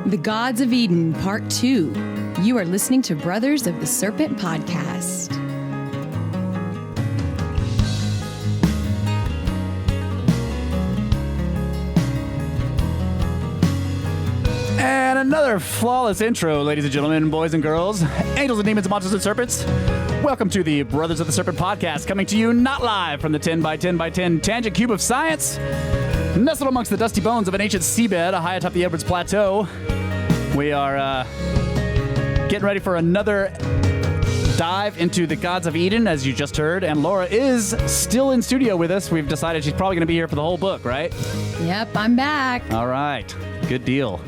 The Gods of Eden, Part 2. You are listening to Brothers of the Serpent podcast. And another flawless intro, ladies and gentlemen, boys and girls, angels and demons, monsters and serpents. Welcome to the Brothers of the Serpent podcast, coming to you not live from the 10 by 10 by 10 tangent cube of science, nestled amongst the dusty bones of an ancient seabed high atop the Edwards Plateau. We are getting ready for another dive into the Gods of Eden, as you just heard, and Laura is still in studio with us. We've decided she's probably going to be here for the whole book, right? Yep, I'm back. All right. Good deal.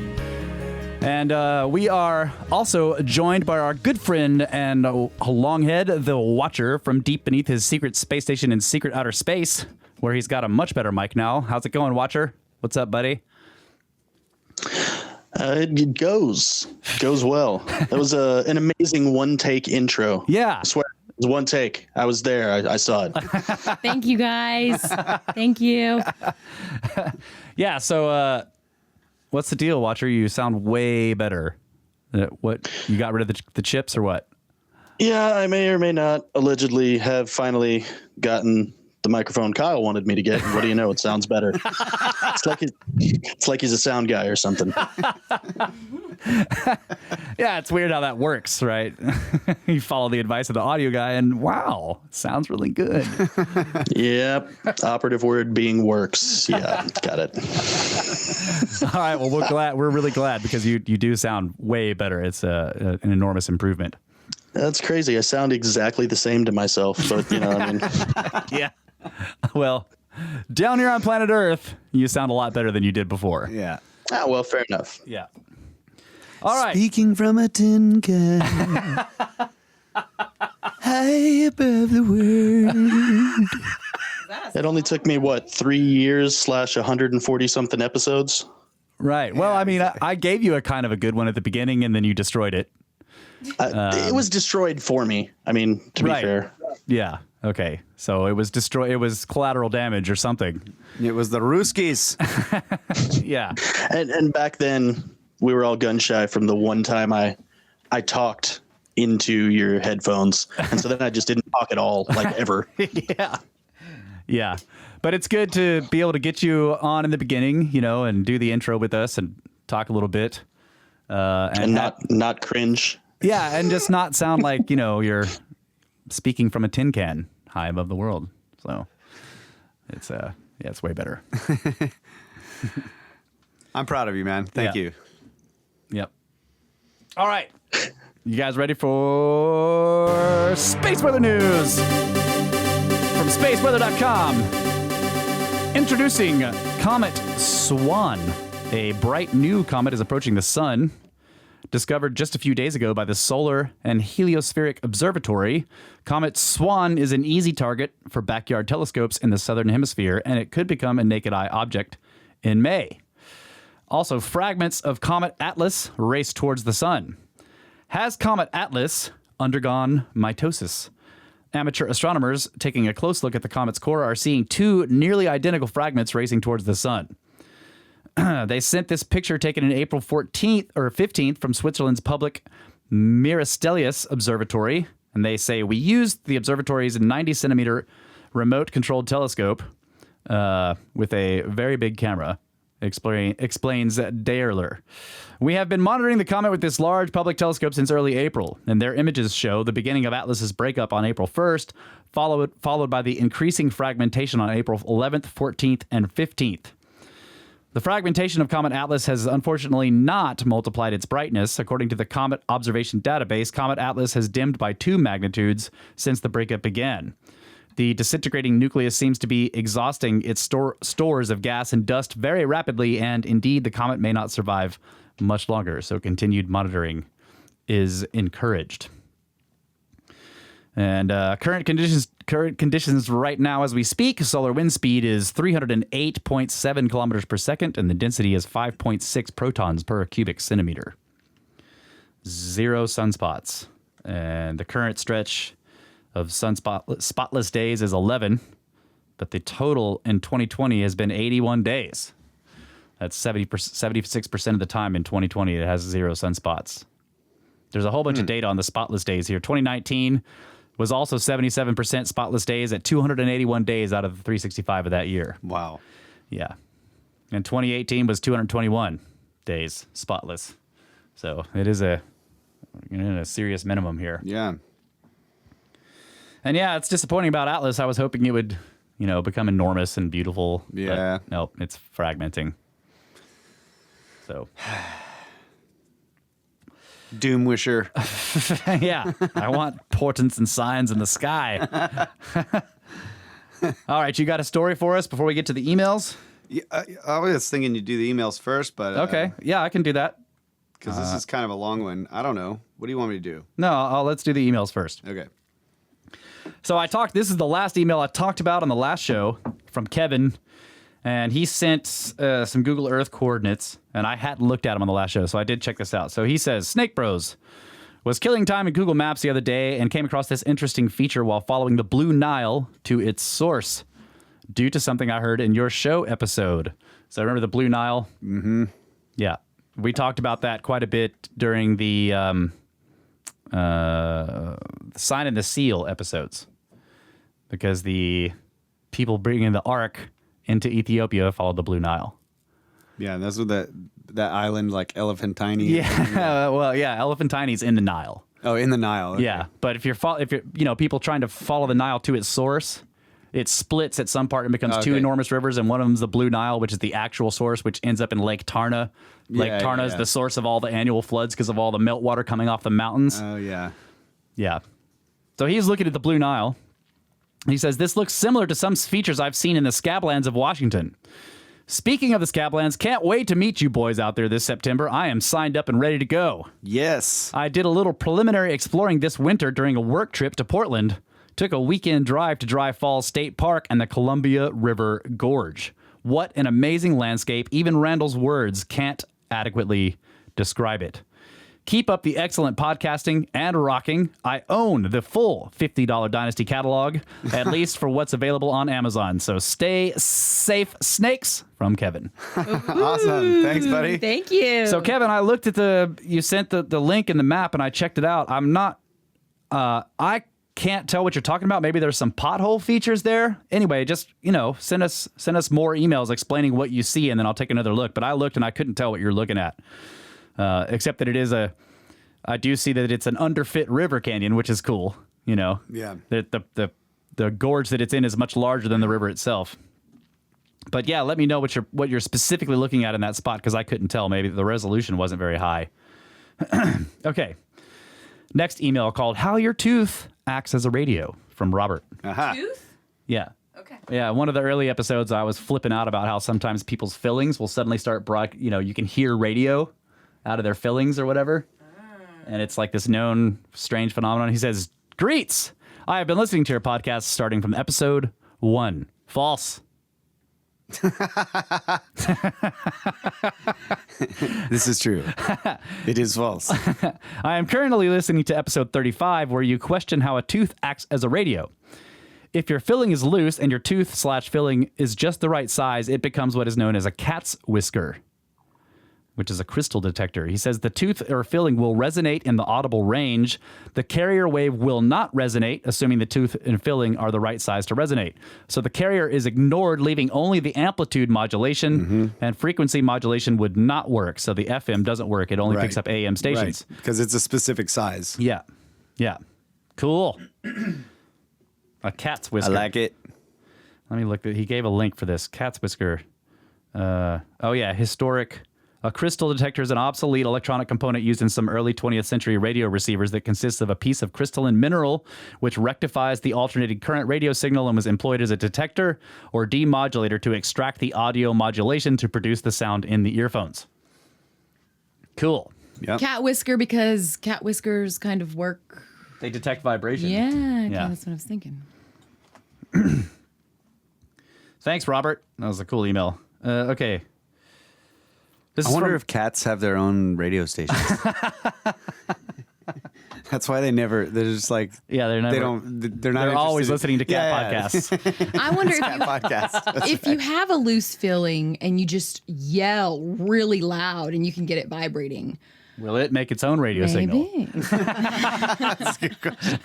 And we are also joined by our good friend and Longhead, the Watcher, from deep beneath his secret space station in secret outer space, where he's got a much better mic now. How's it going, Watcher? What's up, buddy? It goes well. That was an amazing one-take intro. Yeah. I swear, it was one take. I was there. I saw it. Thank you, guys. Thank you. Yeah, so what's the deal, Watcher? You sound way better. What, you got rid of the chips or what? Yeah, I may or may not allegedly have finally gotten the microphone Kyle wanted me to get. What do you know? It sounds better. It's like he's a sound guy or something. Yeah, it's weird how that works, right? You follow the advice of the audio guy and wow, sounds really good. Yep. Operative word being works. Yeah, got it. All right, well, we're really glad because you do sound way better. It's an enormous improvement. That's crazy. I sound exactly the same to myself, but you know, I mean. Yeah. Well, down here on planet Earth, you sound a lot better than you did before. Yeah. Ah, well, fair enough. Yeah. All right. Speaking from a tin can, high above the world. It only took me, 3 years / 140 something episodes? Right. Well, I mean, I gave you a kind of a good one at the beginning, and then you destroyed it. It was destroyed for me. I mean, to be fair. Yeah. Okay. So it was destroyed. It was collateral damage or something. It was the Ruskies. Yeah. And back then, we were all gun shy from the one time I talked into your headphones. And so then I just didn't talk at all, like ever. Yeah. Yeah. But it's good to be able to get you on in the beginning, you know, and do the intro with us and talk a little bit. And not cringe. Yeah. And just not sound like, you know, you're speaking from a tin can high above the world. So it's it's way better. I'm proud of you, man. Thank you. Yep. All right. You guys ready for space weather news from spaceweather.com? Introducing Comet Swan. A bright new comet is approaching the sun. Discovered just a few days ago by the Solar and Heliospheric Observatory, Comet Swan is an easy target for backyard telescopes in the southern hemisphere, and it could become a naked eye object in May. Also, fragments of Comet Atlas race towards the sun. Has Comet Atlas undergone mitosis? Amateur astronomers taking a close look at the comet's core are seeing two nearly identical fragments racing towards the sun. They sent this picture taken in April 14th or 15th from Switzerland's public Mirastellius Observatory. And they say, we used the observatory's 90-centimeter remote-controlled telescope with a very big camera, explains Daerler. We have been monitoring the comet with this large public telescope since early April, and their images show the beginning of Atlas's breakup on April 1st, followed by the increasing fragmentation on April 11th, 14th, and 15th. The fragmentation of Comet Atlas has unfortunately not multiplied its brightness. According to the Comet Observation Database, Comet Atlas has dimmed by 2 magnitudes since the breakup began. The disintegrating nucleus seems to be exhausting its stores of gas and dust very rapidly, and indeed the comet may not survive much longer, so continued monitoring is encouraged. And current conditions right now as we speak, solar wind speed is 308.7 kilometers per second, and the density is 5.6 protons per cubic centimeter. 0 sunspots. And the current stretch of spotless days is 11, but the total in 2020 has been 81 days. That's 76% of the time in 2020 it has 0 sunspots. There's a whole bunch of data on the spotless days here. 2019 was also 77% spotless days at 281 days out of the 365 of that year. Wow. Yeah. And 2018 was 221 days spotless. So it is a serious minimum here. Yeah. And yeah, it's disappointing about Atlas. I was hoping it would, become enormous and beautiful. Yeah. But nope, it's fragmenting. So. Doom wisher. Yeah, I want portents and signs in the sky. All right, you got a story for us before we get to the emails? Yeah, I was thinking you'd do the emails first, but... Okay, yeah, I can do that. Because this is kind of a long one. I don't know. What do you want me to do? No, let's do the emails first. Okay. So this is the last email I talked about on the last show from Kevin, and he sent some Google Earth coordinates, and I hadn't looked at them on the last show, so I did check this out. So he says, Snake Bros was killing time in Google Maps the other day and came across this interesting feature while following the Blue Nile to its source due to something I heard in your show episode. So remember the Blue Nile? Mm-hmm. Yeah. We talked about that quite a bit during the Sign and the Seal episodes, because the people bringing the Ark into Ethiopia followed the Blue Nile. Yeah, that's what that island, like Elephantine. Yeah, well, yeah, Elephantine's in the Nile. Oh, in the Nile. Okay. Yeah, but if you're people trying to follow the Nile to its source, it splits at some part and becomes two enormous rivers, and one of them's the Blue Nile, which is the actual source, which ends up in Lake Tarna. Lake Tarna is the source of all the annual floods because of all the meltwater coming off the mountains. Oh, yeah. Yeah. So he's looking at the Blue Nile. He says, this looks similar to some features I've seen in the Scablands of Washington. Speaking of the Scablands, can't wait to meet you boys out there this September. I am signed up and ready to go. Yes. I did a little preliminary exploring this winter during a work trip to Portland. Took a weekend drive to Dry Falls State Park and the Columbia River Gorge. What an amazing landscape. Even Randall's words can't adequately describe it. Keep up the excellent podcasting and rocking. I own the full $50 Dynasty catalog, at least for what's available on Amazon. So stay safe, snakes, from Kevin. Awesome. Thanks, buddy. Thank you. So, Kevin, I looked at you sent the link in the map, and I checked it out. I can't tell what you're talking about. Maybe there's some pothole features there. Anyway, just, send us more emails explaining what you see, and then I'll take another look. But I looked, and I couldn't tell what you're looking at. Except that I do see that it's an underfit river canyon, which is cool. Yeah. The gorge that it's in is much larger than the river itself. But yeah, let me know what you're specifically looking at in that spot, because I couldn't tell. Maybe the resolution wasn't very high. Okay. Next email called "How Your Tooth Acts as a Radio" from Robert. Tooth? Yeah. Okay. Yeah, one of the early episodes, I was flipping out about how sometimes people's fillings will suddenly start you can hear radio out of their fillings or whatever. And it's like this known strange phenomenon. He says, "Greets! I have been listening to your podcast starting from episode 1. False." This is true. It is false. I am currently listening to episode 35, where you question how a tooth acts as a radio. If your filling is loose and your tooth/filling is just the right size, it becomes what is known as a cat's whisker, which is a crystal detector. He says the tooth or filling will resonate in the audible range. The carrier wave will not resonate, assuming the tooth and filling are the right size to resonate. So the carrier is ignored, leaving only the amplitude modulation, and frequency modulation would not work. So the FM doesn't work. It only picks up AM stations. Right, because it's a specific size. Yeah. Yeah. Cool. A cat's whisker. I like it. Let me look. He gave a link for this. Cat's whisker. Historic. A crystal detector is an obsolete electronic component used in some early 20th century radio receivers that consists of a piece of crystalline mineral which rectifies the alternating current radio signal and was employed as a detector or demodulator to extract the audio modulation to produce the sound in the earphones. Cool. Yep. Cat whisker, because cat whiskers kind of work. They detect vibration. Yeah, that's what I was thinking. Thanks, Robert. That was a cool email. Okay. I wonder if cats have their own radio stations. That's why they're just like, Yeah, they're not. They're always listening to cat podcasts. I wonder podcasts. if you have a loose filling and you just yell really loud and you can get it vibrating. Will it make its own radio signal? Maybe. That's a good question.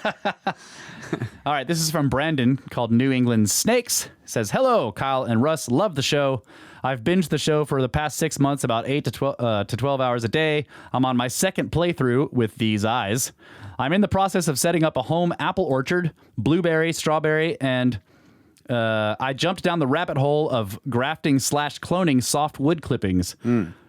All right, this is from Brandon called New England Snakes. It says, hello, Kyle and Russ. Love the show. I've binged the show for the past 6 months, about 8 to 12 hours a day. I'm on my second playthrough with these eyes. I'm in the process of setting up a home apple orchard, blueberry, strawberry, and I jumped down the rabbit hole of grafting/cloning soft wood clippings.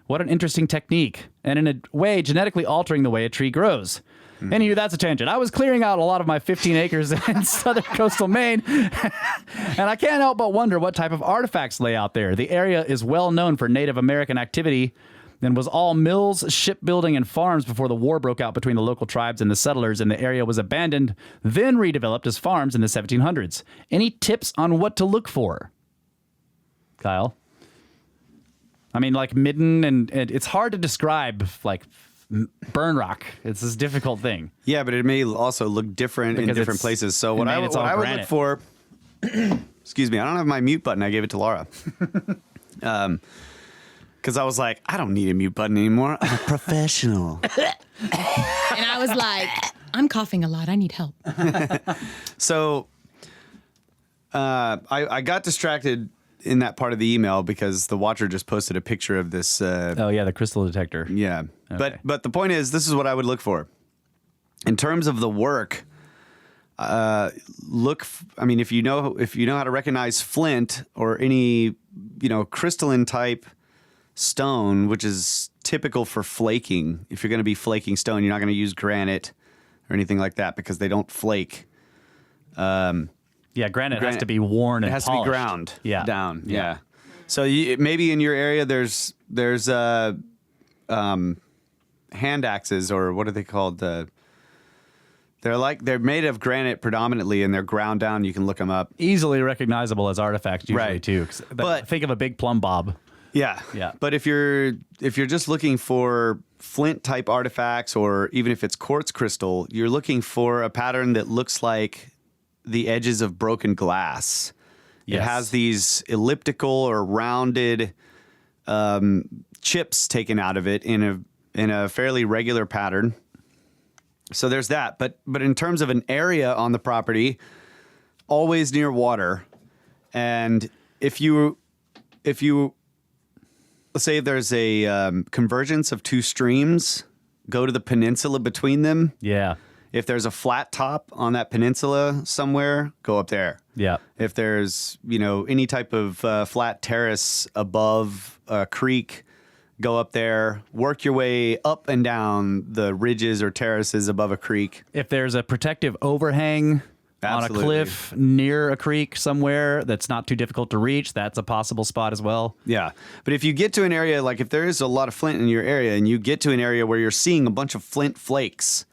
What an interesting technique, and in a way, genetically altering the way a tree grows. Anywho, that's a tangent. I was clearing out a lot of my 15 acres in southern coastal Maine, and I can't help but wonder what type of artifacts lay out there. The area is well known for Native American activity and was all mills, shipbuilding, and farms before the war broke out between the local tribes and the settlers, and the area was abandoned, then redeveloped as farms in the 1700s. Any tips on what to look for? Kyle? I mean, like midden, and it's hard to describe, like, burn rock. It's this difficult thing. Yeah, but it may also look different in different places. So what I would look for, excuse me, I don't have my mute button. I gave it to Laura. Because I was like, I don't need a mute button anymore. I'm a professional. And I was like, I'm coughing a lot. I need help. So I got distracted in that part of the email because the watcher just posted a picture of this. The crystal detector. Yeah. Okay. But the point is, this is what I would look for. In terms of the work, if you know how to recognize flint or any, crystalline type stone, which is typical for flaking. If you're going to be flaking stone, you're not going to use granite or anything like that because they don't flake. Granite has to be worn and it has polished. to be ground down. Yeah. So maybe in your area there's hand axes, or what are they called? They're made of granite predominantly, and they're ground down. You can look them up. Easily recognizable as artifacts usually Right. too. But think of a big plumb bob. Yeah. But if you're just looking for flint type artifacts, or even if it's quartz crystal, you're looking for a pattern that looks like the edges of broken glass. Yes. It has these elliptical or rounded chips taken out of it in a fairly regular pattern. So there's that. But in terms of an area on the property, always near water. And if you let's say there's a convergence of two streams, go to the peninsula between them. Yeah. If there's a flat top on that peninsula somewhere, go up there. Yeah. If there's, any type of flat terrace above a creek, go up there. Work your way up and down the ridges or terraces above a creek. If there's a protective overhang Absolutely. on a cliff near a creek somewhere that's not too difficult to reach, that's a possible spot as well. Yeah. But if you get to an area, like if there is a lot of flint in your area and you get to an area where you're seeing a bunch of flint flakes,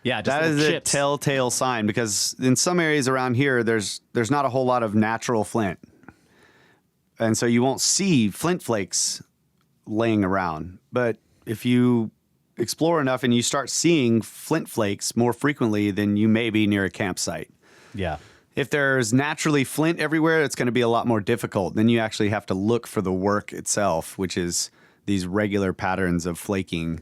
yeah, just that is chips. a telltale sign, because in some areas around here, there's not a whole lot of natural flint. And so you won't see flint flakes laying around. But if you explore enough and you start seeing flint flakes more frequently, then you may be near a campsite. Yeah. If there's naturally flint everywhere, it's going to be a lot more difficult. Then you actually have to look for the work itself, which is these regular patterns of flaking.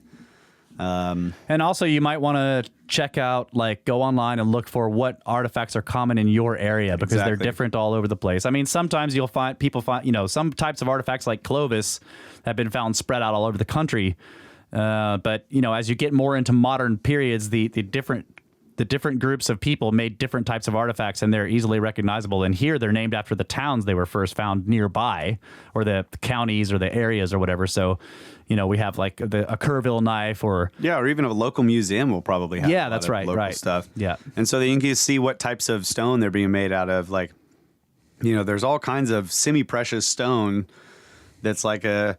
And also you might want to check out, go online and look for what artifacts are common in your area, because they're different all over the place. I mean, sometimes people find, some types of artifacts like Clovis have been found spread out all over the country. But as you get more into modern periods, the different groups of people made different types of artifacts, and they're easily recognizable. And here they're named after the towns they were first found nearby, or the counties or the areas or whatever. So, we have a Kerrville knife, or even a local museum will probably have that's right, local stuff. Yeah. And so you can see what types of stone they're being made out of. There's all kinds of semi-precious stone that's like a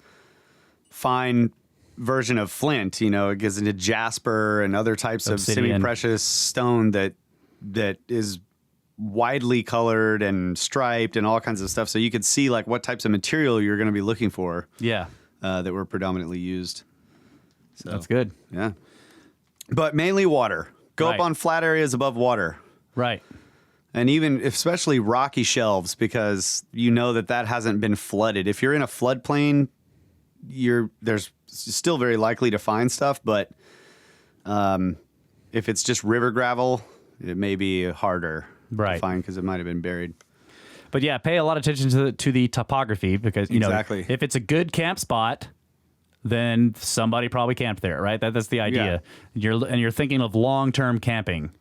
fine version of flint. It gets into jasper and other types Obsidian. of semi-precious stone that is widely colored and striped and all kinds of stuff. So you could see what types of material you're going to be looking for. Yeah. That were predominantly used. So That's good. yeah, but mainly water. Go Right. up on flat areas above water. Right. And even especially rocky shelves, because you know that hasn't been flooded. If you're in a floodplain, there's still very likely to find stuff, but if it's just river gravel, it may be harder to find because it might have been buried. But yeah, pay a lot of attention to the topography because you know if it's a good camp spot, then somebody probably camped there, right? That's the idea. Yeah. You're thinking of long-term camping.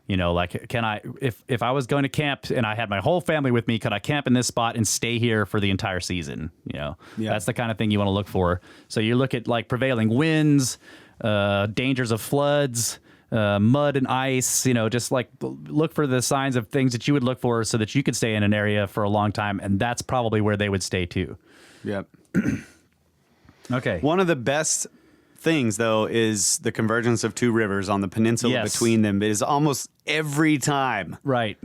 You know, like, can I, if I was going to camp and I had my whole family with me, could I camp in this spot and stay here for the entire season? You know, that's the kind of thing you want to look for. So you look at like prevailing winds, dangers of floods, mud and ice, you know, just like look for the signs of things that you would look for so that you could stay in an area for a long time. And that's probably where they would stay too. Yep. Okay. One of the best things, though, is the convergence of two rivers on the peninsula between them. It is almost every time. Right.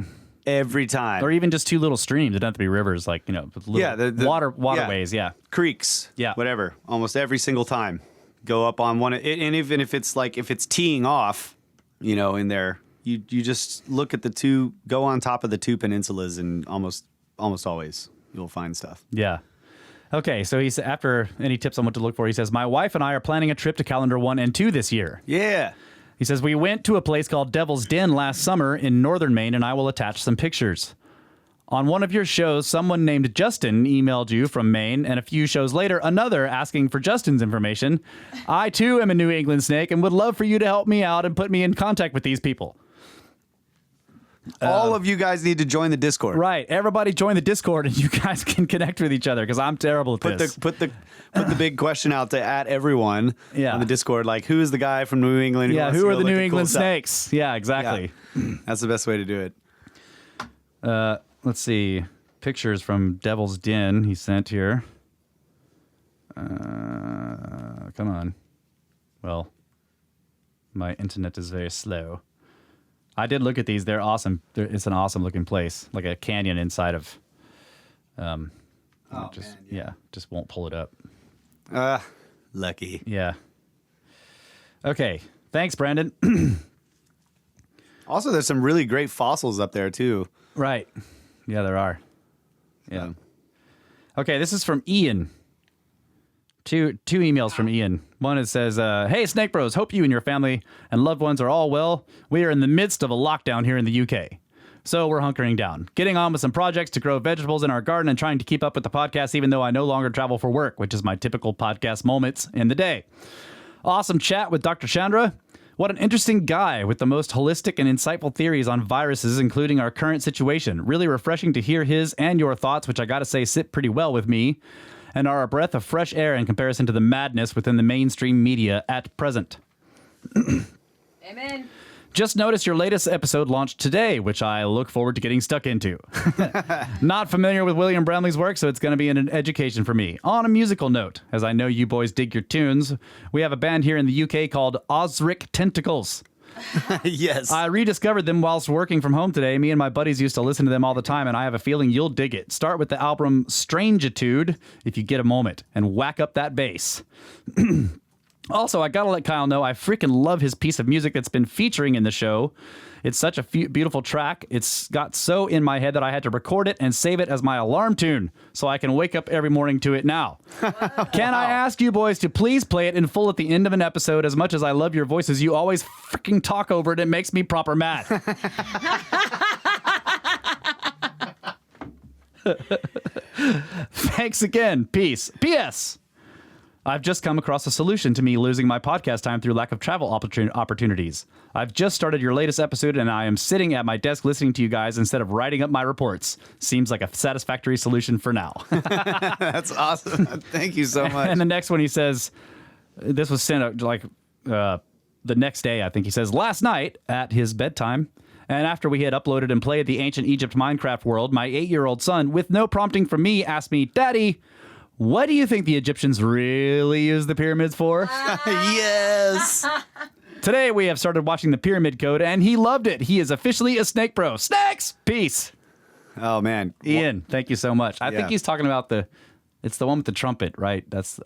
Every time. Or even just two little streams. It doesn't have to be rivers, like, you know, the waterways, creeks, whatever. Almost every single time. Go up on one. And even if it's like, if it's teeing off, you know, in there, you just look at the two, go on top of the two peninsulas, and almost always you'll find stuff. Yeah. Okay, so he's after any tips on what to look for, he says, my wife and I are planning a trip to calendar 1 and 2 this year. Yeah. He says, we went to a place called Devil's Den last summer in northern Maine, and I will attach some pictures. On one of your shows, someone named Justin emailed you from Maine, and a few shows later, another asking for Justin's information. I, too, am a New England snake and would love for you to help me out and put me in contact with these people. All of you guys need to join the Discord. Right. Everybody join the Discord and you guys can connect with each other because I'm terrible at this. Put the big question out to at everyone on the Discord. Like, who is the guy from New England? Who are the New England snakes? Yeah, exactly. Yeah. That's the best way to do it. Let's see. Pictures from Devil's Den he sent here. Come on. Well, my internet is very slow. I did look at these. They're awesome. It's an awesome looking place, like a canyon inside of. Just won't pull it up. Lucky. Yeah. Okay. Thanks, Brandon. Also, there's some really great fossils up there too. Right. Yeah, there are. Yeah. Okay, this is from Ian. Two emails from Ian. One, it says, hey, Snake Bros, hope you and your family and loved ones are all well. We are in the midst of a lockdown here in the UK. So we're hunkering down, getting on with some projects to grow vegetables in our garden and trying to keep up with the podcast, even though I no longer travel for work, which is my typical podcast moments in the day. Awesome chat with Dr. Chandra. What an interesting guy with the most holistic and insightful theories on viruses, including our current situation. Really refreshing to hear his and your thoughts, which I gotta say sit pretty well with me, and are a breath of fresh air in comparison to the madness within the mainstream media at present. Amen. Just noticed your latest episode launched today, which I look forward to getting stuck into. Not familiar with William Bramley's work, so it's going to be an education for me. On a musical note, as I know you boys dig your tunes, we have a band here in the UK called Osric Tentacles. Yes. I rediscovered them whilst working from home today. Me and my buddies used to listen to them all the time, and I have a feeling you'll dig it. Start with the album Strangitude, if you get a moment, and whack up that bass. Also, I gotta let Kyle know I freaking love his piece of music that's been featuring in the show. It's such a beautiful track. It's got so in my head that I had to record it and save it as my alarm tune so I can wake up every morning to it now. Can I ask you boys to please play it in full at the end of an episode? As much as I love your voices, you always freaking talk over it. It makes me proper mad. Thanks again. Peace. P.S. I've just come across a solution to me losing my podcast time through lack of travel opportunities. I've just started your latest episode, and I am sitting at my desk listening to you guys instead of writing up my reports. Seems like a satisfactory solution for now. That's awesome. Thank you so much. And the next one, he says, this was sent out like the next day, I think. He says, last night at his bedtime, and after we had uploaded and played the Ancient Egypt Minecraft world, my 8-year-old son, with no prompting from me, asked me, Daddy, what do you think the Egyptians really used the pyramids for? Yes. Today we have started watching the Pyramid Code, and he loved it. He is officially a Snake Bro. Snakes! Peace. Oh, man. Ian, thank you so much. I think he's talking about it's the one with the trumpet, right? That's,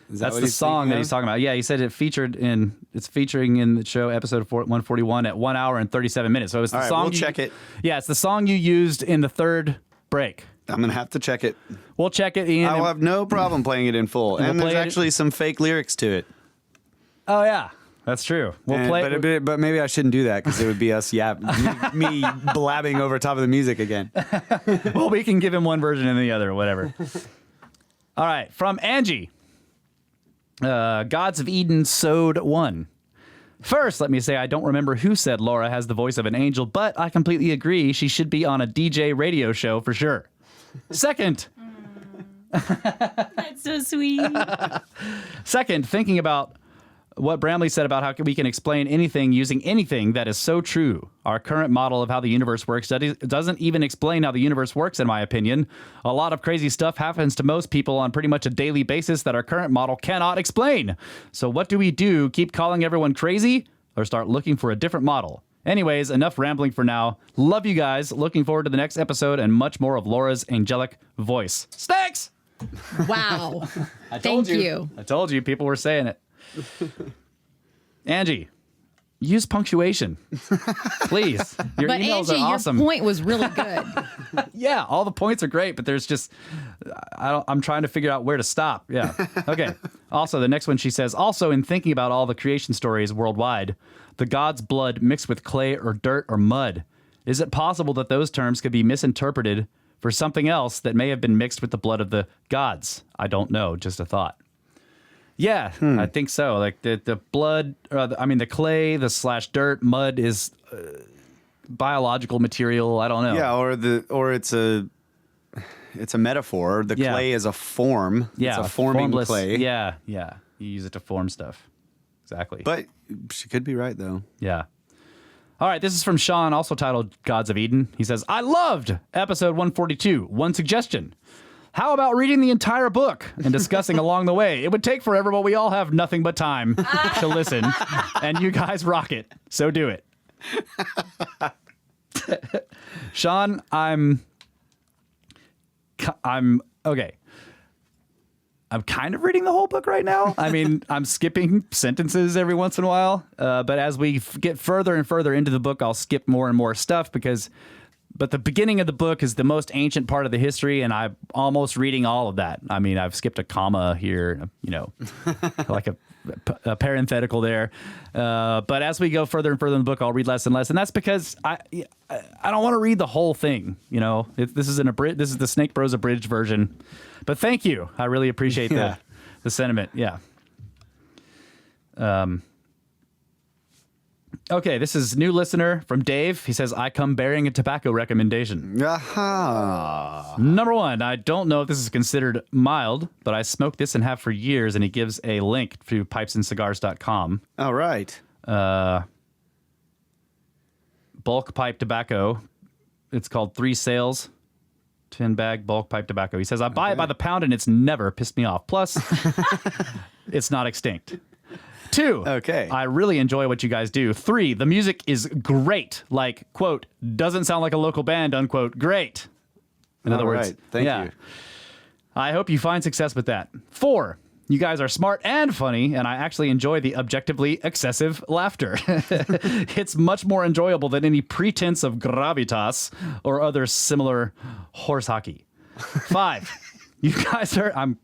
That's the song that he's talking about. Yeah, he said it's featuring in the show episode 141 at 1 hour and 37 minutes. So it's the song. We'll check it. Yeah, it's the song you used in the third break. I'm going to have to check it. We'll check it, Ian. I will have no problem playing it in full. And there's actually some fake lyrics to it. Oh, yeah. That's true. We'll play it. But maybe I shouldn't do that because it would be us, me blabbing over top of the music again. Well, we can give him one version and the other, whatever. All right. From Angie. Gods of Eden Sode 1. First, let me say I don't remember who said Laura has the voice of an angel, but I completely agree she should be on a DJ radio show for sure. Second. That's so sweet. Second, thinking about what Bramley said about how we can explain anything using anything, that is so true. Our current model of how the universe works doesn't even explain how the universe works, in my opinion. A lot of crazy stuff happens to most people on pretty much a daily basis that our current model cannot explain. So what do we do? Keep calling everyone crazy or start looking for a different model? Anyways, enough rambling for now. Love you guys. Looking forward to the next episode and much more of Laura's angelic voice. Snakes! Wow. Thank you. I told you. People were saying it. Angie, use punctuation, please. Your but emails Angie, are awesome. Your point was really good. Yeah, all the points are great, but there's just I'm trying to figure out where to stop. Yeah. Okay. Also, the next one she says, also in thinking about all the creation stories worldwide, the god's blood mixed with clay or dirt or mud. Is it possible that those terms could be misinterpreted for something else that may have been mixed with the blood of the gods? I don't know. Just a thought. Yeah, I think so. Like the blood, the clay, the / dirt, mud is biological material. I don't know. Yeah, or it's a metaphor. The clay is a form. Yeah, it's a forming formless clay. Yeah. You use it to form stuff. Exactly. But she could be right though. Yeah. All right, this is from Sean, also titled Gods of Eden. He says, I loved episode 142. One suggestion. How about reading the entire book and discussing along the way? It would take forever, but we all have nothing but time to listen. And you guys rock it. So do it. Sean, I'm okay. I'm kind of reading the whole book right now. I mean, I'm skipping sentences every once in a while. But as we get further and further into the book, I'll skip more and more stuff but the beginning of the book is the most ancient part of the history, and I'm almost reading all of that. I mean, I've skipped a comma here, like a parenthetical there. But as we go further and further in the book, I'll read less and less, and that's because I don't want to read the whole thing. This is this is the Snake Bros abridged version. But thank you, I really appreciate the sentiment. Yeah. Okay, this is new listener from Dave. He says, I come bearing a tobacco recommendation. Aha. Number one, I don't know if this is considered mild, but I smoked this and have for years, and he gives a link to pipesandcigars.com. All right. Bulk pipe tobacco. It's called 3 Sales. 10-bag bulk pipe tobacco. He says, I buy it by the pound, and it's never pissed me off. Plus, it's not extinct. 2, okay. I really enjoy what you guys do. 3, the music is great. Like, quote, doesn't sound like a local band, unquote. Great. In other words, thank you. I hope you find success with that. 4, you guys are smart and funny, and I actually enjoy the objectively excessive laughter. It's much more enjoyable than any pretense of gravitas or other similar horse hockey. 5, you guys are, I'm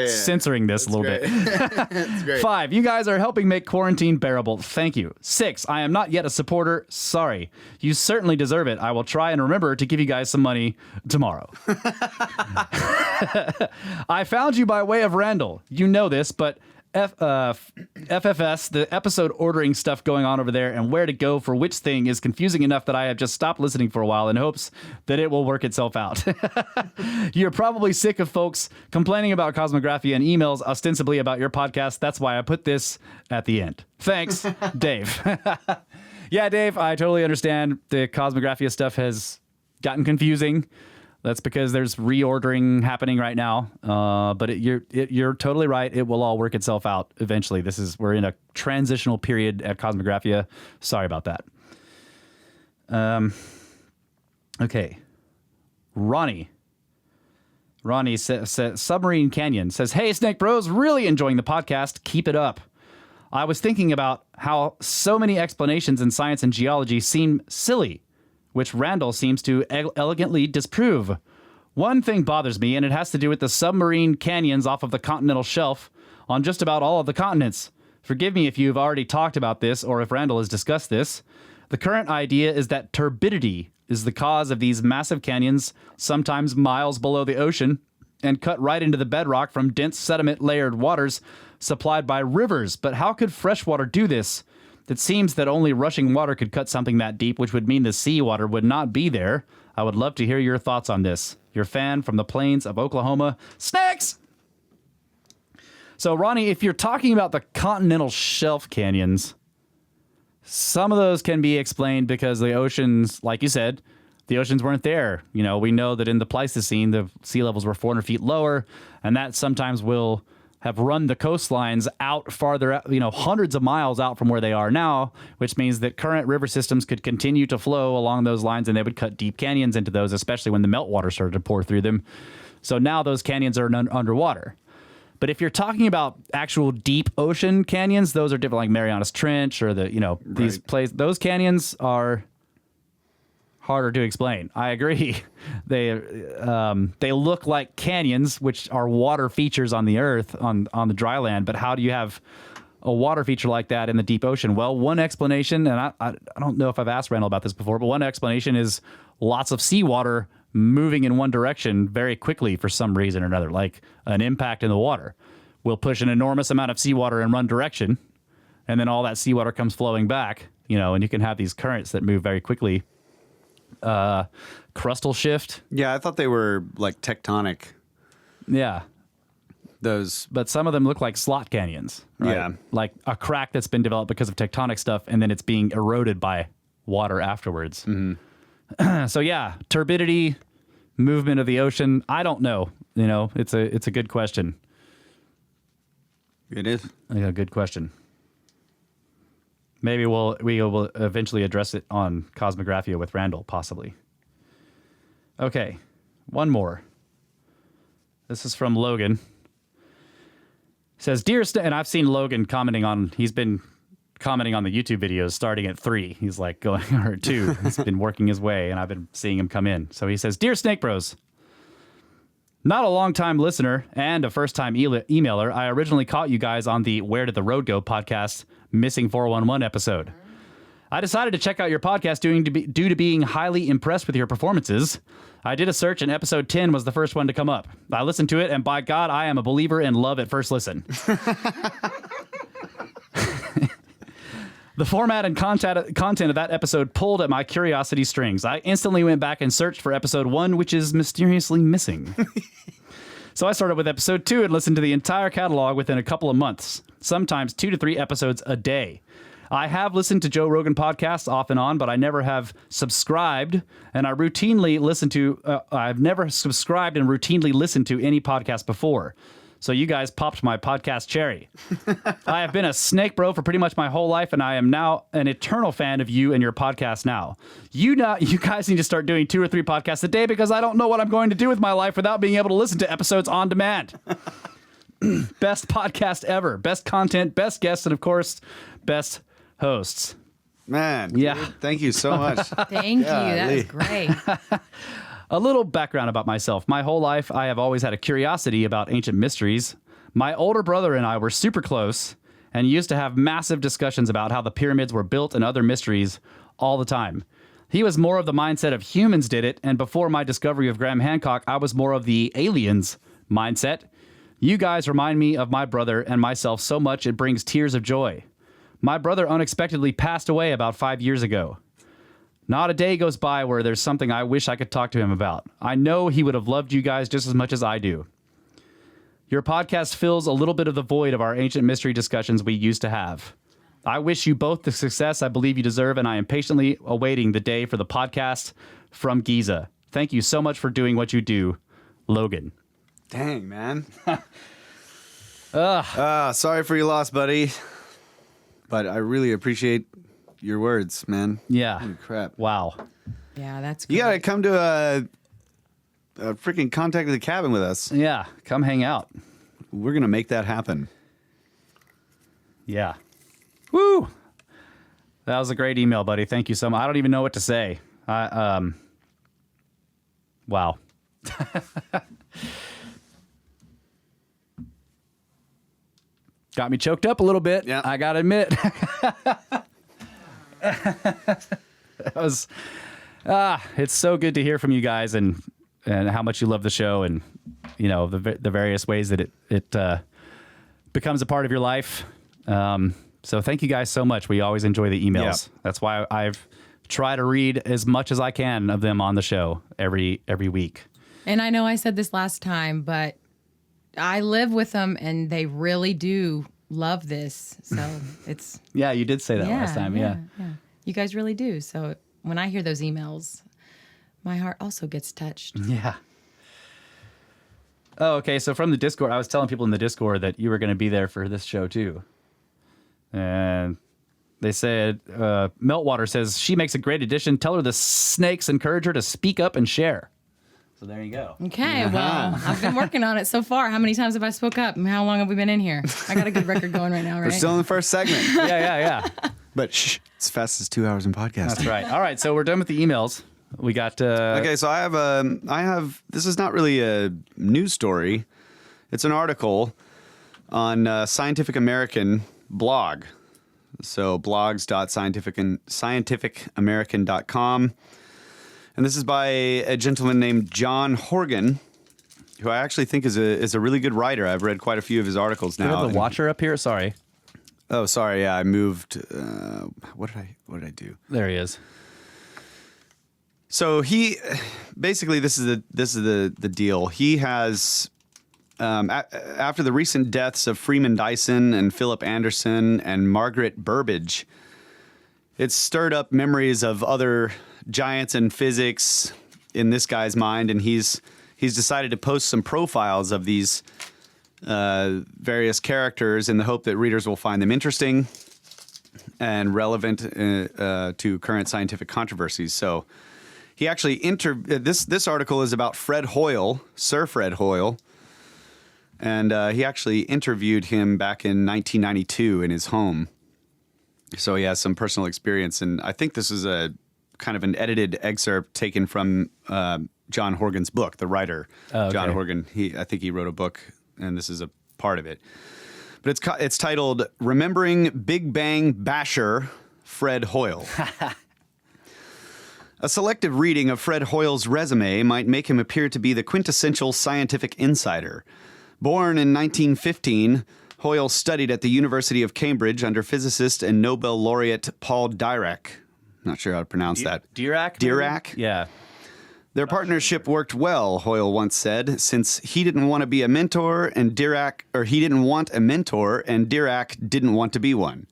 censoring this a little bit. It's great. 5, you guys are helping make quarantine bearable. Thank you. 6, I am not yet a supporter. Sorry. You certainly deserve it. I will try and remember to give you guys some money tomorrow. I found you by way of Randall. You know this, but FFS, the episode ordering stuff going on over there and where to go for which thing is confusing enough that I have just stopped listening for a while in hopes that it will work itself out. You're probably sick of folks complaining about Cosmographia and emails ostensibly about your podcast. That's why I put this at the end. Thanks, Dave. Yeah, Dave, I totally understand. The Cosmographia stuff has gotten confusing. That's because there's reordering happening right now. But you're totally right. It will all work itself out eventually. We're in a transitional period at Cosmographia. Sorry about that. Okay. Ronnie Ronnie says, Submarine Canyon says, "Hey, Snake Bros, really enjoying the podcast. Keep it up. I was thinking about how so many explanations in science and geology seem silly, which Randall seems to elegantly disprove. One thing bothers me, and it has to do with the submarine canyons off of the continental shelf on just about all of the continents. Forgive me if you've already talked about this or if Randall has discussed this. The current idea is that turbidity is the cause of these massive canyons, sometimes miles below the ocean, and cut right into the bedrock from dense sediment-layered waters supplied by rivers. But how could fresh water do this? It seems that only rushing water could cut something that deep, which would mean the seawater would not be there. I would love to hear your thoughts on this. Your fan from the plains of Oklahoma, Snacks!" So, Ronnie, if you're talking about the continental shelf canyons, some of those can be explained because the oceans, like you said, the oceans weren't there. You know, we know that in the Pleistocene, the sea levels were 400 feet lower, and that sometimes will have run the coastlines out farther, hundreds of miles out from where they are now, which means that current river systems could continue to flow along those lines, and they would cut deep canyons into those, especially when the meltwater started to pour through them. So now those canyons are underwater. But if you're talking about actual deep ocean canyons, those are different, like Marianas Trench or these places. Those canyons are harder to explain. I agree. They look like canyons, which are water features on the earth, on the dry land. But how do you have a water feature like that in the deep ocean? Well, one explanation, and I don't know if I've asked Randall about this before, but one explanation is lots of seawater moving in one direction very quickly for some reason or another, like an impact in the water will push an enormous amount of seawater in one direction, and then all that seawater comes flowing back, and you can have these currents that move very quickly. Crustal shift. Yeah, I thought they were like tectonic. Yeah. But some of them look like slot canyons. Right? Yeah. Like a crack that's been developed because of tectonic stuff, and then it's being eroded by water afterwards. Mm-hmm. So yeah, turbidity, movement of the ocean. I don't know. It's a good question. It is a good question. Maybe we will eventually address it on Cosmographia with Randall, possibly. Okay, one more. This is from Logan. It says, "Dear and I've seen Logan commenting on. He's been commenting on the YouTube videos starting at 3. He's like going or 2. He's been working his way, and I've been seeing him come in. So he says, "Dear Snake Bros, not a long-time listener and a first-time emailer, I originally caught you guys on the Where Did the Road Go podcast Missing 411 episode. I decided to check out your podcast due to being highly impressed with your performances. I did a search, and episode 10 was the first one to come up. I listened to it, and by God, I am a believer in love at first listen." The format and content of that episode pulled at my curiosity strings. I instantly went back and searched for episode 1, which is mysteriously missing. So I started with episode 2 and listened to the entire catalog within a couple of months, sometimes 2 to 3 episodes a day. I have listened to Joe Rogan podcasts off and on, but I never have subscribed, and I've never subscribed and routinely listened to any podcast before. So you guys popped my podcast cherry. I have been a Snake Bro for pretty much my whole life, and I am now an eternal fan of you and your podcast now. You guys need to start doing 2 or 3 podcasts a day because I don't know what I'm going to do with my life without being able to listen to episodes on demand. Best podcast ever. Best content, best guests, and of course, best hosts. Man. Yeah. Dude, thank you so much. Thank you. That was great. A little background about myself. My whole life, I have always had a curiosity about ancient mysteries. My older brother and I were super close and used to have massive discussions about how the pyramids were built and other mysteries all the time. He was more of the mindset of humans did it, and before my discovery of Graham Hancock, I was more of the aliens mindset. You guys remind me of my brother and myself so much it brings tears of joy. My brother unexpectedly passed away about 5 years ago. Not a day goes by where there's something I wish I could talk to him about. I know he would have loved you guys just as much as I do. Your podcast fills a little bit of the void of our ancient mystery discussions we used to have. I wish you both the success I believe you deserve, and I am patiently awaiting the day for the podcast from Giza. Thank you so much for doing what you do, Logan. Dang, man. Sorry for your loss, buddy. But I really appreciate your words, man. Yeah. Holy crap. Wow. Yeah, that's You great. got to come to freaking contact the cabin with us. Yeah, come hang out. We're going to make that happen. Yeah. Woo! That was a great email, buddy. Thank you so much. I don't even know what to say. Wow. Got me choked up a little bit. Yeah. I gotta admit. That was it's so good to hear from you guys and how much you love the show and the various ways that it becomes a part of your life. So thank you guys so much. We always enjoy the emails. Yeah. That's why I've tried to read as much as I can of them on the show every week. And I know I said this last time, but I live with them and they really do love this. So it's... Yeah, you did say that last time. Yeah. You guys really do. So when I hear those emails, my heart also gets touched. Yeah. Oh, okay. So from the Discord, I was telling people in the Discord that you were going to be there for this show too. And they said, Meltwater says, she makes a great addition. Tell her the snakes encourage her to speak up and share. So there you go. Okay, well, I've been working on it so far. How many times have I spoke up? And how long have we been in here? I got a good record going right now, right? We're still in the first segment. Yeah. But shh, it's fast as 2 hours in podcasting. That's right. All right, so we're done with the emails. We got... Okay, so I have, this is not really a news story. It's an article on Scientific American blog. So blogs.scientificamerican.com. And this is by a gentleman named John Horgan, who I actually think is a really good writer. I've read quite a few of his articles Do you now. have the watcher up here? Sorry. Oh, sorry. Yeah, I moved. What did I do? There he is. So he basically this is the deal. He has after the recent deaths of Freeman Dyson and Philip Anderson and Margaret Burbage, it's stirred up memories of other giants in physics in this guy's mind, and he's decided to post some profiles of these various characters in the hope that readers will find them interesting and relevant to current scientific controversies. So he actually this article is about Fred Hoyle, Sir Fred Hoyle, and he actually interviewed him back in 1992 in his home. So he has some personal experience, and I think this is a kind of an edited excerpt taken from John Horgan's book, the writer. Oh, okay. John Horgan. I think he wrote a book, and this is a part of it. But it's titled "Remembering Big Bang Basher Fred Hoyle." A selective reading of Fred Hoyle's resume might make him appear to be the quintessential scientific insider. Born in 1915, Hoyle studied at the University of Cambridge under physicist and Nobel laureate Paul Dirac. Not sure how to pronounce that. Dirac? Dirac? Yeah. Their partnership worked well, Hoyle once said, since he didn't want to be a mentor and he didn't want a mentor and Dirac didn't want to be one.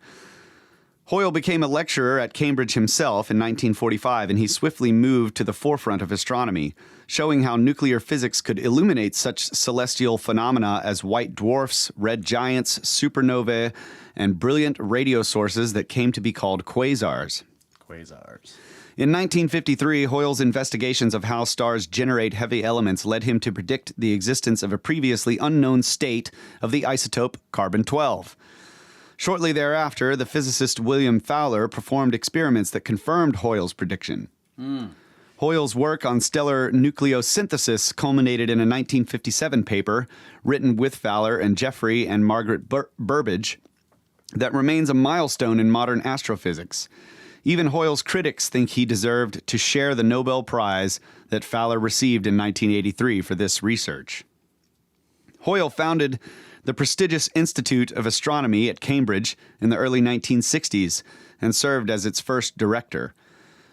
Hoyle became a lecturer at Cambridge himself in 1945, and he swiftly moved to the forefront of astronomy, showing how nuclear physics could illuminate such celestial phenomena as white dwarfs, red giants, supernovae, and brilliant radio sources that came to be called quasars. In 1953, Hoyle's investigations of how stars generate heavy elements led him to predict the existence of a previously unknown state of the isotope carbon-12. Shortly thereafter, the physicist William Fowler performed experiments that confirmed Hoyle's prediction. Hoyle's work on stellar nucleosynthesis culminated in a 1957 paper written with Fowler and Jeffrey and Margaret Burbage that remains a milestone in modern astrophysics. Even Hoyle's critics think he deserved to share the Nobel Prize that Fowler received in 1983 for this research. Hoyle founded the prestigious Institute of Astronomy at Cambridge in the early 1960s and served as its first director.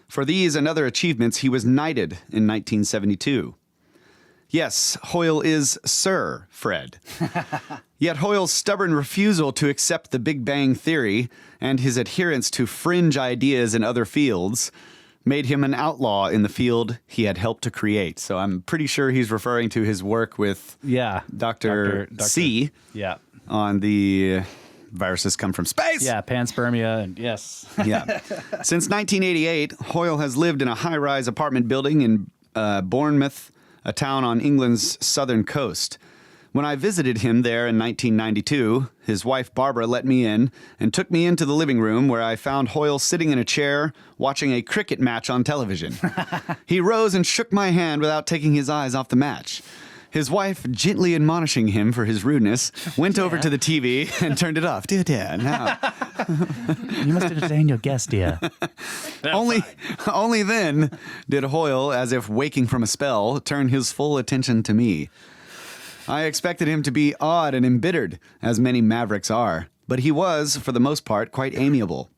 For these and other achievements, he was knighted in 1972. Yes, Hoyle is Sir Fred. Yet Hoyle's stubborn refusal to accept the Big Bang Theory and his adherence to fringe ideas in other fields made him an outlaw in the field he had helped to create. So I'm pretty sure he's referring to his work with Dr. C on the viruses come from space. Yeah, panspermia, and yes. Yeah. Since 1988, Hoyle has lived in a high-rise apartment building in Bournemouth, a town on England's southern coast. When I visited him there in 1992, his wife Barbara let me in and took me into the living room where I found Hoyle sitting in a chair watching a cricket match on television. He rose and shook my hand without taking his eyes off the match. His wife, gently admonishing him for his rudeness, went over to the TV and turned it off. Dear, now. You must entertain your guest, dear. Only then did Hoyle, as if waking from a spell, turn his full attention to me. I expected him to be odd and embittered, as many mavericks are, but he was, for the most part, quite amiable.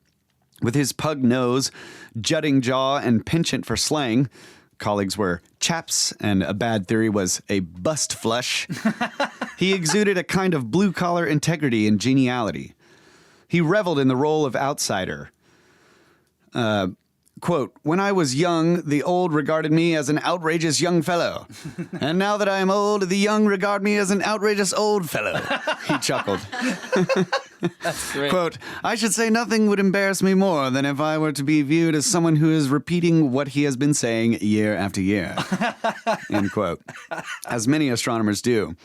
With his pug nose, jutting jaw, and penchant for slang, colleagues were chaps, and a bad theory was a bust flush, he exuded a kind of blue-collar integrity and geniality. He reveled in the role of outsider. Quote, when I was young, the old regarded me as an outrageous young fellow. And now that I am old, the young regard me as an outrageous old fellow. He chuckled. That's great. Quote, I should say nothing would embarrass me more than if I were to be viewed as someone who is repeating what he has been saying year after year. End quote. As many astronomers do.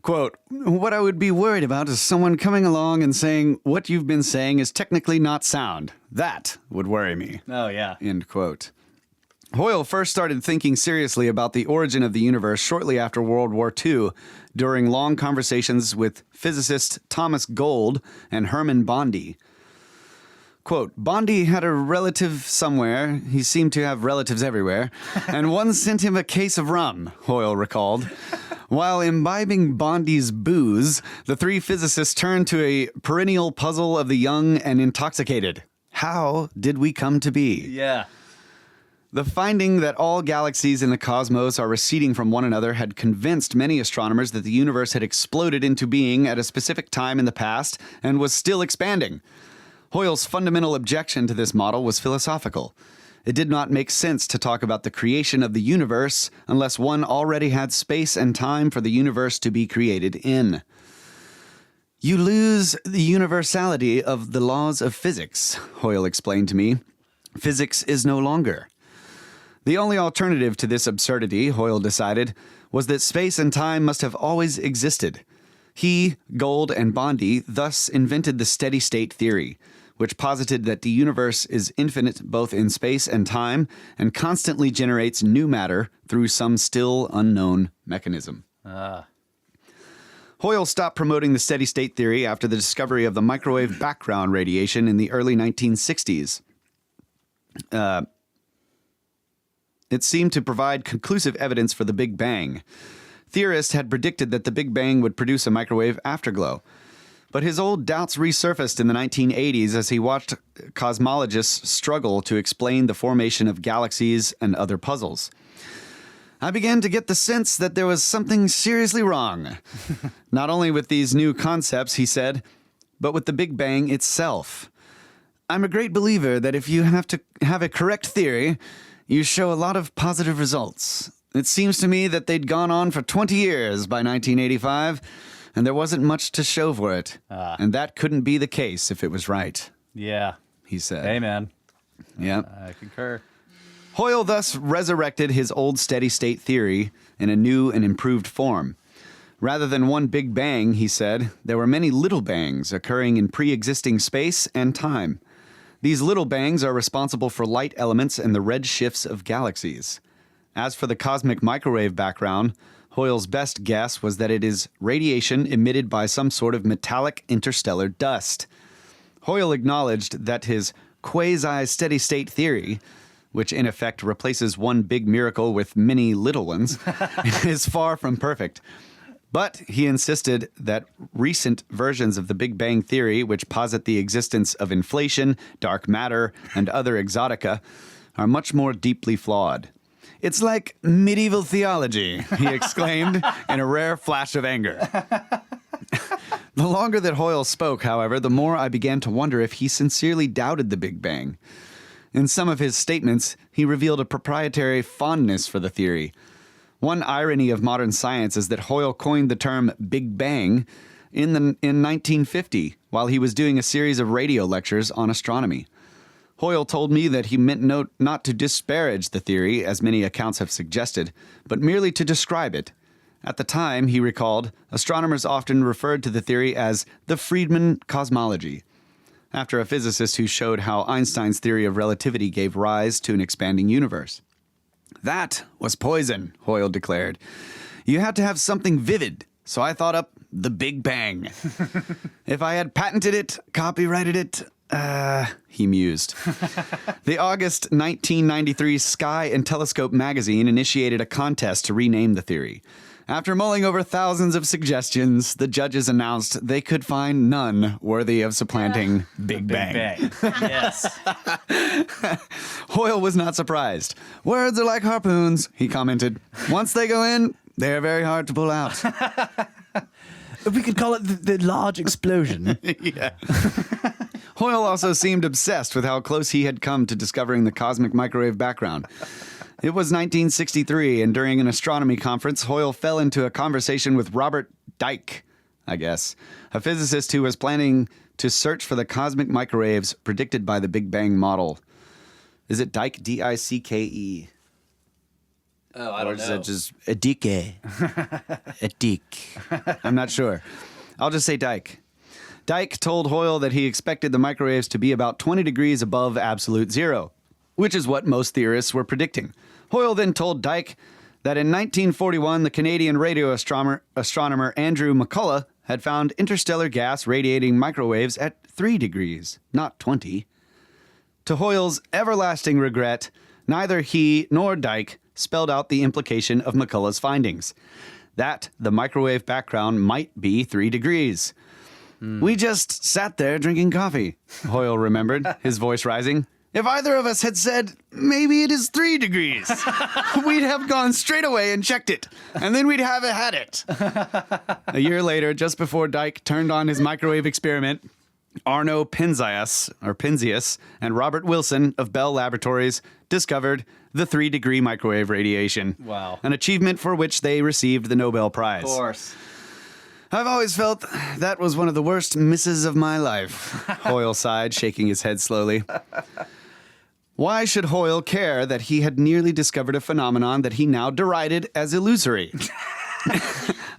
Quote, what I would be worried about is someone coming along and saying what you've been saying is technically not sound. That would worry me. Oh, yeah. End quote. Hoyle first started thinking seriously about the origin of the universe shortly after World War II, during long conversations with physicist Thomas Gold and Herman Bondi. Quote, Bondi had a relative somewhere. He seemed to have relatives everywhere. And one sent him a case of rum, Hoyle recalled. While imbibing Bondi's booze, the three physicists turned to a perennial puzzle of the young and intoxicated. How did we come to be? Yeah. The finding that all galaxies in the cosmos are receding from one another had convinced many astronomers that the universe had exploded into being at a specific time in the past and was still expanding. Hoyle's fundamental objection to this model was philosophical. It did not make sense to talk about the creation of the universe unless one already had space and time for the universe to be created in. You lose the universality of the laws of physics, Hoyle explained to me. Physics is no longer. The only alternative to this absurdity, Hoyle decided, was that space and time must have always existed. He, Gold, and Bondi thus invented the steady-state theory, which posited that the universe is infinite both in space and time and constantly generates new matter through some still unknown mechanism. Hoyle stopped promoting the steady-state theory after the discovery of the microwave background radiation in the early 1960s. It seemed to provide conclusive evidence for the Big Bang. Theorists had predicted that the Big Bang would produce a microwave afterglow. But his old doubts resurfaced in the 1980s as he watched cosmologists struggle to explain the formation of galaxies and other puzzles. I began to get the sense that there was something seriously wrong. Not only with these new concepts, he said, but with the Big Bang itself. I'm a great believer that if you have to have a correct theory, you show a lot of positive results. It seems to me that they'd gone on for 20 years by 1985, and there wasn't much to show for it. And that couldn't be the case if it was right, Yeah. he said. Amen. Yeah. I concur. Hoyle thus resurrected his old steady-state theory in a new and improved form. Rather than one big bang, he said, there were many little bangs occurring in pre-existing space and time. These little bangs are responsible for light elements and the red shifts of galaxies. As for the cosmic microwave background, Hoyle's best guess was that it is radiation emitted by some sort of metallic interstellar dust. Hoyle acknowledged that his quasi-steady-state theory, which in effect replaces one big miracle with many little ones, is far from perfect. But he insisted that recent versions of the Big Bang Theory, which posit the existence of inflation, dark matter, and other exotica, are much more deeply flawed. It's like medieval theology, he exclaimed in a rare flash of anger. The longer that Hoyle spoke, however, the more I began to wonder if he sincerely doubted the Big Bang. In some of his statements, he revealed a proprietary fondness for the theory. One irony of modern science is that Hoyle coined the term Big Bang in 1950 while he was doing a series of radio lectures on astronomy. Hoyle told me that he meant not to disparage the theory, as many accounts have suggested, but merely to describe it. At the time, he recalled, astronomers often referred to the theory as the Friedman cosmology, after a physicist who showed how Einstein's theory of relativity gave rise to an expanding universe. That was poison, Hoyle declared. You had to have something vivid, so I thought up the Big Bang. If I had patented it, copyrighted it, he mused. The August 1993 Sky and Telescope magazine initiated a contest to rename the theory. After mulling over thousands of suggestions, the judges announced they could find none worthy of supplanting Big Bang. Yes. Hoyle was not surprised. Words are like harpoons, he commented. Once they go in, they are very hard to pull out. We could call it the large explosion. Yeah. Hoyle also seemed obsessed with how close he had come to discovering the cosmic microwave background. It was 1963, and during an astronomy conference, Hoyle fell into a conversation with Robert Dicke, I guess, a physicist who was planning to search for the cosmic microwaves predicted by the Big Bang model. Is it Dicke? D-I-C-K-E. Oh, I don't Or is know. it just a Dicke? A Dicke. I'm not sure. I'll just say Dicke. Dicke told Hoyle that he expected the microwaves to be about 20 degrees above absolute zero, which is what most theorists were predicting. Hoyle then told Dicke that in 1941, the Canadian radio astronomer Andrew McCullough had found interstellar gas radiating microwaves at 3 degrees, not 20. To Hoyle's everlasting regret, neither he nor Dicke spelled out the implication of McCullough's findings, that the microwave background might be 3 degrees. We just sat there drinking coffee, Hoyle remembered, his voice rising. If either of us had said, maybe it is 3 degrees, we'd have gone straight away and checked it, and then we'd have had it. A year later, just before Dicke turned on his microwave experiment, Arno Penzias and Robert Wilson of Bell Laboratories discovered the 3-degree microwave radiation. Wow. An achievement for which they received the Nobel Prize. Of course. I've always felt that was one of the worst misses of my life, Hoyle sighed, shaking his head slowly. Why should Hoyle care that he had nearly discovered a phenomenon that he now derided as illusory?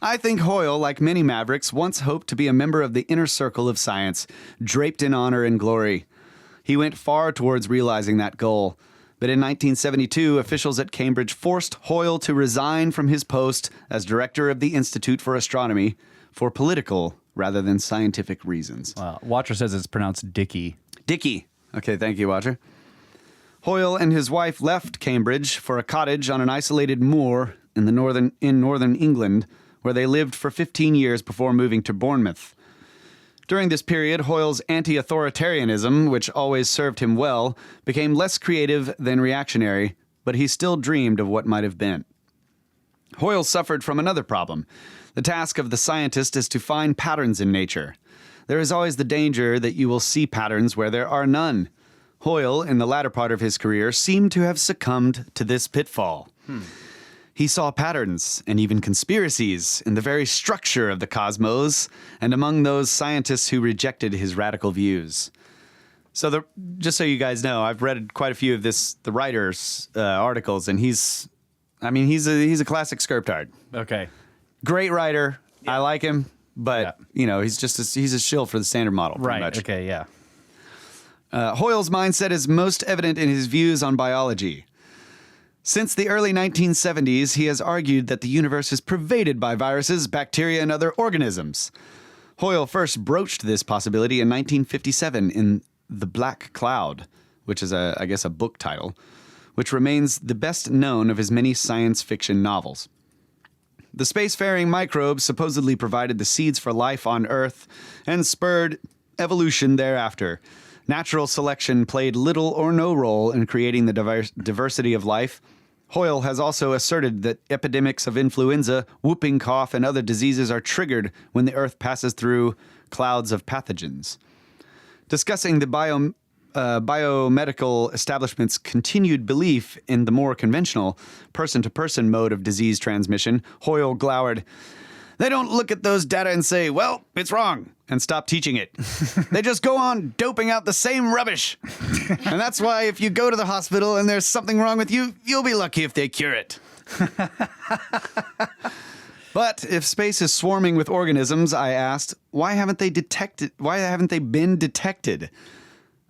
I think Hoyle, like many mavericks, once hoped to be a member of the inner circle of science, draped in honor and glory. He went far towards realizing that goal. But in 1972, officials at Cambridge forced Hoyle to resign from his post as director of the Institute for Astronomy for political rather than scientific reasons. Watcher says it's pronounced Dickey. Dickey. Okay, thank you, Watcher. Hoyle and his wife left Cambridge for a cottage on an isolated moor in northern England, where they lived for 15 years before moving to Bournemouth. During this period, Hoyle's anti-authoritarianism, which always served him well, became less creative than reactionary, but he still dreamed of what might have been. Hoyle suffered from another problem. The task of the scientist is to find patterns in nature. There is always the danger that you will see patterns where there are none. Hoyle, in the latter part of his career, seemed to have succumbed to this pitfall. He saw patterns and even conspiracies in the very structure of the cosmos and among those scientists who rejected his radical views. So just so you guys know, I've read quite a few of the writer's articles, and he's a classic scriptard. Okay. Great writer. I like him, but he's a shill for the standard model. Pretty Right. much. Okay. Yeah. Hoyle's mindset is most evident in his views on biology. Since the early 1970s, he has argued that the universe is pervaded by viruses, bacteria, and other organisms. Hoyle first broached this possibility in 1957 in The Black Cloud, which is I guess a book title, which remains the best known of his many science fiction novels. The spacefaring microbes supposedly provided the seeds for life on Earth and spurred evolution thereafter. Natural selection played little or no role in creating the diversity of life. Hoyle has also asserted that epidemics of influenza, whooping cough, and other diseases are triggered when the Earth passes through clouds of pathogens. Discussing the biomedical establishment's continued belief in the more conventional person-to-person mode of disease transmission, Hoyle glowered, They don't look at those data and say, well, it's wrong, and stop teaching it. They just go on doping out the same rubbish. And that's why if you go to the hospital and there's something wrong with you, you'll be lucky if they cure it. But if space is swarming with organisms, I asked, why haven't they been detected?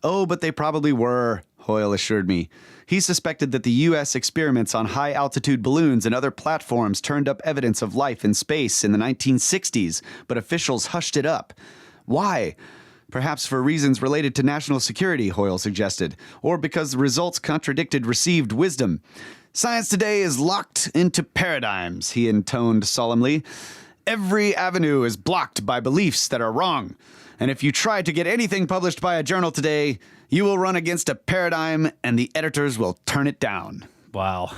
Oh, but they probably were, Hoyle assured me. He suspected that the U.S. experiments on high-altitude balloons and other platforms turned up evidence of life in space in the 1960s, but officials hushed it up. Why? Perhaps for reasons related to national security, Hoyle suggested, or because the results contradicted received wisdom. Science today is locked into paradigms, he intoned solemnly. Every avenue is blocked by beliefs that are wrong. And if you try to get anything published by a journal today, you will run against a paradigm and the editors will turn it down. Wow.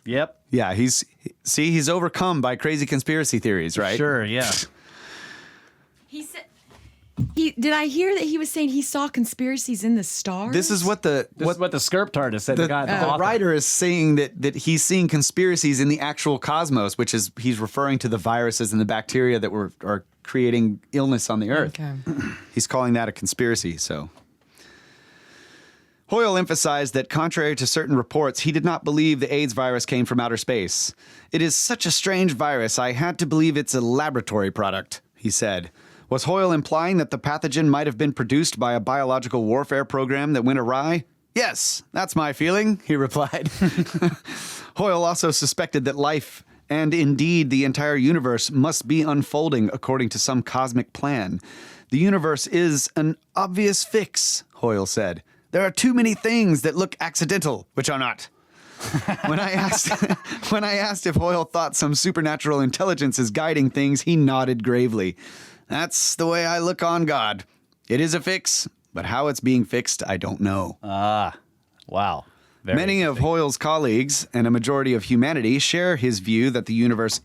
Yep. Yeah, he's overcome by crazy conspiracy theories, right? Sure, yeah. He said, did I hear that he was saying he saw conspiracies in the stars? This is what the script artist said. the The writer is saying that he's seeing conspiracies in the actual cosmos, which is he's referring to the viruses and the bacteria that are creating illness on the earth. Okay. He's calling that a conspiracy. So Hoyle emphasized that contrary to certain reports, he did not believe the AIDS virus came from outer space. It is such a strange virus, I had to believe it's a laboratory product, he said. Was Hoyle implying that the pathogen might have been produced by a biological warfare program that went awry? Yes, that's my feeling, he replied. Hoyle also suspected that life, and indeed the entire universe, must be unfolding according to some cosmic plan. The universe is an obvious fix, Hoyle said. There are too many things that look accidental, which are not. When I asked if Hoyle thought some supernatural intelligence is guiding things, he nodded gravely. That's the way I look on God. It is a fix, but how it's being fixed, I don't know. Wow. Many of Hoyle's colleagues and a majority of humanity share his view that the universe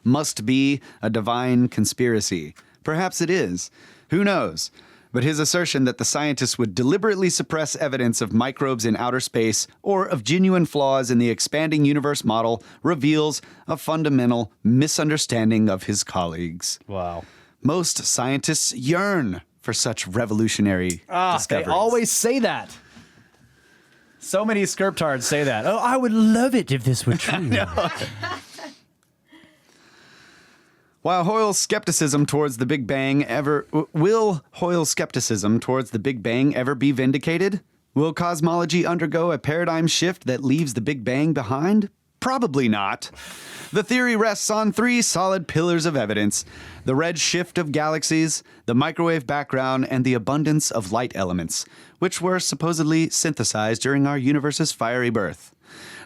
must be a divine conspiracy. Perhaps it is. Who knows? But his assertion that the scientists would deliberately suppress evidence of microbes in outer space or of genuine flaws in the expanding universe model reveals a fundamental misunderstanding of his colleagues. Wow. Most scientists yearn for such revolutionary discoveries. They always say that. So many scriptards say that. Oh, I would love it if this were true. While Hoyle's skepticism towards the Big Bang will Hoyle's skepticism towards the Big Bang ever be vindicated? Will cosmology undergo a paradigm shift that leaves the Big Bang behind? Probably not. The theory rests on three solid pillars of evidence: the red shift of galaxies, the microwave background, and the abundance of light elements, which were supposedly synthesized during our universe's fiery birth.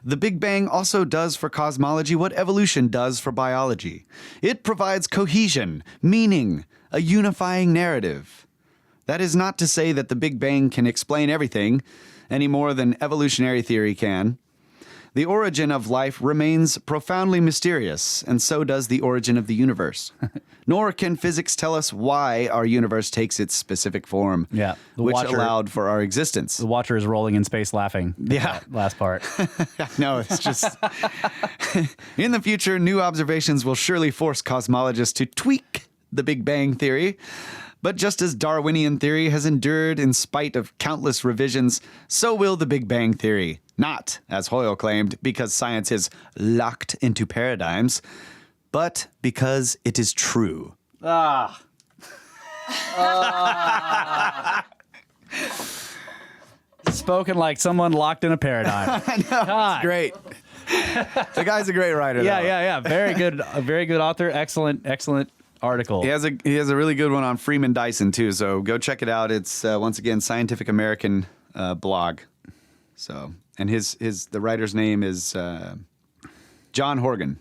The Big Bang also does for cosmology what evolution does for biology. It provides cohesion, meaning, a unifying narrative. That is not to say that the Big Bang can explain everything, any more than evolutionary theory can. The origin of life remains profoundly mysterious, and so does the origin of the universe. Nor can physics tell us why our universe takes its specific form, which allowed for our existence. The Watcher is rolling in space laughing. Yeah. Last part. No, it's just... In the future, new observations will surely force cosmologists to tweak the Big Bang theory. But just as Darwinian theory has endured in spite of countless revisions, so will the Big Bang theory. Not, as Hoyle claimed, because science is locked into paradigms, but because it is true. Spoken like someone locked in a paradigm. I know, God. It's great. The guy's a great writer, though. Yeah. Very good. A very good author. Excellent article. He has a really good one on Freeman Dyson, too, so go check it out. It's, once again, Scientific American blog. So, and the writer's name is John Horgan.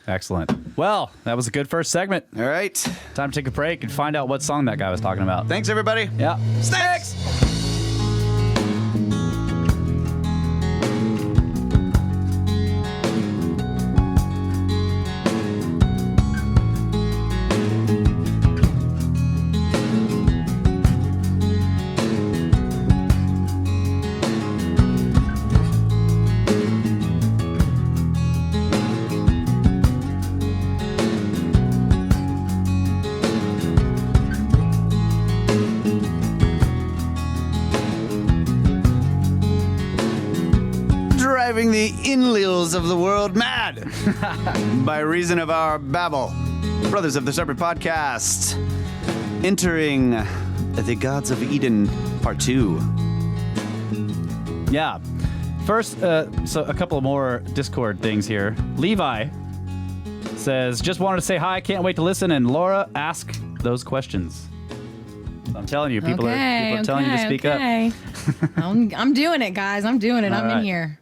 Excellent. Well, that was a good first segment. All right. Time to take a break and find out what song that guy was talking about. Thanks, everybody. Yeah. Snakes! Enlils of the world mad by reason of our babble. Brothers of the Serpent Podcast, entering the Gods of Eden Part 2. Yeah. First, so a couple more Discord things here. Levi says, just wanted to say hi, can't wait to listen, and Laura, ask those questions. So I'm telling you, people are telling you to speak up. I'm doing it, guys. I'm doing it. I'm in here.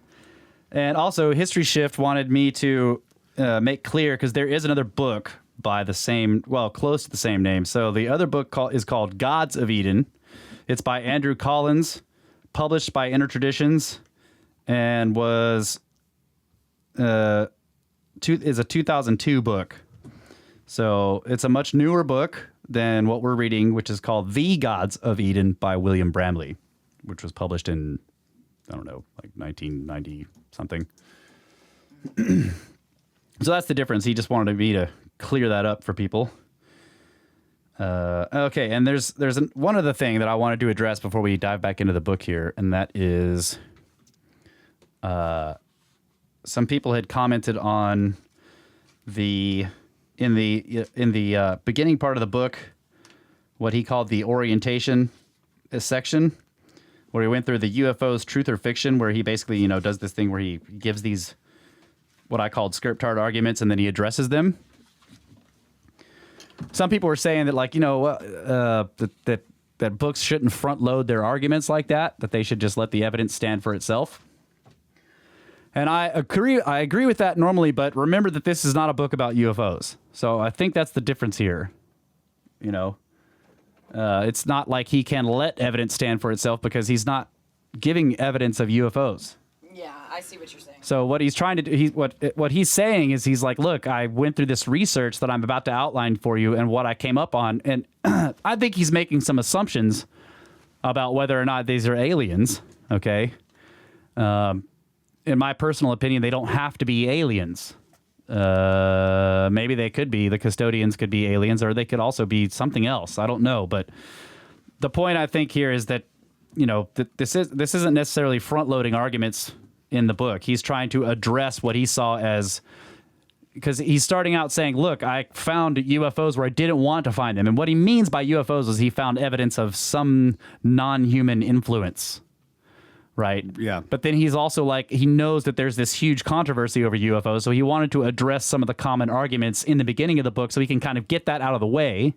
And also, History Shift wanted me to make clear, because there is another book by the same, well, close to the same name. So the other book is called Gods of Eden. It's by Andrew Collins, published by Inner Traditions, and was is a 2002 book. So it's a much newer book than what we're reading, which is called The Gods of Eden by William Bramley, which was published in, I don't know, like 1990 something. So that's the difference. He just wanted me to clear that up for people. Okay, and there's one other thing that I wanted to address before we dive back into the book here, and that is some people had commented on in the beginning part of the book, what he called the orientation section, where he went through the UFOs truth or fiction, where he basically, does this thing where he gives these what I called scriptard arguments, and then he addresses them. Some people were saying that, like, that books shouldn't front load their arguments like that they should just let the evidence stand for itself. And I agree with that normally, but remember that this is not a book about UFOs. So I think that's the difference here. It's not like he can let evidence stand for itself, because he's not giving evidence of UFOs. Yeah, I see what you're saying. So what he's trying to do, what he's saying is, he's like, look, I went through this research that I'm about to outline for you and what I came up on. And I think he's making some assumptions about whether or not these are aliens. Okay. In my personal opinion, they don't have to be aliens. Maybe they could be. The custodians could be aliens, or they could also be something else. I don't know. But the point I think here is that, this isn't necessarily front-loading arguments in the book. He's trying to address what he saw as, because he's starting out saying, look, I found UFOs where I didn't want to find them. And what he means by UFOs is he found evidence of some non-human influence. Right. Yeah. But then he's also like, he knows that there's this huge controversy over UFOs. So he wanted to address some of the common arguments in the beginning of the book so he can kind of get that out of the way.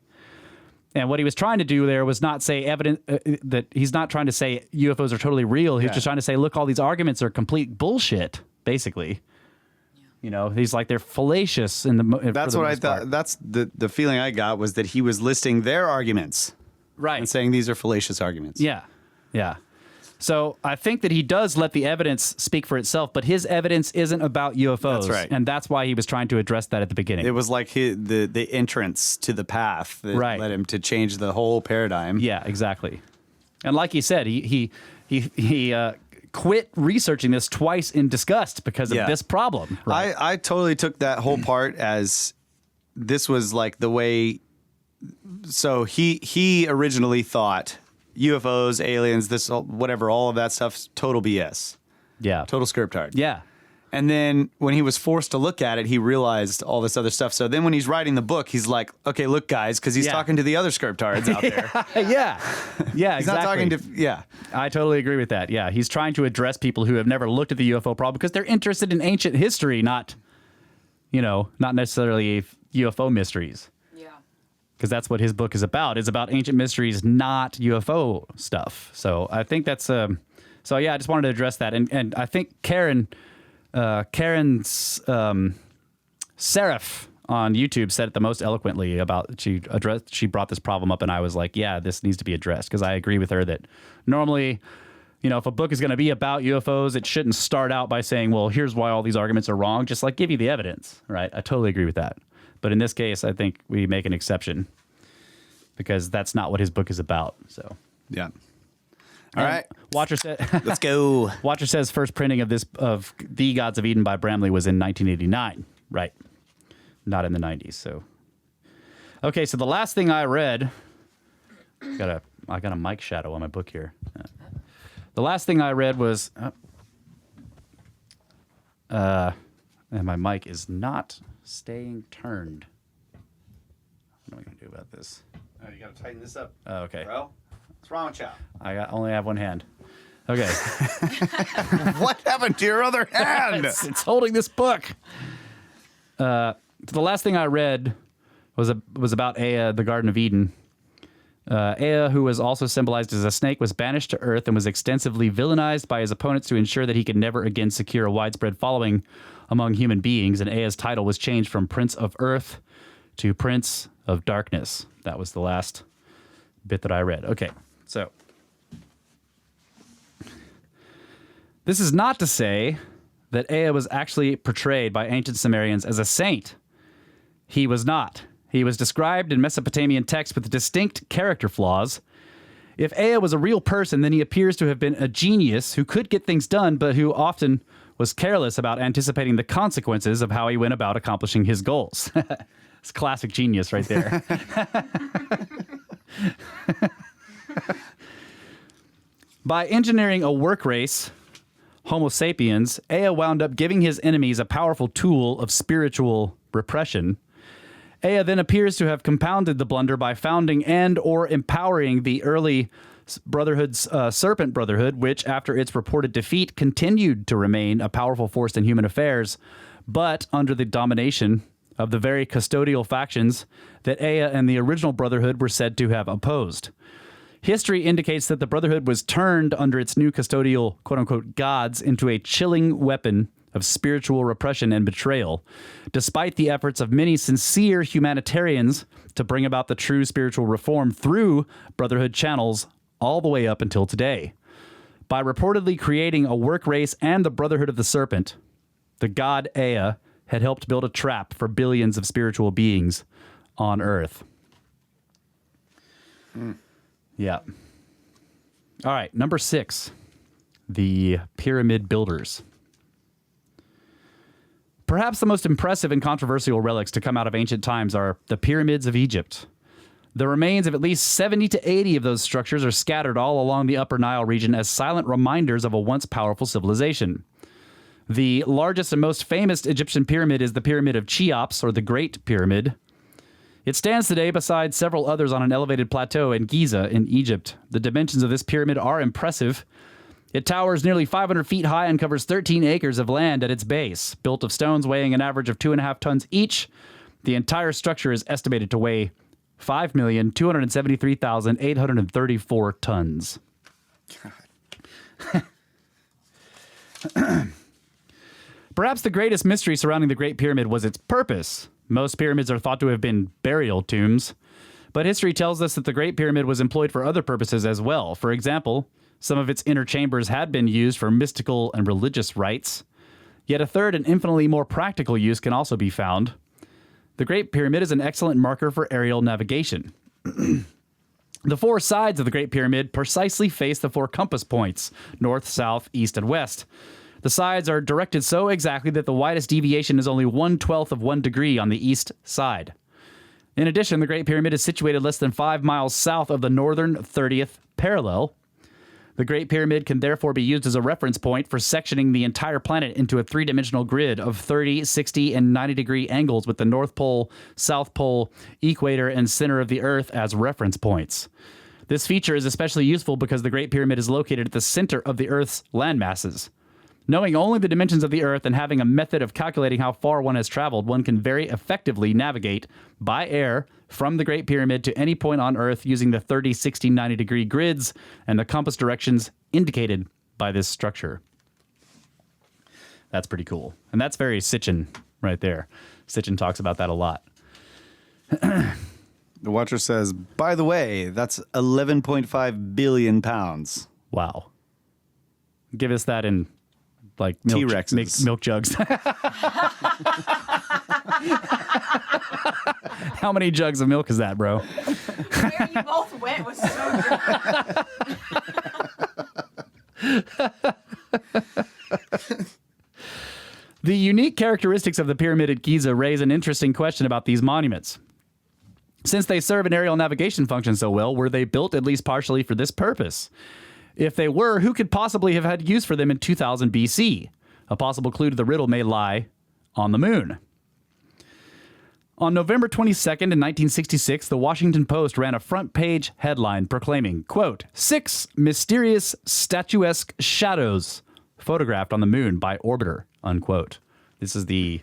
And what he was trying to do there was not say evidence that he's not trying to say UFOs are totally real. He's just trying to say, look, all these arguments are complete bullshit, basically. Yeah. He's like, they're fallacious in the. That's what I thought. Part. That's the feeling I got, was that he was listing their arguments. Right. And saying these are fallacious arguments. Yeah. Yeah. So I think that he does let the evidence speak for itself, but his evidence isn't about UFOs. That's right. And that's why he was trying to address that at the beginning. It was like the entrance to the path that led him to change the whole paradigm. Yeah, exactly. And like he said, he quit researching this twice in disgust because of this problem. Right? I totally took that whole part as this was like the way. So he originally thought UFOs, aliens, this, whatever, all of that stuff's total BS. Yeah. Total script art. Yeah. And then when he was forced to look at it, he realized all this other stuff. So then when he's writing the book, he's like, okay, look, guys, because he's talking to the other scriptards out there. Yeah. Yeah, He's exactly. not talking to, yeah. I totally agree with that. Yeah. He's trying to address people who have never looked at the UFO problem because they're interested in ancient history, not necessarily UFO mysteries. Because that's what his book is about. It's about ancient mysteries, not UFO stuff. So I think that's I just wanted to address that. And I think Karen's Seraph on YouTube said it the most eloquently about, she brought this problem up, and I was like, yeah, this needs to be addressed, because I agree with her that normally, if a book is going to be about UFOs, it shouldn't start out by saying, well, here's why all these arguments are wrong. Just like give you the evidence, right? I totally agree with that. But in this case, I think we make an exception because that's not what his book is about. So, yeah. All right. Watcher said, let's go. Watcher says first printing of The Gods of Eden by Bramley was in 1989. Right. Not in the 90s. So, okay. So the last thing I read, I got a mic shadow on my book here. The last thing I read was, And my mic is not staying turned. What am I going to do about this? Oh, you got to tighten this up. Oh, okay. Bro, what's wrong with you? Only have one hand. Okay. What happened to your other hand? It's holding this book. The last thing I read was about Ea, the Garden of Eden. Ea, who was also symbolized as a snake, was banished to Earth and was extensively villainized by his opponents to ensure that he could never again secure a widespread following among human beings. And Ea's title was changed from Prince of Earth to Prince of Darkness. That was the last bit that I read. Okay, so this is not to say that Ea was actually portrayed by ancient Sumerians as a saint. He was not. He was described in Mesopotamian texts with distinct character flaws. If Ea was a real person, then he appears to have been a genius who could get things done, but who often was careless about anticipating the consequences of how he went about accomplishing his goals. It's classic genius right there. By engineering a work race, Homo sapiens, Ea wound up giving his enemies a powerful tool of spiritual repression. Ea then appears to have compounded the blunder by founding and or empowering the early brotherhood's Serpent Brotherhood, which, after its reported defeat, continued to remain a powerful force in human affairs, but under the domination of the very custodial factions that Ea and the original Brotherhood were said to have opposed. History indicates that the Brotherhood was turned under its new custodial, quote-unquote, gods into a chilling weapon of spiritual repression and betrayal, despite the efforts of many sincere humanitarians to bring about the true spiritual reform through Brotherhood channels all the way up until today. By reportedly creating a work race and the Brotherhood of the Serpent, the god Ea had helped build a trap for billions of spiritual beings on Earth. Yeah. All right, number 6, the pyramid builders. Perhaps the most impressive and controversial relics to come out of ancient times are the pyramids of Egypt. The remains of at least 70 to 80 of those structures are scattered all along the Upper Nile region as silent reminders of a once powerful civilization. The largest and most famous Egyptian pyramid is the Pyramid of Cheops, or the Great Pyramid. It stands today beside several others on an elevated plateau in Giza in Egypt. The dimensions of this pyramid are impressive. It towers nearly 500 feet high and covers 13 acres of land at its base. Built of stones weighing an average of 2.5 tons each, the entire structure is estimated to weigh 5,273,834 tons. Perhaps the greatest mystery surrounding the Great Pyramid was its purpose. Most pyramids are thought to have been burial tombs, but history tells us that the Great Pyramid was employed for other purposes as well. For example, some of its inner chambers had been used for mystical and religious rites. Yet a third and infinitely more practical use can also be found. The Great Pyramid is an excellent marker for aerial navigation. The 4 sides of the Great Pyramid precisely face the 4 compass points, north, south, east, and west. The sides are directed so exactly that the widest deviation is only 1/12 of 1 degree on the east side. In addition, the Great Pyramid is situated less than 5 miles south of the northern 30th parallel. The Great Pyramid can therefore be used as a reference point for sectioning the entire planet into a 3-dimensional grid of 30, 60, and 90-degree angles with the North Pole, South Pole, equator, and center of the Earth as reference points. This feature is especially useful because the Great Pyramid is located at the center of the Earth's landmasses. Knowing only the dimensions of the Earth and having a method of calculating how far one has traveled, one can very effectively navigate by air from the Great Pyramid to any point on Earth using the 30, 60, 90-degree grids and the compass directions indicated by this structure. That's pretty cool. And that's very Sitchin right there. Sitchin talks about that a lot. The Watcher says, by the way, that's 11.5 billion pounds. Wow. Give us that in like milk, T-Rexes. milk jugs. How many jugs of milk is that, bro? Where you both went was so good. The unique characteristics of the pyramid at Giza raise an interesting question about these monuments. Since they serve an aerial navigation function so well, were they built at least partially for this purpose? If they were, who could possibly have had use for them in 2000 BC? A possible clue to the riddle may lie on the moon. On November 22nd in 1966, the Washington Post ran a front-page headline proclaiming, quote, 6 mysterious statuesque shadows photographed on the moon by orbiter, unquote. This is the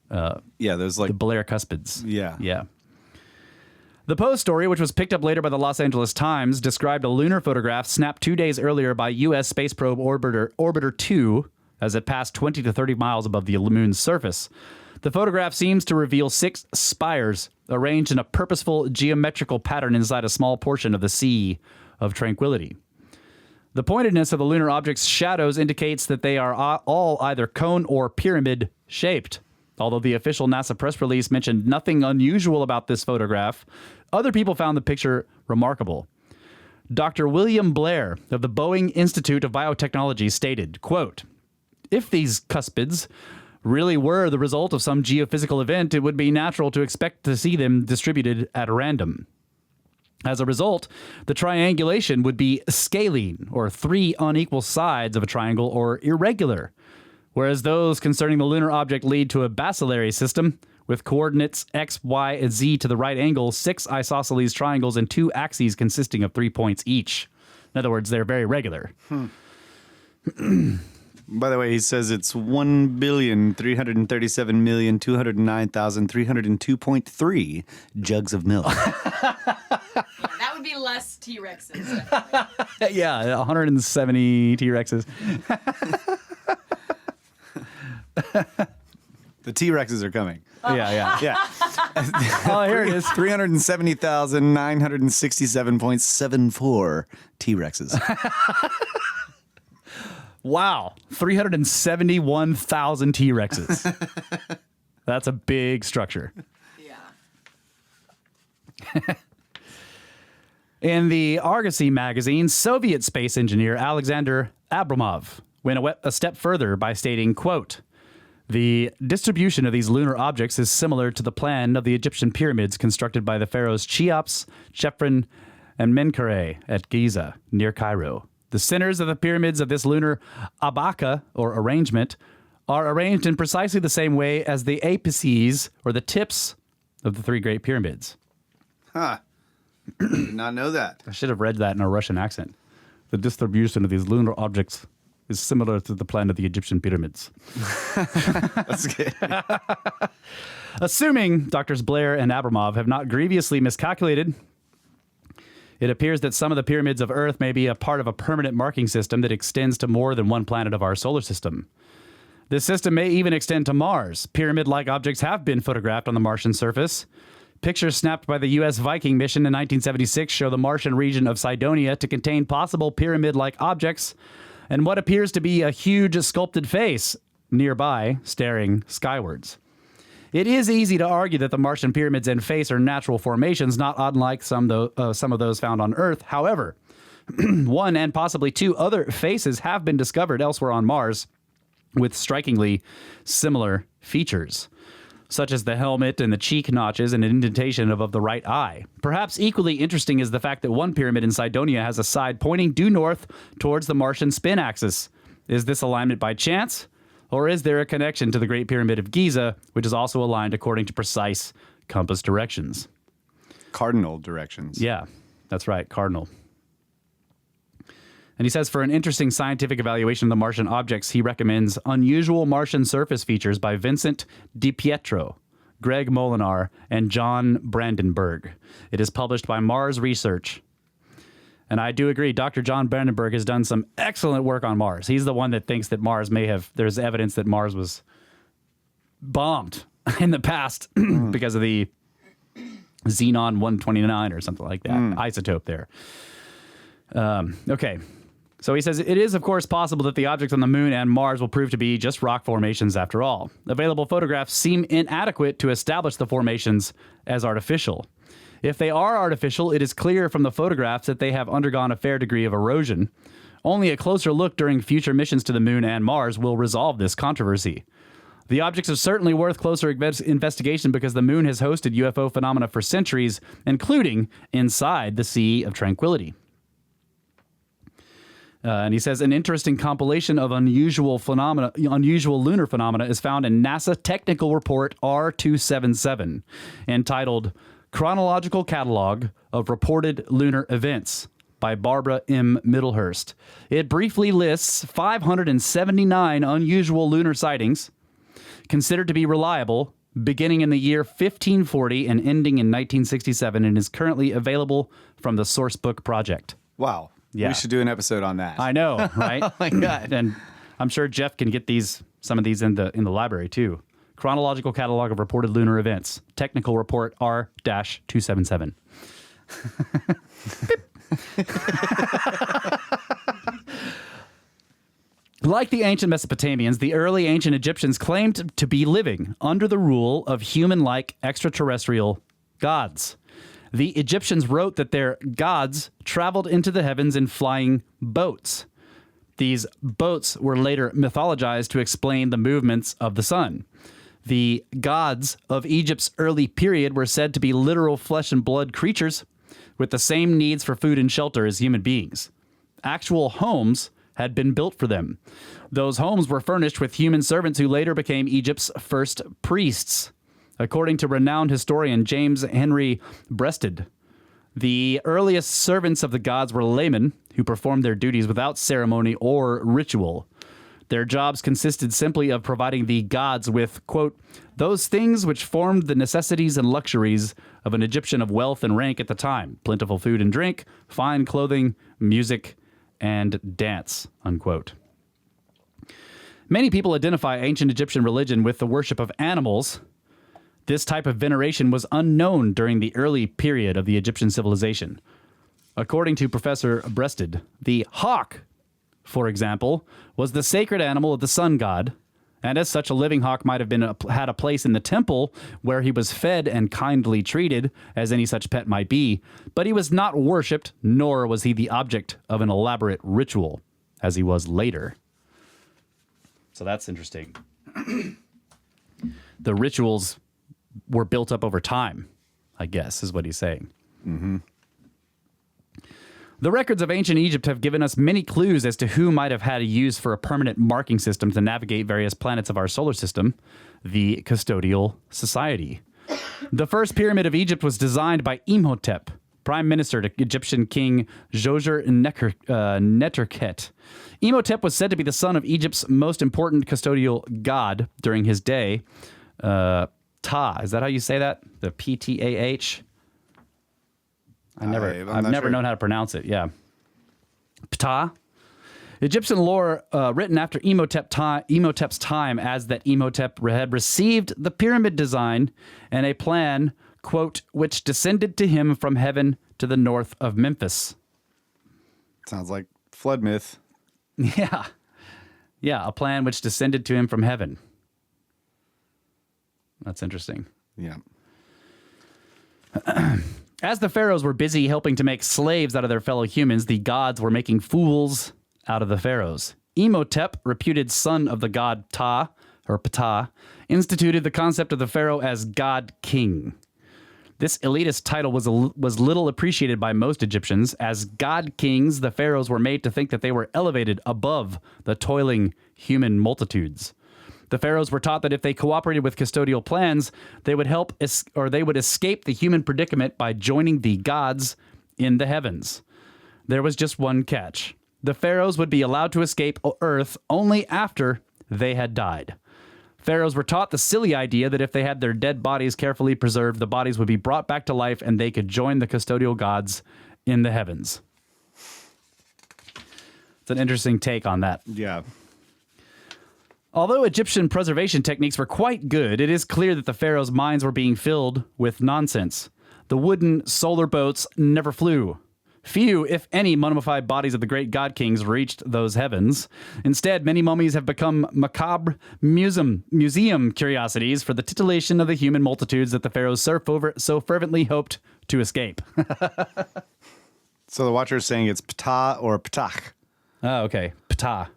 there's like the Blair Cuspids. Yeah. Yeah. The Post story, which was picked up later by the Los Angeles Times, described a lunar photograph snapped 2 days earlier by U.S. space probe Orbiter 2 as it passed 20 to 30 miles above the moon's surface. The photograph seems to reveal 6 spires arranged in a purposeful geometrical pattern inside a small portion of the Sea of Tranquility. The pointedness of the lunar object's shadows indicates that they are all either cone or pyramid shaped. Although the official NASA press release mentioned nothing unusual about this photograph, other people found the picture remarkable. Dr. William Blair of the Boeing Institute of Biotechnology stated, quote, if these cuspids really were the result of some geophysical event, it would be natural to expect to see them distributed at random. As a result, the triangulation would be scalene, or 3 unequal sides of a triangle, or irregular, whereas those concerning the lunar object lead to a bacillary system with coordinates x, y, and z to the right angle, 6 isosceles triangles, and 2 axes consisting of 3 points each. In other words, they're very regular. By the way, he says it's 1,337,209,302.3 jugs of milk. That would be less T-Rexes. Yeah, 170 T-Rexes. The T-Rexes are coming. Yeah. Yeah. Oh, here it is. 370,967.74 T-Rexes. Wow, 371,000 T-Rexes. That's a big structure. Yeah. In the Argosy magazine, Soviet space engineer Alexander Abramov went a step further by stating, quote, the distribution of these lunar objects is similar to the plan of the Egyptian pyramids constructed by the pharaohs Cheops, Chephren, and Menkaure at Giza, near Cairo. The centers of the pyramids of this lunar abaka, or arrangement, are arranged in precisely the same way as the apices, or the tips, of the 3 Great Pyramids. Huh. Did not know that. I should have read that in a Russian accent. The distribution of these lunar objects is similar to the plan of the Egyptian pyramids. That's good. Assuming Drs. Blair and Abramov have not grievously miscalculated, it appears that some of the pyramids of Earth may be a part of a permanent marking system that extends to more than one planet of our solar system. This system may even extend to Mars. Pyramid-like objects have been photographed on the Martian surface. Pictures snapped by the U.S. Viking mission in 1976 show the Martian region of Cydonia to contain possible pyramid-like objects and what appears to be a huge sculpted face nearby, staring skywards. It is easy to argue that the Martian pyramids and face are natural formations, not unlike some of those found on Earth. However, 1 and possibly 2 other faces have been discovered elsewhere on Mars with strikingly similar features, such as the helmet and the cheek notches and an indentation above the right eye. Perhaps equally interesting is the fact that one pyramid in Cydonia has a side pointing due north towards the Martian spin axis. Is this alignment by chance? Or is there a connection to the Great Pyramid of Giza, which is also aligned according to precise compass directions? Cardinal directions. Yeah, that's right, cardinal. And he says for an interesting scientific evaluation of the Martian objects, he recommends Unusual Martian Surface Features by Vincent DiPietro, Greg Molinar, and John Brandenburg. It is published by Mars Research. And I do agree, Dr. John Brandenburg has done some excellent work on Mars. He's the one that thinks that Mars there's evidence that Mars was bombed in the past because of the Xenon 129 or something like that, isotope there. Okay. So he says, it is, of course, possible that the objects on the moon and Mars will prove to be just rock formations after all. Available photographs seem inadequate to establish the formations as artificial. If they are artificial, it is clear from the photographs that they have undergone a fair degree of erosion. Only a closer look during future missions to the moon and Mars will resolve this controversy. The objects are certainly worth closer investigation because the moon has hosted UFO phenomena for centuries, including inside the Sea of Tranquility. And he says an interesting compilation of unusual lunar phenomena is found in NASA Technical Report R277, entitled Chronological Catalog of Reported Lunar Events by Barbara M. Middlehurst. It briefly lists 579 unusual lunar sightings considered to be reliable, beginning in the year 1540 and ending in 1967, and is currently available from the Sourcebook Project. Wow. Yeah. We should do an episode on that. I know, right? Oh my God. And I'm sure Jeff can get some of these in the library too. Chronological Catalog of Reported Lunar Events. Technical Report R-277. Like the ancient Mesopotamians, the early ancient Egyptians claimed to be living under the rule of human-like extraterrestrial gods. The Egyptians wrote that their gods traveled into the heavens in flying boats. These boats were later mythologized to explain the movements of the sun. The gods of Egypt's early period were said to be literal flesh and blood creatures with the same needs for food and shelter as human beings. Actual homes had been built for them. Those homes were furnished with human servants who later became Egypt's first priests. According to renowned historian James Henry Breasted, the earliest servants of the gods were laymen who performed their duties without ceremony or ritual. Their jobs consisted simply of providing the gods with, quote, those things which formed the necessities and luxuries of an Egyptian of wealth and rank at the time: plentiful food and drink, fine clothing, music, and dance, unquote. Many people identify ancient Egyptian religion with the worship of animals. This type of veneration was unknown during the early period of the Egyptian civilization. According to Professor Breasted, the hawk, for example, was the sacred animal of the sun god, and as such, a living hawk might have had a place in the temple where he was fed and kindly treated, as any such pet might be, but he was not worshipped, nor was he the object of an elaborate ritual, as he was later. So that's interesting. The rituals were built up over time, I guess, is what he's saying. Mm-hmm. The records of ancient Egypt have given us many clues as to who might have had a use for a permanent marking system to navigate various planets of our solar system, the custodial society. The first pyramid of Egypt was designed by Imhotep, prime minister to Egyptian king Djoser Neterket. Imhotep was said to be the son of Egypt's most important custodial god during his day. Ptah, is that how you say that? The Ptah? I've never known how to pronounce it. Yeah. Ptah. Egyptian lore written after Imhotep's time as that Imhotep had received the pyramid design and a plan, quote, which descended to him from heaven to the north of Memphis. Sounds like flood myth. Yeah. Yeah, a plan which descended to him from heaven. That's interesting. Yeah. As the pharaohs were busy helping to make slaves out of their fellow humans, the gods were making fools out of the pharaohs. Imhotep, reputed son of the god Ptah, instituted the concept of the pharaoh as god-king. This elitist title was little appreciated by most Egyptians. As god-kings, the pharaohs were made to think that they were elevated above the toiling human multitudes. The pharaohs were taught that if they cooperated with custodial plans, they would escape the human predicament by joining the gods in the heavens. There was just one catch. The pharaohs would be allowed to escape Earth only after they had died. Pharaohs were taught the silly idea that if they had their dead bodies carefully preserved, the bodies would be brought back to life and they could join the custodial gods in the heavens. It's an interesting take on that. Yeah. Although Egyptian preservation techniques were quite good, it is clear that the pharaohs' minds were being filled with nonsense. The wooden solar boats never flew. Few, if any, mummified bodies of the great god kings reached those heavens. Instead, many mummies have become macabre museum curiosities for the titillation of the human multitudes that the pharaohs so fervently hoped to escape. So the Watcher is saying it's Ptah or Ptah. Oh, okay. Ptah.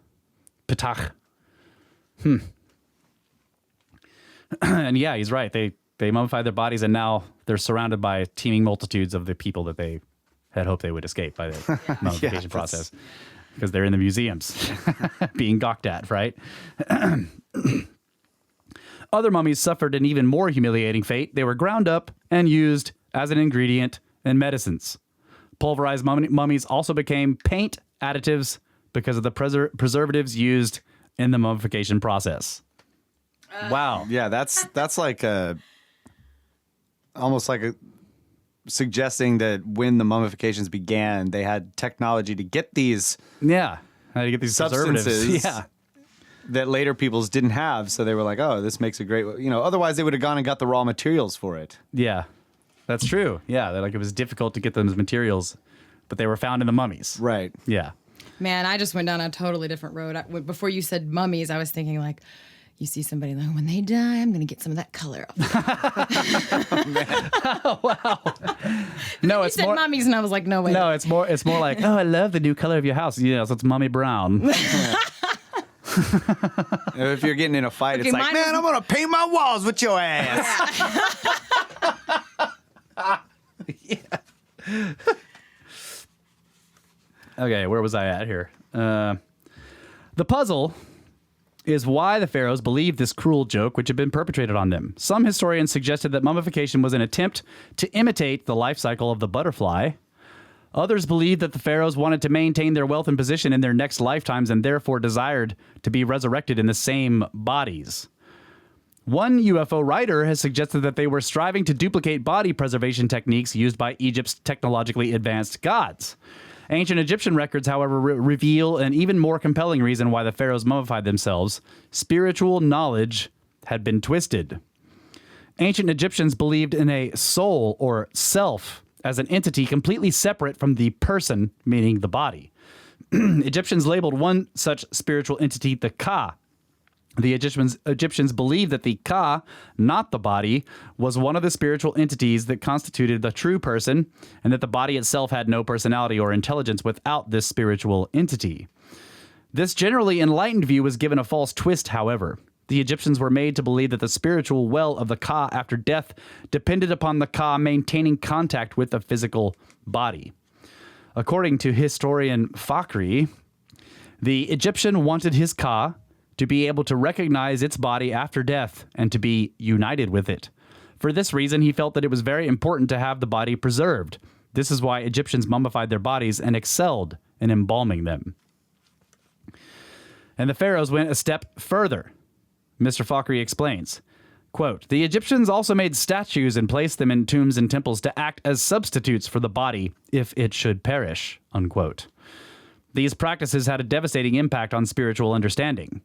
And yeah, he's right. They mummified their bodies, and now they're surrounded by teeming multitudes of the people that they had hoped they would escape by the mummification process. because they're in the museums being gawked at, right? Other mummies suffered an even more humiliating fate. They were ground up and used as an ingredient in medicines. Pulverized mummies also became paint additives because of the preservatives used in the mummification process. Wow. Yeah, that's like almost like suggesting that when the mummifications began, they had technology to get these Yeah. How do you get these substances preservatives? Yeah. that later peoples didn't have. So they were like, oh, this makes a great, otherwise they would have gone and got the raw materials for it. Yeah. That's true. Yeah. Like it was difficult to get those materials, but they were found in the mummies. Right. Yeah. Man, I just went down a totally different road. Before you said mummies, I was thinking like, you see somebody like, when they die, I'm going to get some of that color off. Wow. No, You said mummies, and I was like, no way. No, it's more like, oh, I love the new color of your house. So it's mummy brown. If you're getting in a fight, Okay, it's like, man, I'm going to paint my walls with your ass. Okay, where was I at here? The puzzle is why the pharaohs believed this cruel joke which had been perpetrated on them. Some historians suggested that mummification was an attempt to imitate the life cycle of the butterfly. Others believed that the pharaohs wanted to maintain their wealth and position in their next lifetimes and therefore desired to be resurrected in the same bodies. One UFO writer has suggested that they were striving to duplicate body preservation techniques used by Egypt's technologically advanced gods. Ancient Egyptian records, however, reveal an even more compelling reason why the pharaohs mummified themselves. Spiritual knowledge had been twisted. Ancient Egyptians believed in a soul or self as an entity completely separate from the person, meaning the body. Egyptians labeled one such spiritual entity the Ka. The Egyptians believed that the Ka, not the body, was one of the spiritual entities that constituted the true person, and that the body itself had no personality or intelligence without this spiritual entity. This generally enlightened view was given a false twist, however. The Egyptians were made to believe that the spiritual well of the Ka after death depended upon the Ka maintaining contact with the physical body. According to historian Fakhri, the Egyptian wanted his Ka to be able to recognize its body after death and to be united with it. For this reason, he felt that it was very important to have the body preserved. This is why Egyptians mummified their bodies and excelled in embalming them. And the pharaohs went a step further. Mr. Fakhri explains, quote, "The Egyptians also made statues and placed them in tombs and temples to act as substitutes for the body if it should perish," unquote. These practices had a devastating impact on spiritual understanding.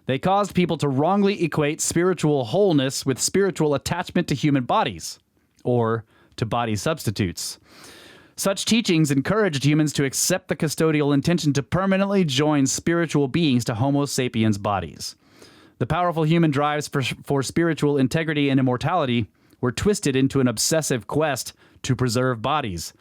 They caused people to wrongly equate spiritual wholeness with spiritual attachment to human bodies, or to body substitutes. Such teachings encouraged humans to accept the custodial intention to permanently join spiritual beings to Homo sapiens bodies. The powerful human drives for spiritual integrity and immortality were twisted into an obsessive quest to preserve bodies.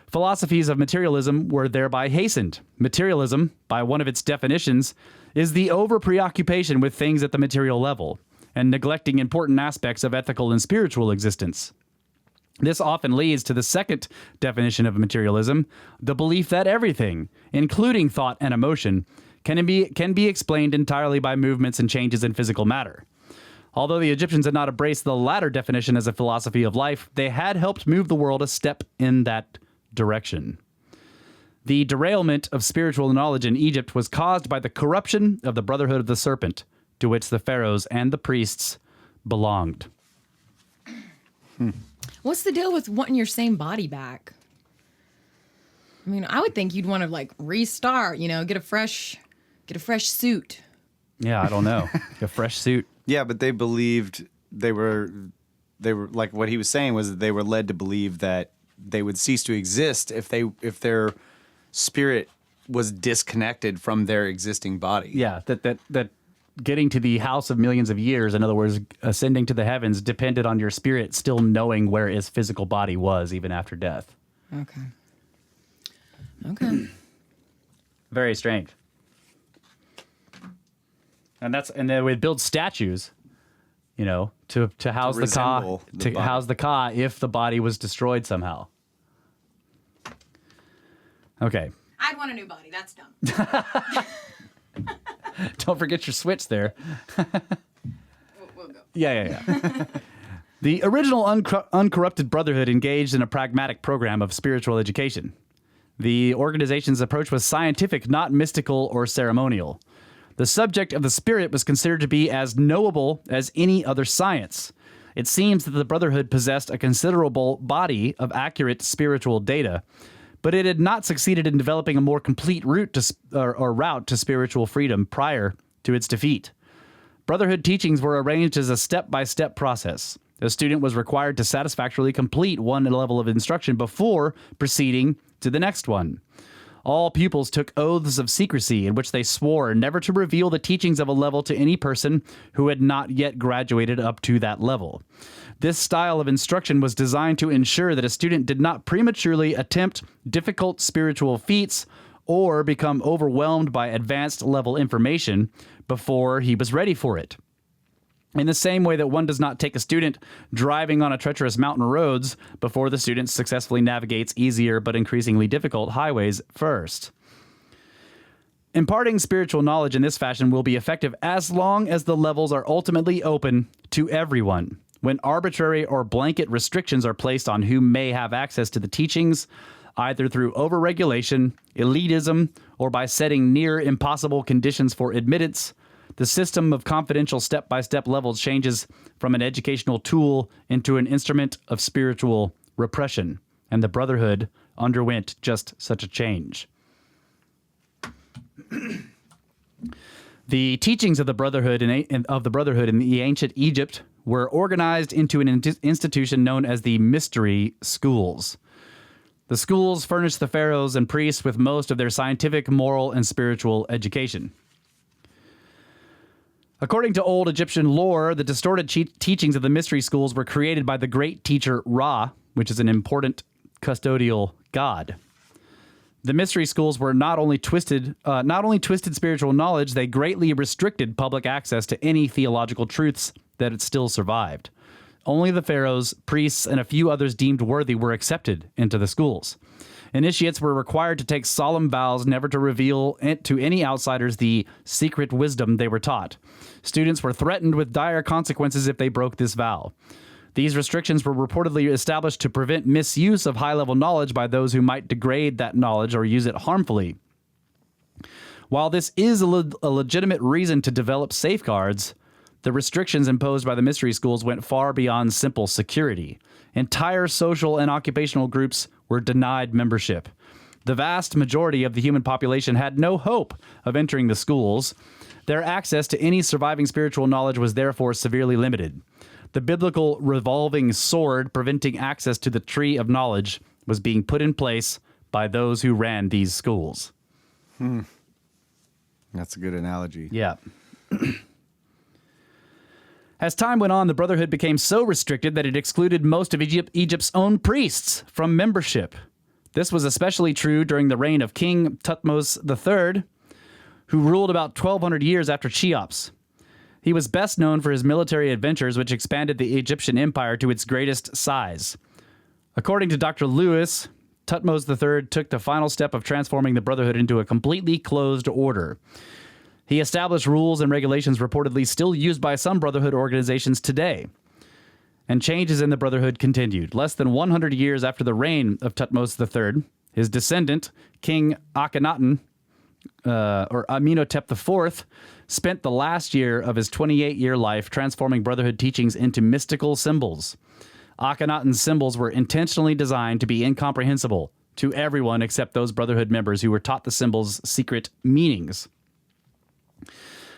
Philosophies of materialism were thereby hastened. Materialism, by one of its definitions, is the over-preoccupation with things at the material level and neglecting important aspects of ethical and spiritual existence. This often leads to the second definition of materialism, the belief that everything, including thought and emotion, can be explained entirely by movements and changes in physical matter. Although the Egyptians had not embraced the latter definition as a philosophy of life, they had helped move the world a step in that direction. The derailment of spiritual knowledge in Egypt was caused by the corruption of the Brotherhood of the Serpent, to which the pharaohs and the priests belonged. What's the deal with wanting your same body back? I mean, I would think you'd want to like restart, get a fresh suit. Yeah, I don't know. A fresh suit. Yeah, but they believed they were like what he was saying was that they were led to believe that they would cease to exist if their spirit was disconnected from their existing body. Yeah, that getting to the house of millions of years, in other words, ascending to the heavens, depended on your spirit still knowing where its physical body was even after death. Okay. Very strange. And they would build statues, to house the Ka, house the Ka if the body was destroyed somehow. Okay. I'd want a new body. That's dumb. Don't forget your switch there. We'll go. Yeah. The original uncorrupted brotherhood engaged in a pragmatic program of spiritual education. The organization's approach was scientific, not mystical or ceremonial. The subject of the spirit was considered to be as knowable as any other science. It seems that the brotherhood possessed a considerable body of accurate spiritual data, but it had not succeeded in developing a more complete route to spiritual freedom prior to its defeat. Brotherhood teachings were arranged as a step-by-step process. A student was required to satisfactorily complete one level of instruction before proceeding to the next one. All pupils took oaths of secrecy in which they swore never to reveal the teachings of a level to any person who had not yet graduated up to that level. This style of instruction was designed to ensure that a student did not prematurely attempt difficult spiritual feats or become overwhelmed by advanced level information before he was ready for it. In the same way that one does not take a student driving on a treacherous mountain roads before the student successfully navigates easier but increasingly difficult highways first. Imparting spiritual knowledge in this fashion will be effective as long as the levels are ultimately open to everyone. When arbitrary or blanket restrictions are placed on who may have access to the teachings, either through overregulation, elitism, or by setting near impossible conditions for admittance, the system of confidential step-by-step levels changes from an educational tool into an instrument of spiritual repression, and the Brotherhood underwent just such a change. The teachings of the Brotherhood in the ancient Egypt were organized into an institution known as the Mystery Schools. The schools furnished the pharaohs and priests with most of their scientific, moral, and spiritual education. According to old Egyptian lore, the distorted teachings of the mystery schools were created by the great teacher Ra, which is an important custodial god. The mystery schools were not only twisted spiritual knowledge, they greatly restricted public access to any theological truths that had still survived. Only the pharaohs, priests, and a few others deemed worthy were accepted into the schools. Initiates were required to take solemn vows never to reveal to any outsiders the secret wisdom they were taught. Students were threatened with dire consequences if they broke this vow. These restrictions were reportedly established to prevent misuse of high-level knowledge by those who might degrade that knowledge or use it harmfully. While this is a legitimate reason to develop safeguards, the restrictions imposed by the mystery schools went far beyond simple security. Entire social and occupational groups were denied membership. The vast majority of the human population had no hope of entering the schools. Their access to any surviving spiritual knowledge was therefore severely limited. The biblical revolving sword preventing access to the tree of knowledge was being put in place by those who ran these schools. That's a good analogy. Yeah. As time went on, the Brotherhood became so restricted that it excluded most of Egypt's own priests from membership. This was especially true during the reign of King Thutmose III, who ruled about 1,200 years after Cheops. He was best known for his military adventures, which expanded the Egyptian empire to its greatest size. According to Dr. Lewis, Thutmose III took the final step of transforming the Brotherhood into a completely closed order. He established rules and regulations reportedly still used by some Brotherhood organizations today. And changes in the Brotherhood continued. Less than 100 years after the reign of Thutmose III, his descendant, King Akhenaten, or Amenhotep IV, spent the last year of his 28-year life transforming Brotherhood teachings into mystical symbols. Akhenaten's symbols were intentionally designed to be incomprehensible to everyone except those Brotherhood members who were taught the symbols' secret meanings.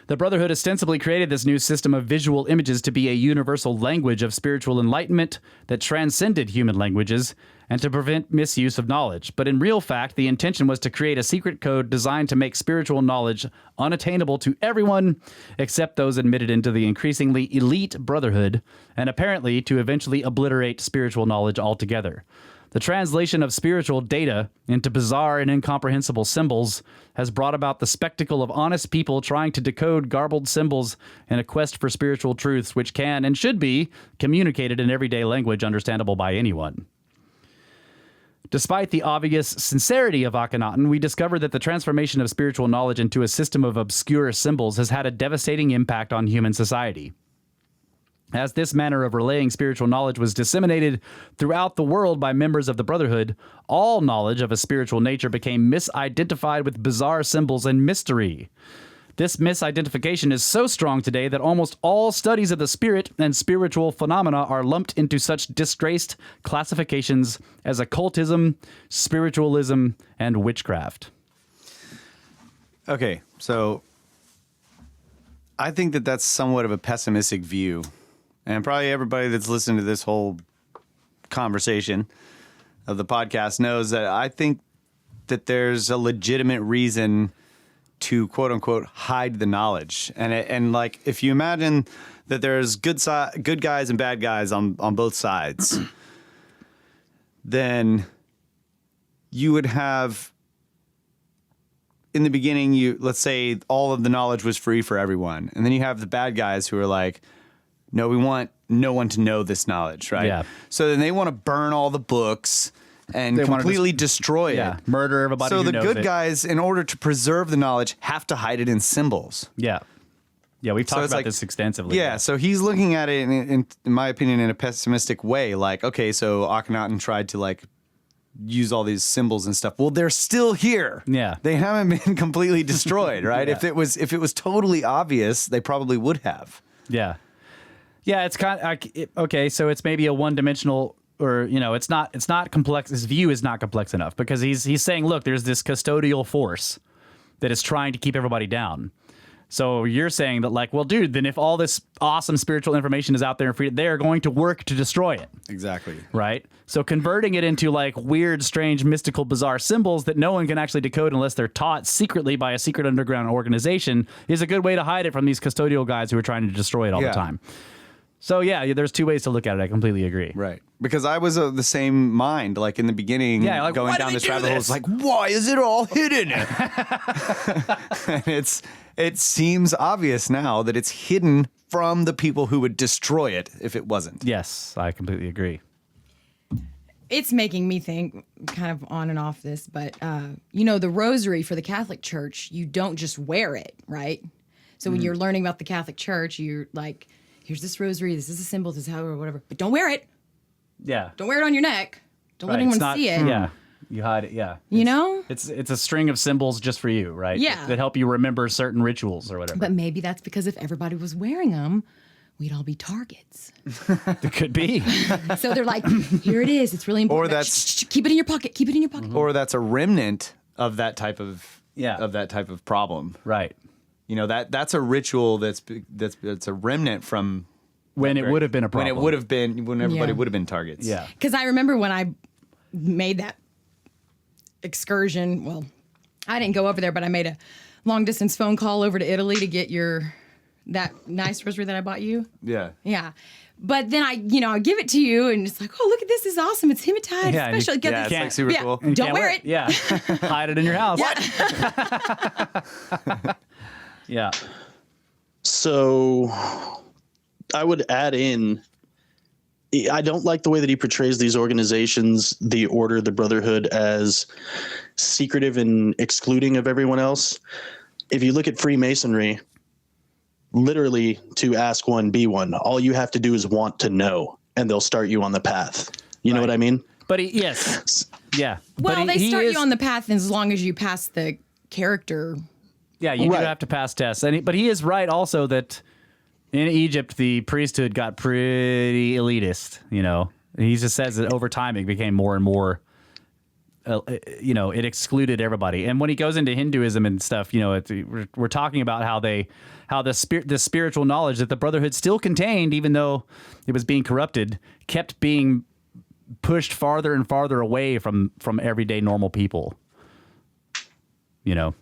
The Brotherhood ostensibly created this new system of visual images to be a universal language of spiritual enlightenment that transcended human languages and to prevent misuse of knowledge. But in real fact, the intention was to create a secret code designed to make spiritual knowledge unattainable to everyone except those admitted into the increasingly elite Brotherhood, and apparently to eventually obliterate spiritual knowledge altogether. The translation of spiritual data into bizarre and incomprehensible symbols has brought about the spectacle of honest people trying to decode garbled symbols in a quest for spiritual truths which can and should be communicated in everyday language understandable by anyone. Despite the obvious sincerity of Akhenaten, we discover that the transformation of spiritual knowledge into a system of obscure symbols has had a devastating impact on human society. As this manner of relaying spiritual knowledge was disseminated throughout the world by members of the Brotherhood, all knowledge of a spiritual nature became misidentified with bizarre symbols and mystery. This misidentification is so strong today that almost all studies of the spirit and spiritual phenomena are lumped into such disgraced classifications as occultism, spiritualism, and witchcraft. Okay, so I think that that's somewhat of a pessimistic view. And probably everybody that's listened to this whole conversation of the podcast knows that I think that there's a legitimate reason to quote unquote hide the knowledge. And like, if you imagine that there's good guys and bad guys on both sides, then you would have, in the beginning, let's say all of the knowledge was free for everyone. And then you have the bad guys who are like, no, we want no one to know this knowledge, right? Yeah. So then they want to burn all the books and completely destroy it. Murder everybody So who the knows good it. guys, in order to preserve the knowledge, have to hide it in symbols. Yeah. Yeah, we've talked it's about like- this extensively. Yeah, so he's looking at it, in my opinion, in a pessimistic way. Like, okay, so Akhenaten tried to, like, use all these symbols and stuff. Well, they're still here. Yeah. They haven't been completely destroyed, right? Yeah. If it was totally obvious, they probably would have. Yeah. Yeah, it's kind of, okay, so it's maybe a one-dimensional, or, you know, it's not complex. His view is not complex enough because he's saying, look, there's this custodial force that is trying to keep everybody down. So you're saying that, like, well, dude, then if all this awesome spiritual information is out there and free, they're going to work to destroy it. Exactly. Right? So converting it into, like, weird, strange, mystical, bizarre symbols that no one can actually decode unless they're taught secretly by a secret underground organization is a good way to hide it from these custodial guys who are trying to destroy it all the time. So, yeah, there's two ways to look at it. I completely agree. Right. Because I was of the same mind, like in the beginning, like, going why down do this they do rabbit hole. this? It's like, why is it all hidden? And it seems obvious now that it's hidden from the people who would destroy it if it wasn't. Yes, I completely agree. It's making me think, kind of on and off this, but you know, the rosary for the Catholic Church, you don't just wear it, right? So when you're learning about the Catholic Church, you're like, here's this rosary, this is a symbol, this is how or whatever, but don't wear it. Yeah. Don't wear it on your neck. Don't let Right, anyone it's not- see it. Yeah. You hide it, yeah. You know? It's a string of symbols just for you, right? Yeah. That help you remember certain rituals or whatever. But maybe that's because if everybody was wearing them, we'd all be targets. It could be. So they're like, here it is. It's really important. Or that's- Shh, shh, shh, keep it in your pocket. Keep it in your pocket. Or that's a remnant of that type of Yeah. problem. Right. You know, that's a ritual that's a remnant from When it would have been a problem. when everybody Yeah. would have been targets. Yeah. Because I remember when I made that excursion. Well, I didn't go over there, but I made a long distance phone call over to Italy to get that nice rosary that I bought you. Yeah. Yeah. But then I give it to you and it's like, oh, look at this. This is awesome. It's hematite. Yeah, It's special. Get yeah, this. it's like super Yeah. cool. You Don't can't wear it. Yeah. Hide it in your house. Yeah. So I would add in, I don't like the way that he portrays these organizations, the Order, the Brotherhood, as secretive and excluding of everyone else. If you look at Freemasonry, literally to ask one, be one, all you have to do is want to know, and they'll start you on the path. You know what I mean? But yes. Yeah. Well, But they he start is- you on the path as long as you pass the character. Yeah, you Right. do have to pass tests. But he is right also that in Egypt, the priesthood got pretty elitist, you know. He just says that over time it became more and more, it excluded everybody. And when he goes into Hinduism and stuff, we're talking about how the spiritual knowledge that the Brotherhood still contained, even though it was being corrupted, kept being pushed farther and farther away from everyday normal people, you know.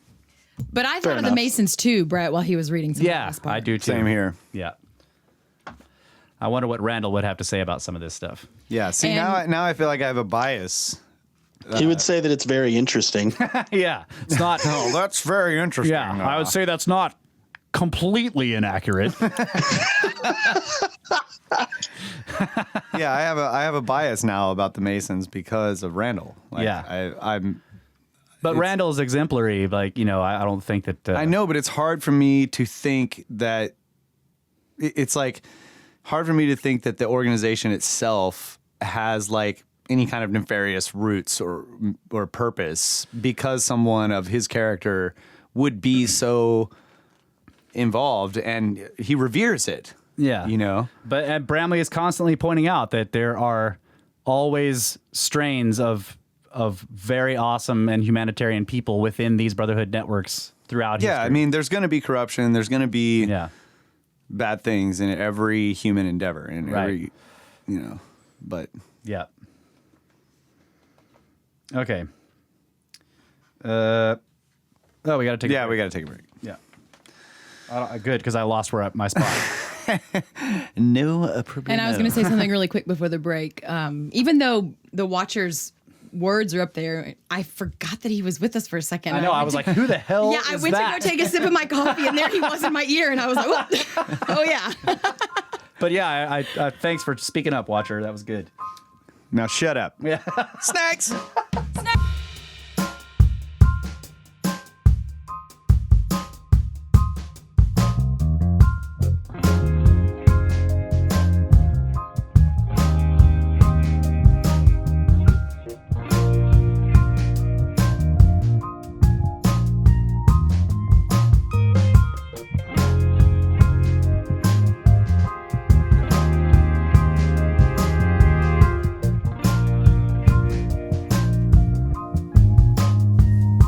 But I thought of the enough. Masons too, Brett, while he was reading some Yeah, of this part. I do too. Same here. Yeah. I wonder what Randall would have to say about some of this stuff. Yeah. See, And- now I feel like I have a bias. He would say that it's very interesting. Yeah, it's not. Oh, that's very interesting. Yeah, I would say that's not completely inaccurate. Yeah, I have a bias now about the Masons because of Randall. Like, Yeah. I'm. But Randall's exemplary. Like, I don't think that. I know, but it's hard for me to think that. It's like hard for me to think that the organization itself has like any kind of nefarious roots or purpose because someone of his character would be so involved and he reveres it. Yeah. But Bramley is constantly pointing out that there are always strains of very awesome and humanitarian people within these Brotherhood networks throughout history. Yeah, I mean, there's going to be corruption. There's going to be bad things in every human endeavor. And every, but... Yeah. Okay. We got to take. Yeah, we got to take a break. Yeah. Good, because I lost my spot. No appropriate. And I was going to say something really quick before the break. Even though the Watcher's words are up there, I forgot that he was with us for a second. I know. I was like, who the hell? Yeah, I is went that? to go take a sip of my coffee, and there he was in my ear, and I was like, oh yeah. But yeah, I thanks for speaking up, Watcher. That was good. Now shut up. Yeah. Snacks.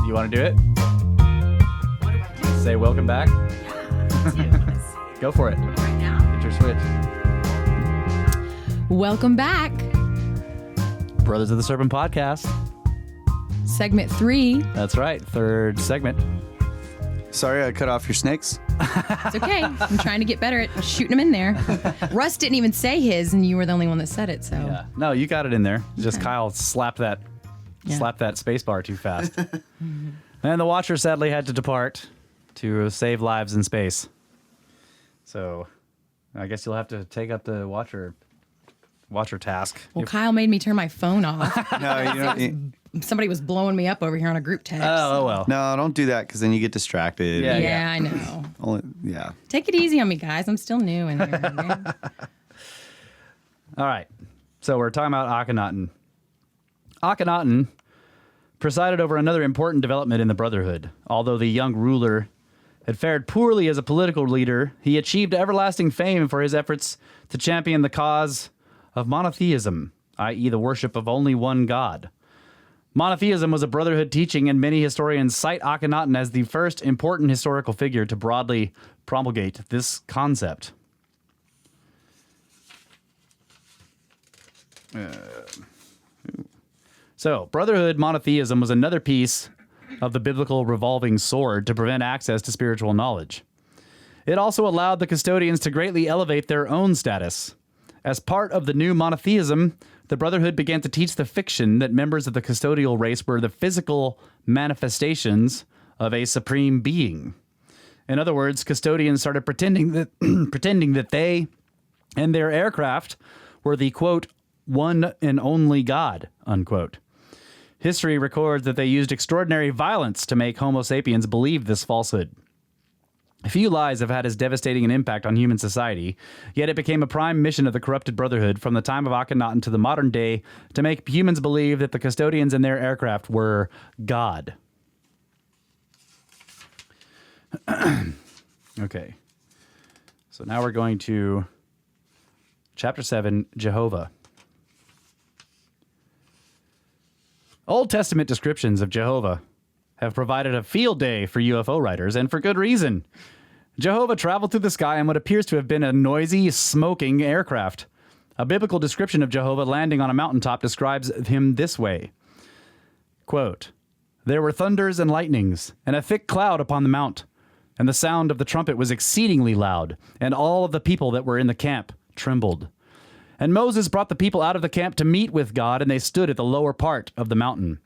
You want to do it? What do I do? Say welcome back. Let's see. Go for it. Right now. Get your switch. Welcome back. Brothers of the Serpent podcast. Segment 3. That's right. Third segment. Sorry, I cut off your snakes. It's okay. I'm trying to get better at shooting them in there. Russ didn't even say his, and you were the only one that said it. So Yeah. No, you got it in there. Just Okay. Kyle slapped that space bar too fast. Mm-hmm. And the Watcher sadly had to depart to save lives in space. So I guess you'll have to take up the Watcher task. Well, Kyle made me turn my phone off. No, Somebody was blowing me up over here on a group text. Oh, well. no, don't do that because then you get distracted. Yeah. Yeah, I know. Yeah. Take it easy on me, guys. I'm still new in here. Man. All right. So we're talking about Akhenaten. Akhenaten presided over another important development in the Brotherhood. Although the young ruler had fared poorly as a political leader, he achieved everlasting fame for his efforts to champion the cause of monotheism, i.e. the worship of only one god. Monotheism was a Brotherhood teaching, and many historians cite Akhenaten as the first important historical figure to broadly promulgate this concept. So, Brotherhood monotheism was another piece of the biblical revolving sword to prevent access to spiritual knowledge. It also allowed the custodians to greatly elevate their own status. As part of the new monotheism, the Brotherhood began to teach the fiction that members of the custodial race were the physical manifestations of a supreme being. In other words, custodians started pretending that they and their aircraft were the, quote, one and only God, unquote. History records that they used extraordinary violence to make Homo sapiens believe this falsehood. Few lies have had as devastating an impact on human society, yet it became a prime mission of the corrupted Brotherhood from the time of Akhenaten to the modern day to make humans believe that the custodians and their aircraft were God. Okay. So now we're going to Chapter 7, Jehovah. Old Testament descriptions of Jehovah have provided a field day for UFO writers, and for good reason. Jehovah traveled through the sky in what appears to have been a noisy, smoking aircraft. A biblical description of Jehovah landing on a mountaintop describes him this way. Quote, "There were thunders and lightnings, and a thick cloud upon the mount, and the sound of the trumpet was exceedingly loud, and all of the people that were in the camp trembled. And Moses brought the people out of the camp to meet with God, and they stood at the lower part of the mountain.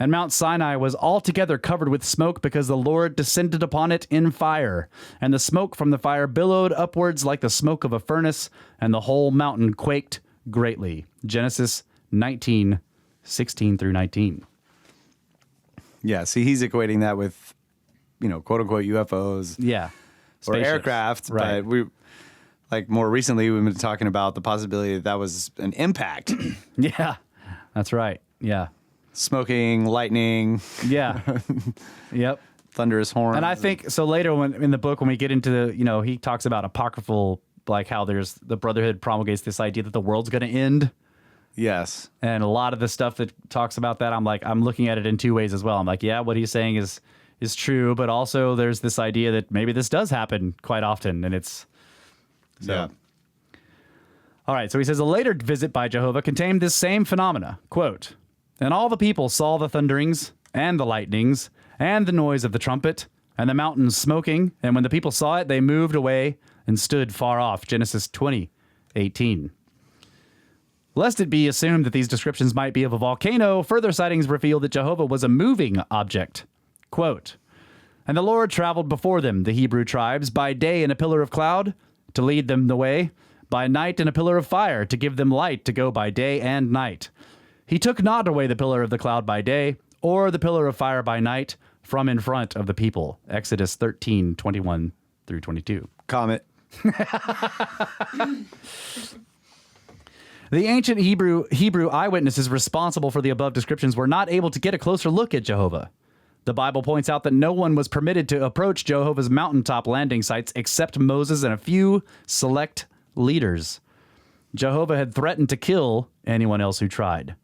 And Mount Sinai was altogether covered with smoke because the Lord descended upon it in fire. And the smoke from the fire billowed upwards like the smoke of a furnace, and the whole mountain quaked greatly. Genesis 19:16 through 19. Yeah, see, he's equating that with, quote unquote UFOs. Yeah. Or Spaceships. aircraft. Right. But we, more recently, we've been talking about the possibility that was an impact. Yeah. That's right. Yeah. Smoking, lightning. Yeah. Yep. Thunderous horns. And I think so later when in the book, when we get into the, he talks about apocryphal, like how there's the Brotherhood promulgates this idea that the world's going to end. Yes. And a lot of the stuff that talks about that, I'm looking at it in two ways as well. I'm like, yeah, what he's saying is true, but also there's this idea that maybe this does happen quite often, and it's so. Yeah. All right, so he says a later visit by Jehovah contained this same phenomena. Quote, and all the people saw the thunderings and the lightnings and the noise of the trumpet and the mountains smoking, and when the people saw it, they moved away and stood far off. Genesis 20:18. Lest it be assumed that these descriptions might be of a volcano, further sightings reveal that Jehovah was a moving object. Quote, and the Lord traveled before them, the Hebrew tribes, by day in a pillar of cloud to lead them the way, by night in a pillar of fire to give them light to go by day and night. He took not away the pillar of the cloud by day, or the pillar of fire by night, from in front of the people. Exodus 13:21 through 22. Comet. The ancient Hebrew eyewitnesses responsible for the above descriptions were not able to get a closer look at Jehovah. The Bible points out that no one was permitted to approach Jehovah's mountaintop landing sites except Moses and a few select leaders. Jehovah had threatened to kill anyone else who tried.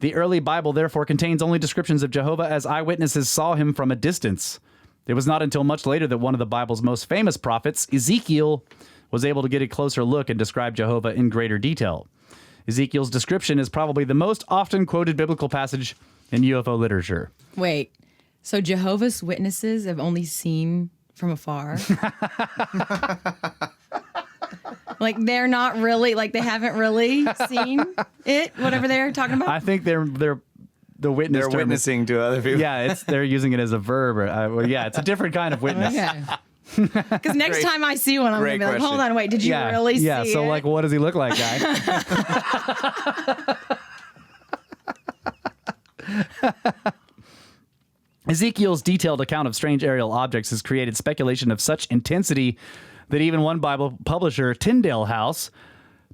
The early Bible therefore contains only descriptions of Jehovah as eyewitnesses saw him from a distance. It was not until much later that one of the Bible's most famous prophets, Ezekiel, was able to get a closer look and describe Jehovah in greater detail. Ezekiel's description is probably the most often quoted biblical passage in UFO literature. Wait, so Jehovah's Witnesses have only seen from afar? Like they're not really, like they haven't really seen it, whatever they're talking about? I think they're the witness. They're term witnessing to other people. Yeah, they're using it as a verb. Well, yeah, it's a different kind of witness. Okay. Because next time I see one, I'm going to be like, hold on, wait, did you really see it? Yeah, so like, what does he look like, guy? Ezekiel's detailed account of strange aerial objects has created speculation of such intensity that even one Bible publisher, Tyndale House,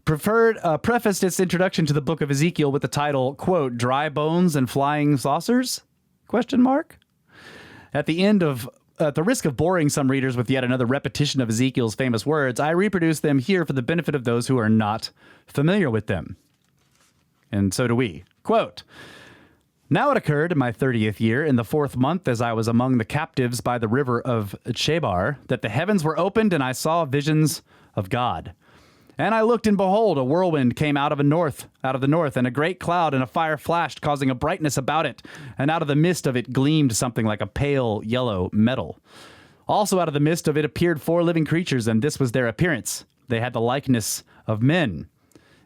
prefaced its introduction to the book of Ezekiel with the title, quote, Dry Bones and Flying Saucers? Question mark. At the risk of boring some readers with yet another repetition of Ezekiel's famous words, I reproduce them here for the benefit of those who are not familiar with them. And so do we. Quote, now it occurred in my 30th year, in the 4th month, as I was among the captives by the river of Chebar, that the heavens were opened, and I saw visions of God. And I looked, and behold, a whirlwind came out of the north, and a great cloud and a fire flashed, causing a brightness about it. And out of the midst of it gleamed something like a pale yellow metal. Also out of the midst of it appeared 4 living creatures, and this was their appearance. They had the likeness of men.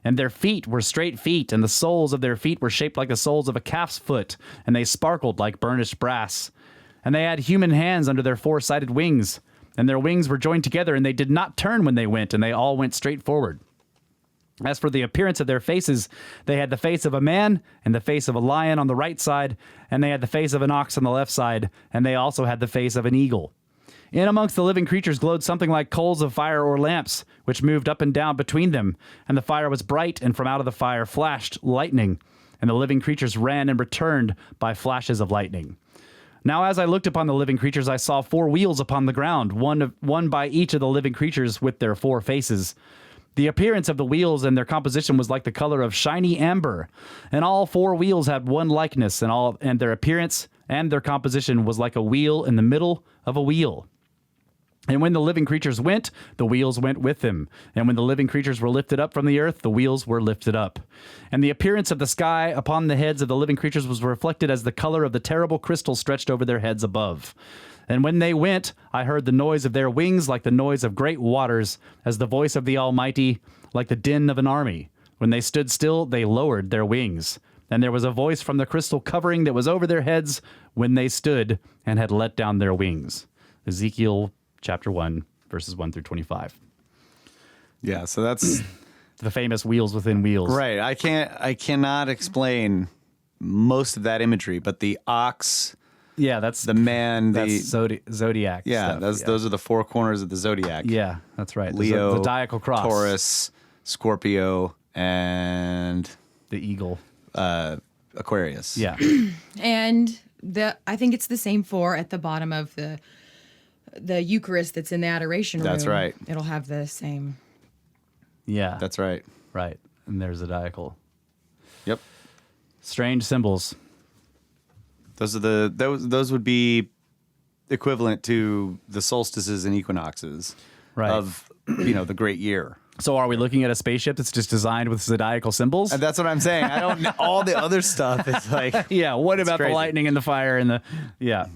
And their feet were straight feet, and the soles of their feet were shaped like the soles of a calf's foot, and they sparkled like burnished brass. And they had human hands under their 4-sided wings. And their wings were joined together, and they did not turn when they went, and they all went straight forward. As for the appearance of their faces, they had the face of a man and the face of a lion on the right side, and they had the face of an ox on the left side, and they also had the face of an eagle. In amongst the living creatures glowed something like coals of fire or lamps, which moved up and down between them, and the fire was bright, and from out of the fire flashed lightning, and the living creatures ran and returned by flashes of lightning. Now as I looked upon the living creatures, I saw 4 wheels upon the ground, one by each of the living creatures with their 4 faces. The appearance of the wheels and their composition was like the color of shiny amber, and all 4 wheels had one likeness, and their appearance and their composition was like a wheel in the middle of a wheel. And when the living creatures went, the wheels went with them. And when the living creatures were lifted up from the earth, the wheels were lifted up. And the appearance of the sky upon the heads of the living creatures was reflected as the color of the terrible crystal stretched over their heads above. And when they went, I heard the noise of their wings like the noise of great waters, as the voice of the Almighty, like the din of an army. When they stood still, they lowered their wings. And there was a voice from the crystal covering that was over their heads when they stood and had let down their wings. Ezekiel chapter 1, verses 1 through 25. Yeah, so that's The famous wheels within wheels. right. I cannot explain most of that imagery, but the ox, Yeah, that's the man, that's zodiac. yeah, stuff. those are the four corners of the zodiac. Yeah, that's right. Leo, the zodiacal cross. Taurus, Scorpio, and The eagle. Aquarius. Yeah. And I think it's the same four at the bottom of the Eucharist that's in the adoration room. That's right. It'll have the same. Yeah. That's right. right. And there's zodiacal. Yep. Strange symbols. Those are those would be equivalent to the solstices and equinoxes Right. of the great year. So are we looking at a spaceship that's just designed with zodiacal symbols? And that's what I'm saying. I don't know. All the other stuff is like Yeah, what about crazy. the lightning and the fire and the... Yeah.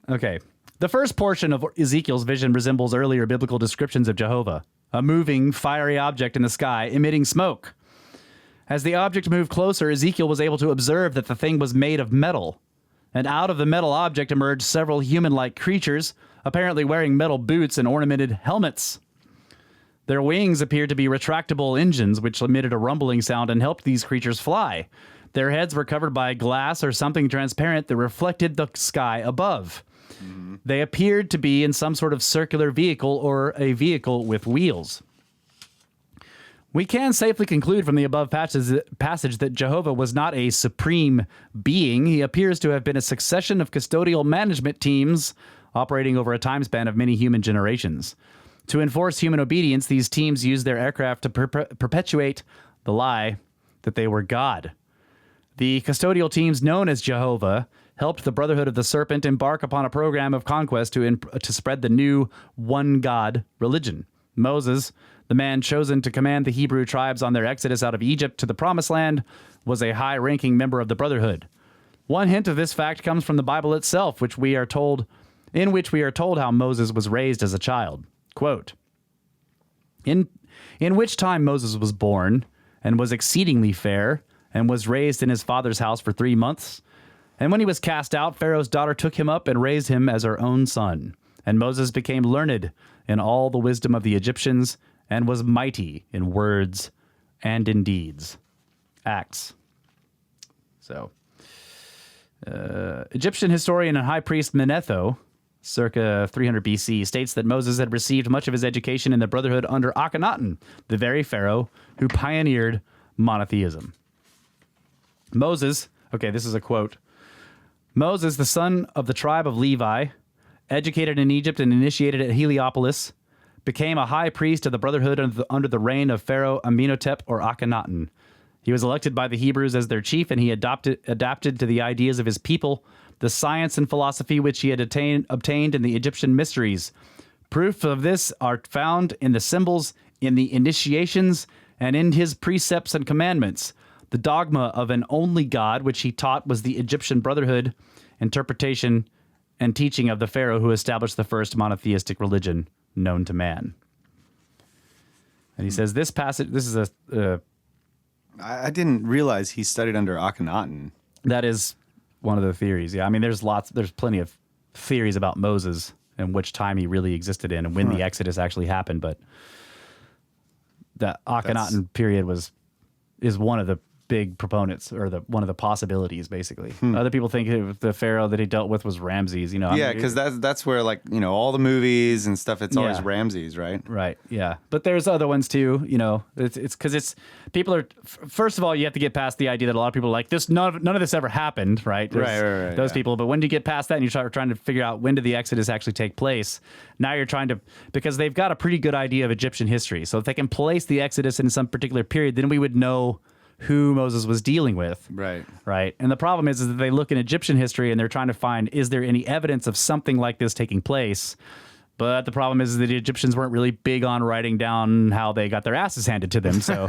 Okay. The first portion of Ezekiel's vision resembles earlier biblical descriptions of Jehovah, a moving, fiery object in the sky emitting smoke. As the object moved closer, Ezekiel was able to observe that the thing was made of metal, and out of the metal object emerged several human-like creatures, apparently wearing metal boots and ornamented helmets. Their wings appeared to be retractable engines, which emitted a rumbling sound and helped these creatures fly. Their heads were covered by glass or something transparent that reflected the sky above. They appeared to be in some sort of circular vehicle or a vehicle with wheels. We can safely conclude from the above passage that Jehovah was not a supreme being. He appears to have been a succession of custodial management teams operating over a time span of many human generations. To enforce human obedience, these teams used their aircraft to perpetuate the lie that they were God. The custodial teams known as Jehovah helped the Brotherhood of the Serpent embark upon a program of conquest to spread the new one God religion. Moses, the man chosen to command the Hebrew tribes on their exodus out of Egypt to the Promised Land, was a high-ranking member of the Brotherhood. One hint of this fact comes from the Bible itself, in which we are told how Moses was raised as a child. Quote, in which time Moses was born, and was exceedingly fair, and was raised in his father's house for 3 months. And when he was cast out, Pharaoh's daughter took him up and raised him as her own son. And Moses became learned in all the wisdom of the Egyptians, and was mighty in words and in deeds. Acts. So, Egyptian historian and high priest Manetho, circa 300 BC, states that Moses had received much of his education in the Brotherhood under Akhenaten, the very pharaoh who pioneered monotheism. Moses, okay, this is a quote. Moses, the son of the tribe of Levi, educated in Egypt and initiated at Heliopolis, became a high priest of the Brotherhood under the reign of Pharaoh Amenhotep or Akhenaten. He was elected by the Hebrews as their chief, and he adapted to the ideas of his people, the science and philosophy which he had obtained in the Egyptian mysteries. Proof of this are found in the symbols, in the initiations, and in his precepts and commandments. The dogma of an only God, which he taught, was the Egyptian Brotherhood interpretation and teaching of the Pharaoh who established the first monotheistic religion known to man. And he says this passage, this is I didn't realize he studied under Akhenaten. that is one of the theories. Yeah, I mean, there's plenty of theories about Moses and which time he really existed in and when the Exodus actually happened. But the Akhenaten period is one of the big proponents, or one of the possibilities, basically. Other people think the pharaoh that he dealt with was Ramses. Yeah, because that's where all the movies and stuff. It's always Yeah. Ramses, right? Right. Yeah. But there's other ones too. It's because people are. First of all, you have to get past the idea that a lot of people are like this. None of this ever happened. Right. Right, Those yeah. people. But when you get past that and you start trying to figure out when did the Exodus actually take place, now you're trying to, because they've got a pretty good idea of Egyptian history. So if they can place the Exodus in some particular period, then we would know who Moses was dealing with. Right. Right. And the problem is that they look in Egyptian history and they're trying to find, is there any evidence of something like this taking place? But the problem is that the Egyptians weren't really big on writing down how they got their asses handed to them. So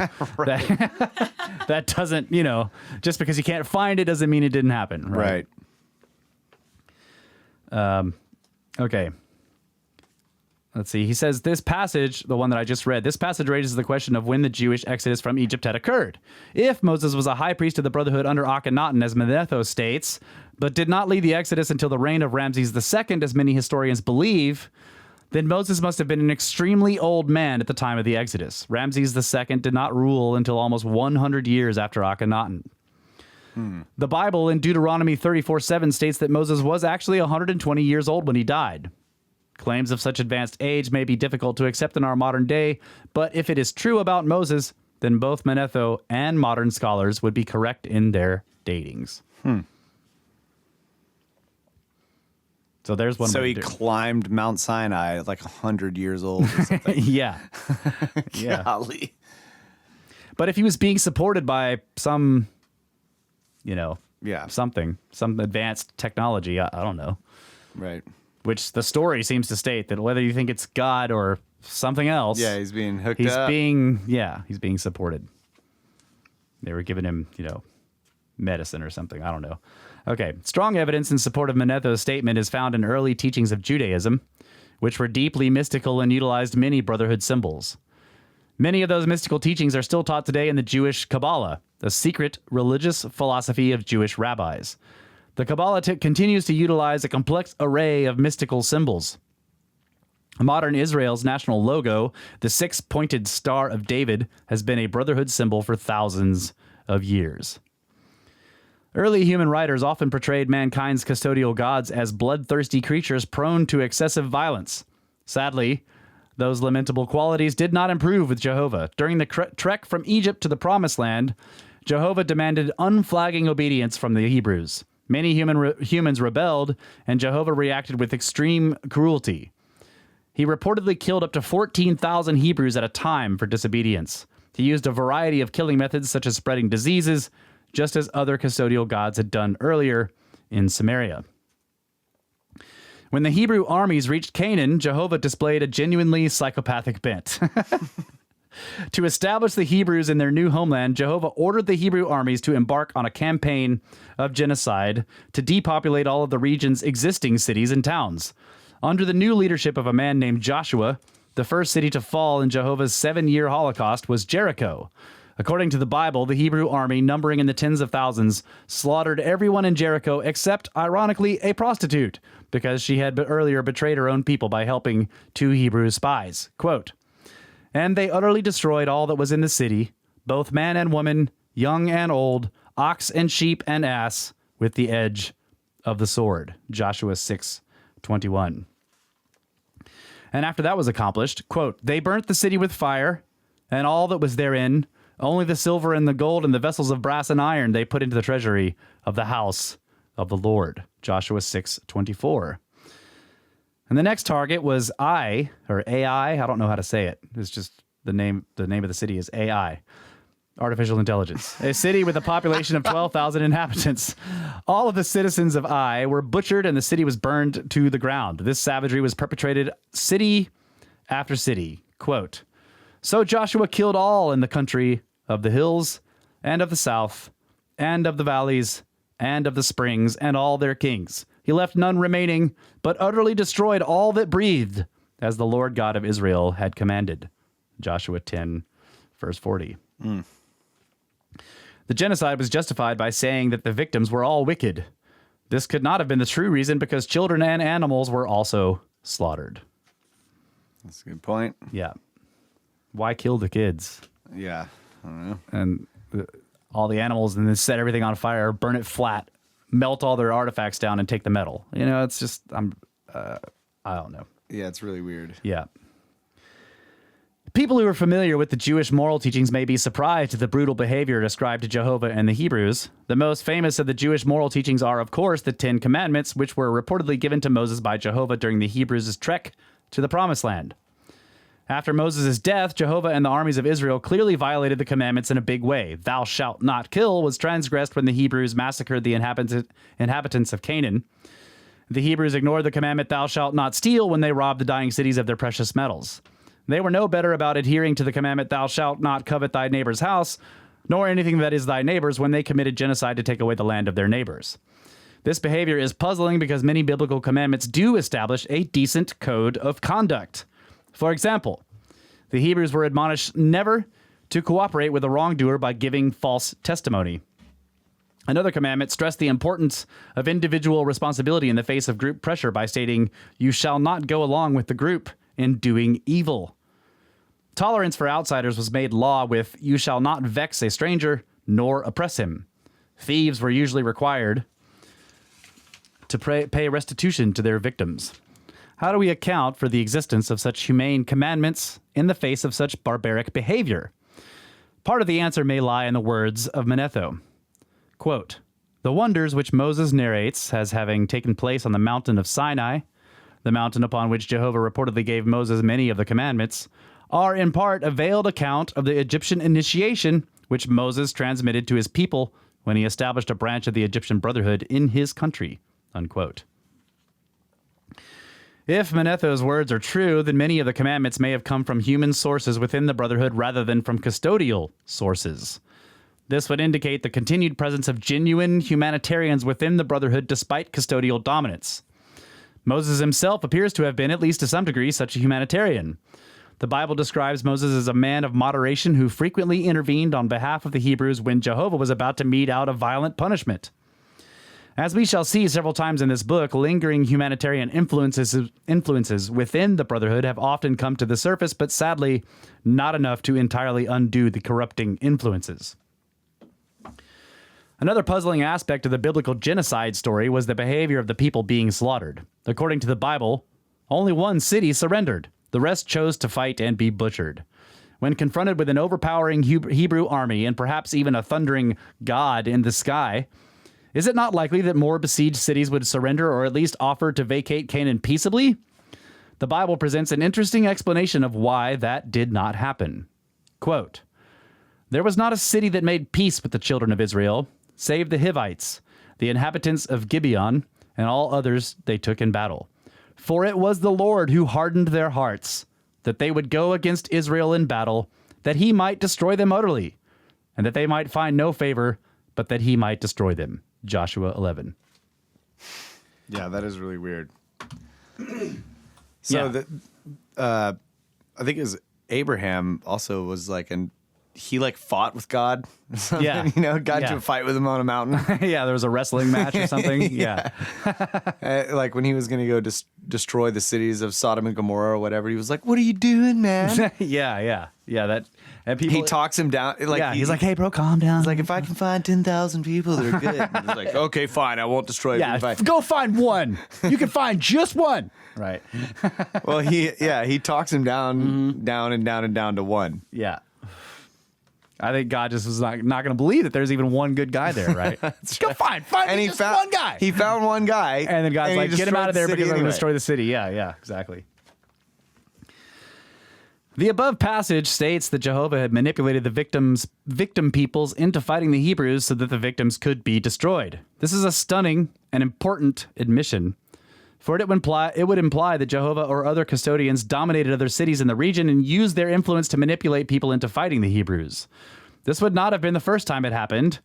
that doesn't, just because you can't find it doesn't mean it didn't happen. Right. Okay. let's see. He says this passage, the one that I just read, this passage raises the question of when the Jewish exodus from Egypt had occurred. If Moses was a high priest of the Brotherhood under Akhenaten, as Manetho states, but did not lead the exodus until the reign of Ramses II, as many historians believe, then Moses must have been an extremely old man at the time of the exodus. Ramses II did not rule until almost 100 years after Akhenaten. The Bible in Deuteronomy 34:7 states that Moses was actually 120 years old when he died. Claims of such advanced age may be difficult to accept in our modern day, but if it is true about Moses, then both Manetho and modern scholars would be correct in their datings. So there's one. So way he to do it. climbed Mount Sinai at like 100 years old or something. Yeah. Yeah. Golly. But if he was being supported by some, Yeah. some advanced technology, I don't know. Right. Which the story seems to state that whether you think it's God or something else, Yeah, he's being hooked he's up. he's being supported. They were giving him, medicine or something. I don't know. Okay. Strong evidence in support of Manetho's statement is found in early teachings of Judaism, which were deeply mystical and utilized many brotherhood symbols. Many of those mystical teachings are still taught today in the Jewish Kabbalah, the secret religious philosophy of Jewish rabbis. The Kabbalah continues to utilize a complex array of mystical symbols. Modern Israel's national logo, the six-pointed Star of David, has been a brotherhood symbol for thousands of years. Early human writers often portrayed mankind's custodial gods as bloodthirsty creatures prone to excessive violence. Sadly, those lamentable qualities did not improve with Jehovah. During the trek from Egypt to the Promised Land, Jehovah demanded unflagging obedience from the Hebrews. Many humans rebelled, and Jehovah reacted with extreme cruelty. He reportedly killed up to 14,000 Hebrews at a time for disobedience. He used a variety of killing methods, such as spreading diseases, just as other custodial gods had done earlier in Samaria. When the Hebrew armies reached Canaan, Jehovah displayed a genuinely psychopathic bent. To establish the Hebrews in their new homeland, Jehovah ordered the Hebrew armies to embark on a campaign of genocide to depopulate all of the region's existing cities and towns. Under the new leadership of a man named Joshua, the first city to fall in Jehovah's 7-year Holocaust was Jericho. According to the Bible, the Hebrew army, numbering in the tens of thousands, slaughtered everyone in Jericho except, ironically, a prostitute, because she had earlier betrayed her own people by helping 2 Hebrew spies. Quote, "And they utterly destroyed all that was in the city, both man and woman, young and old, ox and sheep and ass, with the edge of the sword." Joshua 6:21. And after that was accomplished, quote, "They burnt the city with fire, and all that was therein, only the silver and the gold and the vessels of brass and iron they put into the treasury of the house of the Lord." Joshua 6:24. And the next target was AI. I don't know how to say it. It's just the name of the city is AI. Artificial intelligence. A city with a population of 12,000 inhabitants. All of the citizens of Ai were butchered and the city was burned to the ground. This savagery was perpetrated city after city. Quote, "So Joshua killed all in the country of the hills and of the south and of the valleys and of the springs and all their kings. He left none remaining, but utterly destroyed all that breathed, as the Lord God of Israel had commanded." Joshua 10, verse 40. The genocide was justified by saying that the victims were all wicked. This could not have been the true reason because children and animals were also slaughtered. That's a good point. Yeah. Why kill the kids? Yeah. I don't know. And all the animals and then set everything on fire, burn it flat, melt all their artifacts down and take the metal. It's just, I don't know. Yeah, it's really weird. Yeah. People who are familiar with the Jewish moral teachings may be surprised at the brutal behavior ascribed to Jehovah and the Hebrews. The most famous of the Jewish moral teachings are, of course, the 10 Commandments, which were reportedly given to Moses by Jehovah during the Hebrews' trek to the Promised Land. After Moses' death, Jehovah and the armies of Israel clearly violated the commandments in a big way. "Thou shalt not kill" was transgressed when the Hebrews massacred the inhabitants of Canaan. The Hebrews ignored the commandment "Thou shalt not steal" when they robbed the dying cities of their precious metals. They were no better about adhering to the commandment "Thou shalt not covet thy neighbor's house," nor anything that is thy neighbor's when they committed genocide to take away the land of their neighbors. This behavior is puzzling because many biblical commandments do establish a decent code of conduct. For example, the Hebrews were admonished never to cooperate with a wrongdoer by giving false testimony. Another commandment stressed the importance of individual responsibility in the face of group pressure by stating, "You shall not go along with the group in doing evil." Tolerance for outsiders was made law with, "You shall not vex a stranger nor oppress him." Thieves were usually required to pay restitution to their victims. How do we account for the existence of such humane commandments in the face of such barbaric behavior? Part of the answer may lie in the words of Manetho. Quote, "The wonders which Moses narrates as having taken place on the mountain of Sinai, the mountain upon which Jehovah reportedly gave Moses many of the commandments, are in part a veiled account of the Egyptian initiation which Moses transmitted to his people when he established a branch of the Egyptian brotherhood in his country." Unquote. If Manetho's words are true, then many of the commandments may have come from human sources within the brotherhood rather than from custodial sources. This would indicate the continued presence of genuine humanitarians within the brotherhood despite custodial dominance. Moses himself appears to have been, at least to some degree, such a humanitarian. The Bible describes Moses as a man of moderation who frequently intervened on behalf of the Hebrews when Jehovah was about to mete out a violent punishment. As we shall see several times in this book, lingering humanitarian influences within the brotherhood have often come to the surface, but sadly, not enough to entirely undo the corrupting influences. Another puzzling aspect of the biblical genocide story was the behavior of the people being slaughtered. According to the Bible, only one city surrendered. The rest chose to fight and be butchered. When confronted with an overpowering Hebrew army and perhaps even a thundering God in the sky, is it not likely that more besieged cities would surrender or at least offer to vacate Canaan peaceably? The Bible presents an interesting explanation of why that did not happen. Quote, "There was not a city that made peace with the children of Israel, save the Hivites, the inhabitants of Gibeon, and all others they took in battle. For it was the Lord who hardened their hearts, that they would go against Israel in battle, that he might destroy them utterly, and that they might find no favor, but that he might destroy them." Joshua 11. Yeah, that is really weird. Yeah. I think it was Abraham also was like, and he like fought with God. Or something, Yeah. you know, got Yeah. into a fight with him on a mountain. Yeah, there was a wrestling match or something. Yeah. Like when he was going to go destroy the cities of Sodom and Gomorrah or whatever, he was like, "What are you doing, man?" Yeah. That, and people, He talks him down. Like yeah, he's like, "Hey, bro, calm down." he's like, "If I can find 10,000 people that are good," and he's like, "Okay, fine, I won't destroy them." yeah, go find one. You can find just one. Right. Well, he talks him down, down and down and down to one. Yeah. I think God just was not going to believe that there's even one good guy there, right? Go find And he just found one guy. He found one guy, and then God's he like, "Get him out of there destroyed the because city I'm going to anyway. destroy the city." Yeah, exactly. The above passage states that Jehovah had manipulated the victim peoples into fighting the Hebrews so that the victims could be destroyed. This is a stunning and important admission, for it would imply that Jehovah or other custodians dominated other cities in the region and used their influence to manipulate people into fighting the Hebrews. This would not have been the first time it happened.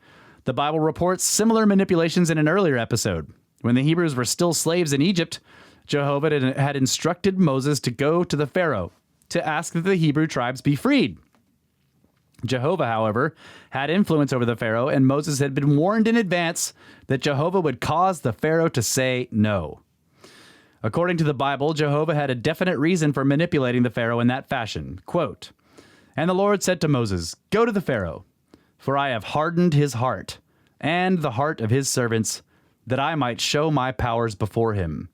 The Bible reports similar manipulations in an earlier episode. When the Hebrews were still slaves in Egypt, Jehovah had instructed Moses to go to the Pharaoh to ask that the Hebrew tribes be freed. Jehovah, however, had influence over the Pharaoh, and Moses had been warned in advance that Jehovah would cause the Pharaoh to say no. According to the Bible, Jehovah had a definite reason for manipulating the Pharaoh in that fashion. Quote, "And the Lord said to Moses, 'Go to the Pharaoh, for I have hardened his heart and the heart of his servants, that I might show my powers before him.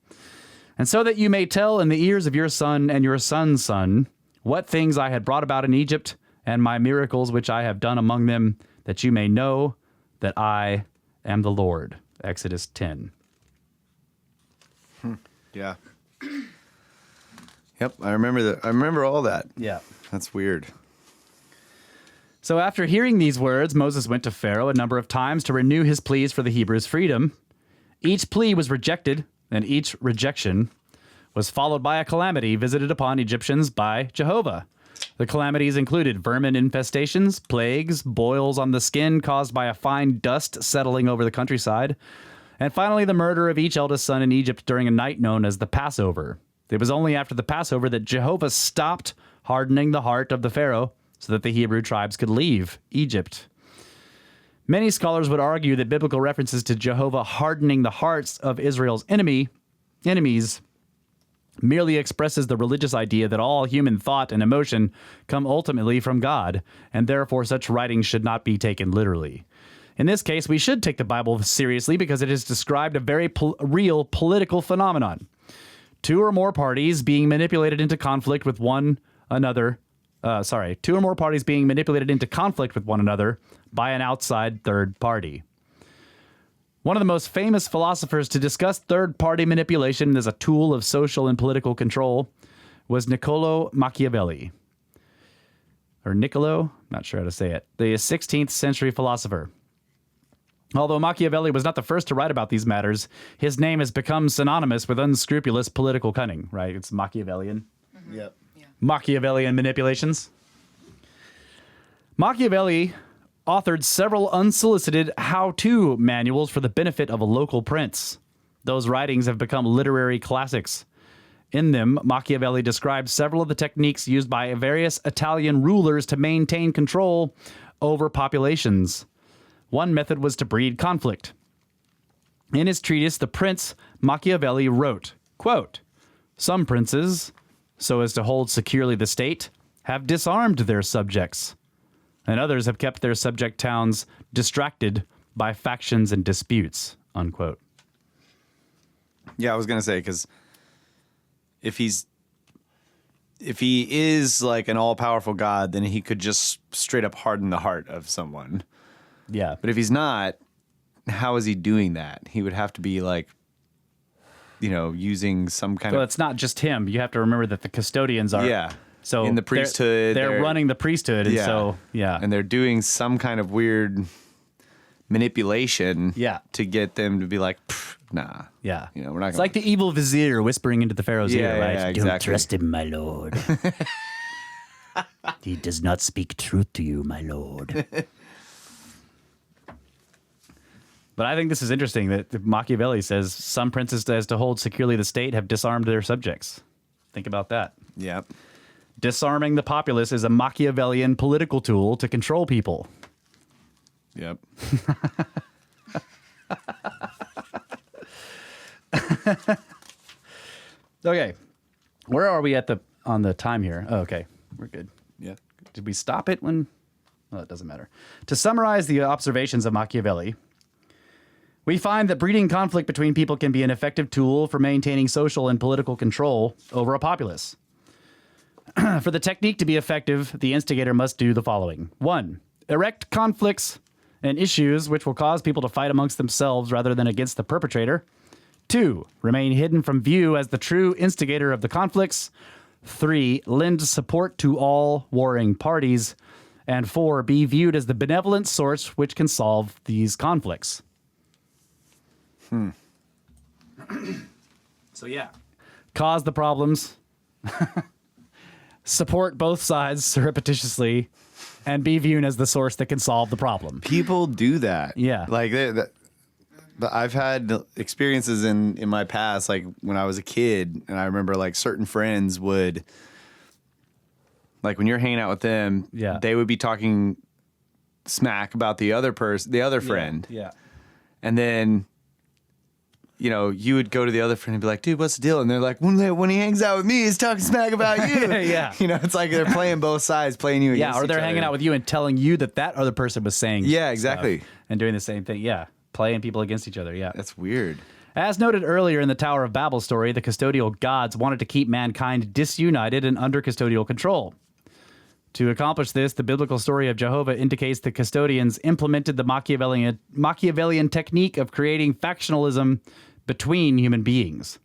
And so that you may tell in the ears of your son and your son's son what things I had brought about in Egypt and my miracles which I have done among them, that you may know that I am the Lord.'" Exodus 10. Yeah. Yep, I remember that. I remember all that. Yeah. That's weird. So after hearing these words, Moses went to Pharaoh a number of times to renew his pleas for the Hebrews' freedom. Each plea was rejected, and each rejection was followed by a calamity visited upon Egyptians by Jehovah. The calamities included vermin infestations, plagues, boils on the skin caused by a fine dust settling over the countryside, and finally the murder of each eldest son in Egypt during a night known as the Passover. It was only after the Passover that Jehovah stopped hardening the heart of the Pharaoh so that the Hebrew tribes could leave Egypt. Many scholars would argue that biblical references to Jehovah hardening the hearts of Israel's enemies merely expresses the religious idea that all human thought and emotion come ultimately from God, and therefore such writings should not be taken literally. In this case, we should take the Bible seriously because it has described a very real political phenomenon. Two or more parties being manipulated into conflict with one another by an outside third party. One of the most famous philosophers to discuss third-party manipulation as a tool of social and political control was Niccolo Machiavelli. Or Niccolo? Not sure how to say it. The 16th century philosopher. Although Machiavelli was not the first to write about these matters, his name has become synonymous with unscrupulous political cunning, right? It's Machiavellian. Yep. Machiavellian manipulations. Machiavelli authored several unsolicited how-to manuals for the benefit of a local prince. Those writings have become literary classics. In them, Machiavelli describes several of the techniques used by various Italian rulers to maintain control over populations. One method was to breed conflict. In his treatise, The Prince, Machiavelli wrote, quote, "Some princes, so as to hold securely the state, have disarmed their subjects, and others have kept their subject towns distracted by factions and disputes," unquote. Yeah, I was gonna say, because if he is like an all-powerful God, then he could just straight up harden the heart of someone. Yeah. But if he's not, how is he doing that? He would have to be like, using some kind Well, of... it's not just him. You have to remember that the custodians are... Yeah. So in the priesthood, they're running the priesthood, and so and they're doing some kind of weird manipulation, to get them to be like, nah, yeah, we're not. It's like the evil vizier whispering into the Pharaoh's ear, right? Don't exactly. trust him, my lord. He does not speak truth to you, my lord. But I think this is interesting that Machiavelli says some princes, as to hold securely the state, have disarmed their subjects. Think about that. Yeah. Disarming the populace is a Machiavellian political tool to control people. Yep. Okay. Where are we on the time here? Oh, okay. We're good. Yeah. Did we stop it when? Well, it doesn't matter. To summarize the observations of Machiavelli, we find that breeding conflict between people can be an effective tool for maintaining social and political control over a populace. For the technique to be effective, the instigator must do the following. 1. Erect conflicts and issues which will cause people to fight amongst themselves rather than against the perpetrator. 2. Remain hidden from view as the true instigator of the conflicts. 3. Lend support to all warring parties. And 4. Be viewed as the benevolent source which can solve these conflicts. So yeah. Cause the problems. Support both sides surreptitiously, and be viewed as the source that can solve the problem. People do that. Yeah. Like but I've had experiences in my past, like when I was a kid, and I remember like certain friends would, like when you're hanging out with them, they would be talking smack about the other friend. Yeah. And then, you would go to the other friend and be like, dude, what's the deal? And they're like, when he hangs out with me, he's talking smack about you. Yeah. It's like they're playing both sides, playing you against or they're each hanging other. out with you and telling you that other person was saying exactly. stuff and doing the same thing. Yeah. Playing people against each other. Yeah. That's weird. As noted earlier in the Tower of Babel story, the custodial gods wanted to keep mankind disunited and under custodial control. To accomplish this, the biblical story of Jehovah indicates the custodians implemented the Machiavellian technique of creating factionalism between human beings.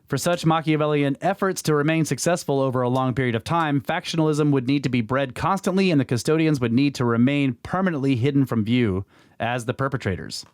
For such Machiavellian efforts to remain successful over a long period of time, factionalism would need to be bred constantly, and the custodians would need to remain permanently hidden from view as the perpetrators.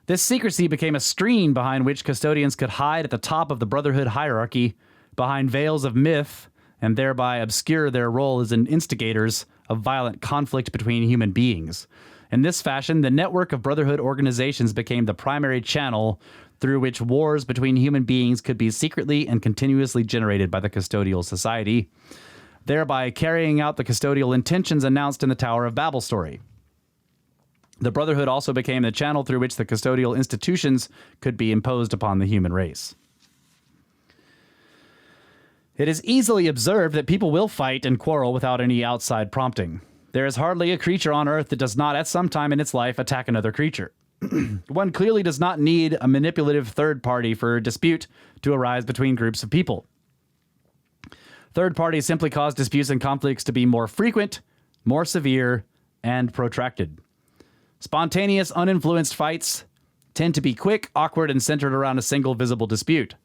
This secrecy became a screen behind which custodians could hide at the top of the brotherhood hierarchy, behind veils of myth, and thereby obscure their role as instigators of violent conflict between human beings. In this fashion, the network of brotherhood organizations became the primary channel through which wars between human beings could be secretly and continuously generated by the custodial society, thereby carrying out the custodial intentions announced in the Tower of Babel story. The Brotherhood also became the channel through which the custodial institutions could be imposed upon the human race. It is easily observed that people will fight and quarrel without any outside prompting. There is hardly a creature on Earth that does not at some time in its life attack another creature. One clearly does not need a manipulative third party for a dispute to arise between groups of people. Third parties simply cause disputes and conflicts to be more frequent, more severe, and protracted. Spontaneous, uninfluenced fights tend to be quick, awkward, and centered around a single visible dispute.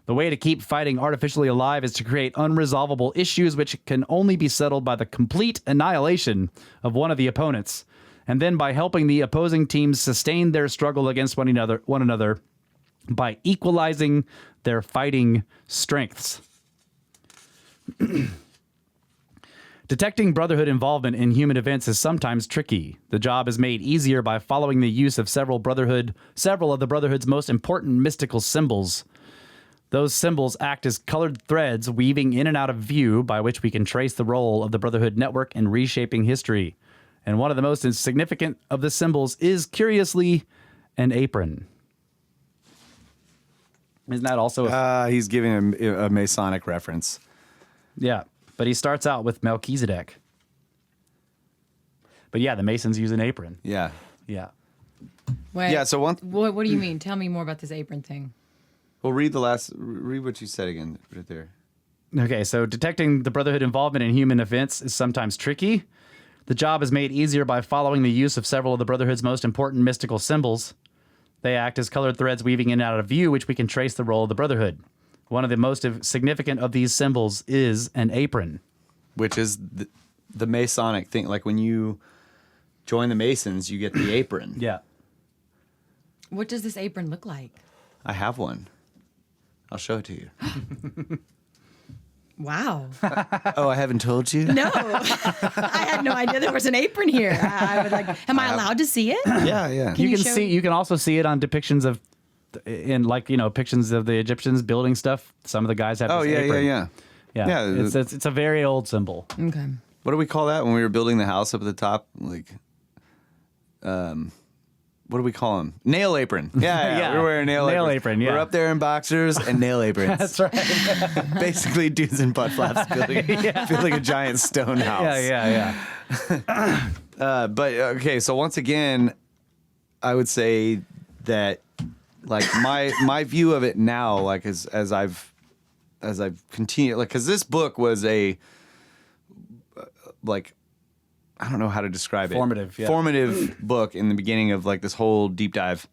The way to keep fighting artificially alive is to create unresolvable issues which can only be settled by the complete annihilation of one of the opponents, and then by helping the opposing teams sustain their struggle against one another by equalizing their fighting strengths. Detecting Brotherhood involvement in human events is sometimes tricky. The job is made easier by following the use of several of the Brotherhood's most important mystical symbols. Those symbols act as colored threads weaving in and out of view by which we can trace the role of the Brotherhood network in reshaping history. And one of the most significant of the symbols is, curiously, an apron. Isn't that also He's giving a Masonic reference. Yeah, but he starts out with Melchizedek. But yeah, the Masons use an apron. Yeah. Yeah. Wait, Yeah, so what do you mean? Tell me more about this apron thing. Well, read what you said again right there. Okay, so detecting the Brotherhood involvement in human events is sometimes tricky. The job is made easier by following the use of several of the Brotherhood's most important mystical symbols. They act as colored threads weaving in and out of view, which we can trace the role of the Brotherhood. One of the most significant of these symbols is an apron. Which is the Masonic thing. Like when you join the Masons, you get the apron. Yeah. What does this apron look like? I have one. I'll show it to you. Wow. Oh, I haven't told you? No, I had no idea there was an apron here. I would like. Am I allowed to see it? Yeah, yeah. Can you show- You can also see it on depictions of, pictures of the Egyptians building stuff. Some of the guys have. Oh, this yeah, apron. yeah. Yeah, It's a very old symbol. Okay. What do we call that when we were building the house up at the top? Like, what do we call them? Nail apron. Yeah, Yeah. we're wearing nail apron, yeah. We're up there in boxers and nail aprons. That's right. Basically, dudes in butt flaps building a giant stone house. Yeah. But okay, so once again, I would say that like my view of it now, like as I've continued, like, because this book was a like, I don't know how to describe it. Formative book in the beginning of like this whole deep dive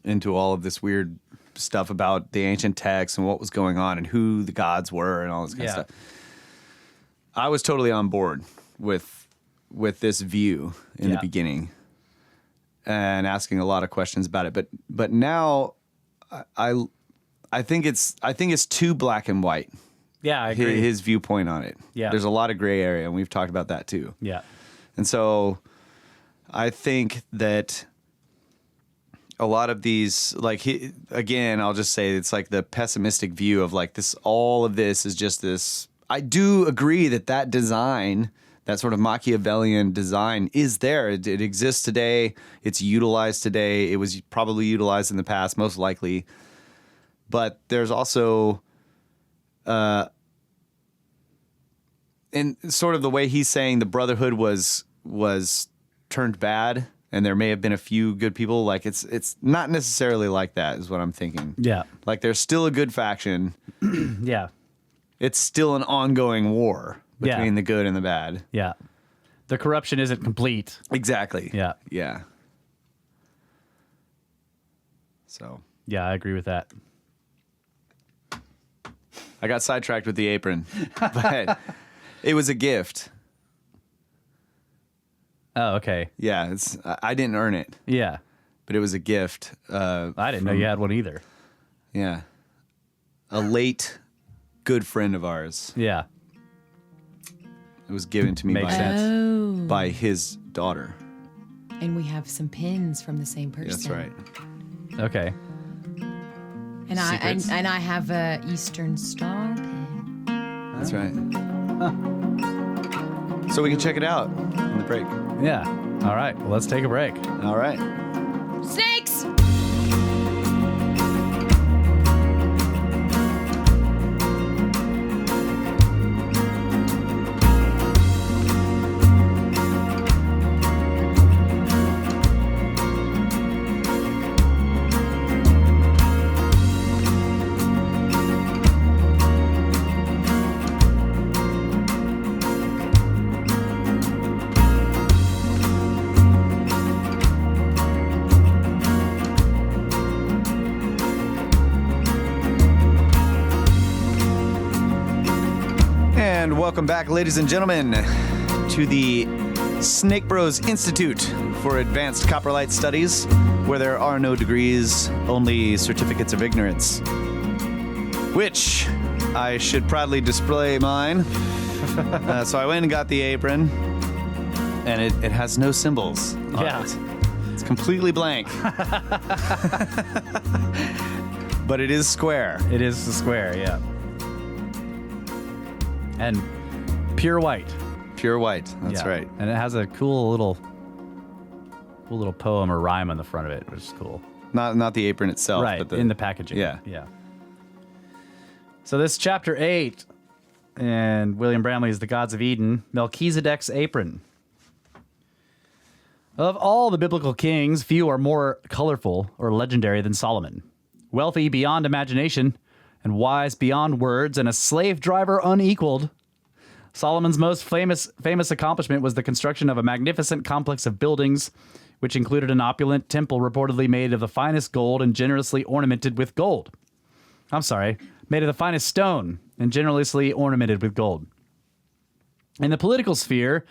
into all of this weird stuff about the ancient texts and what was going on and who the gods were and all this kind of stuff. I was totally on board with this view in the beginning and asking a lot of questions about it. But now I think it's too black and white. Yeah, I agree. His viewpoint on it. Yeah. There's a lot of gray area, and we've talked about that too. Yeah. And so I think that a lot of these, like, again, I'll just say it's like the pessimistic view of like this, all of this is just this. I do agree that design, that sort of Machiavellian design is there. It exists today. It's utilized today. It was probably utilized in the past, most likely. But there's also, and sort of the way he's saying the Brotherhood was turned bad, and there may have been a few good people. Like it's not necessarily like that, is what I'm thinking. Yeah. Like there's still a good faction. Yeah. It's still an ongoing war between the good and the bad. Yeah. The corruption isn't complete. Exactly. Yeah. Yeah. So Yeah, I agree with that. I got sidetracked with the apron, but it was a gift. Oh, okay. Yeah, I didn't earn it, Yeah. but it was a gift. I didn't know you had one either. Yeah, a late good friend of ours. Yeah. It was given to me Makes sense. Oh. by his daughter. And we have some pins from the same person. That's right. Okay. And Secrets. I have a Eastern Star pin. That's right. So we can check it out in the break. Yeah. All right. Well, let's take a break. All right. Snakes! And welcome back, ladies and gentlemen, to the Snake Bros Institute for Advanced Coprolite Studies, where there are no degrees, only certificates of ignorance. Which I should proudly display mine. So I went and got the apron, and it has no symbols on Yeah. it. It's completely blank. But it is square. It is the square, yeah. And pure white. Pure white. That's Yeah. right. And it has a cool little poem or rhyme on the front of it, which is cool. Not the apron itself, Right, but in the packaging. Yeah. Yeah. So this chapter 8, and William Bramley is the Gods of Eden, Melchizedek's apron. Of all the biblical kings, few are more colorful or legendary than Solomon. Wealthy beyond imagination, and wise beyond words, and a slave driver unequaled, Solomon's most famous accomplishment was the construction of a magnificent complex of buildings, which included an opulent temple reportedly made of the finest gold and generously ornamented with gold. Made of the finest stone and generously ornamented with gold. In the political sphere,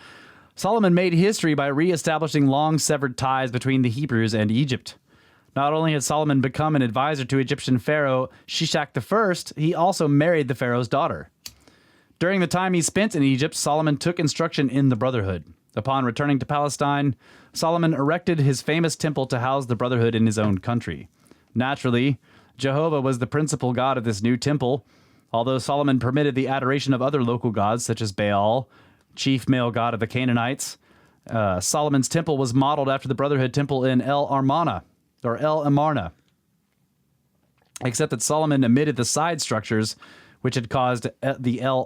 Solomon made history by re-establishing long-severed ties between the Hebrews and Egypt. Not only had Solomon become an advisor to Egyptian pharaoh Shishak I, he also married the pharaoh's daughter. During the time he spent in Egypt, Solomon took instruction in the Brotherhood. Upon returning to Palestine, Solomon erected his famous temple to house the Brotherhood in his own country. Naturally, Jehovah was the principal god of this new temple, although Solomon permitted the adoration of other local gods such as Baal, chief male god of the Canaanites. Solomon's temple was modeled after the Brotherhood temple in El Amarna, except that Solomon omitted the side structures, which had caused the El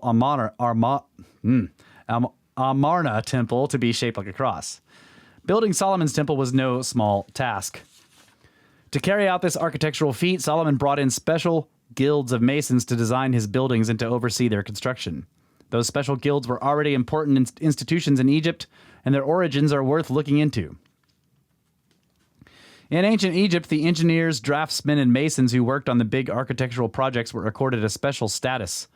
Amarna temple to be shaped like a cross. Building Solomon's temple was no small task. To carry out this architectural feat, Solomon brought in special guilds of masons to design his buildings and to oversee their construction. Those special guilds were already important institutions in Egypt, and their origins are worth looking into. In ancient Egypt, the engineers, draftsmen, and masons who worked on the big architectural projects were accorded a special status.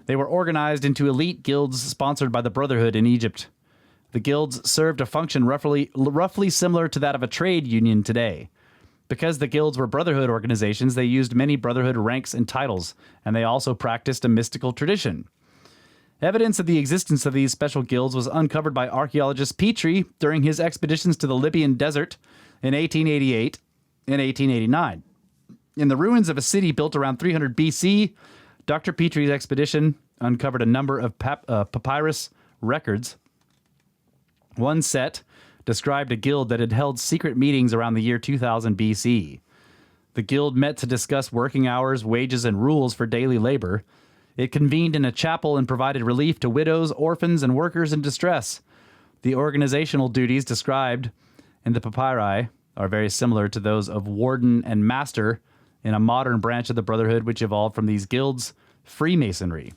They were organized into elite guilds sponsored by the Brotherhood in Egypt. The guilds served a function roughly similar to that of a trade union today. Because the guilds were Brotherhood organizations, they used many Brotherhood ranks and titles, and they also practiced a mystical tradition. Evidence of the existence of these special guilds was uncovered by archaeologist Petrie during his expeditions to the Libyan desert in 1888 and 1889. In the ruins of a city built around 300 BC, Dr. Petrie's expedition uncovered a number of papyrus records. One set described a guild that had held secret meetings around the year 2000 BC. The guild met to discuss working hours, wages, and rules for daily labor. It convened in a chapel and provided relief to widows, orphans, and workers in distress. The organizational duties described in the papyri are very similar to those of warden and master in a modern branch of the Brotherhood which evolved from these guilds, Freemasonry.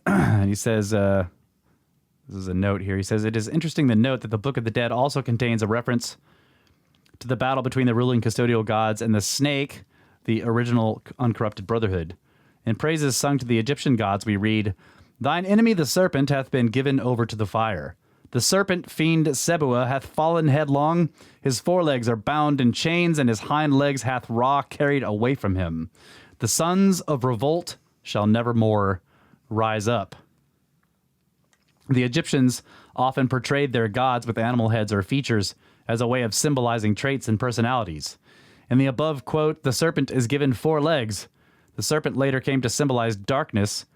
And he says, this is a note here, he says, it is interesting to note that the Book of the Dead also contains a reference to the battle between the ruling custodial gods and the snake, the original uncorrupted Brotherhood. In praises sung to the Egyptian gods, we read, "Thine enemy the serpent hath been given over to the fire. The serpent fiend Sebua hath fallen headlong. His forelegs are bound in chains, and his hind legs hath Ra carried away from him. The sons of revolt shall never more rise up." The Egyptians often portrayed their gods with animal heads or features as a way of symbolizing traits and personalities. In the above quote, the serpent is given 4 legs. The serpent later came to symbolize darkness,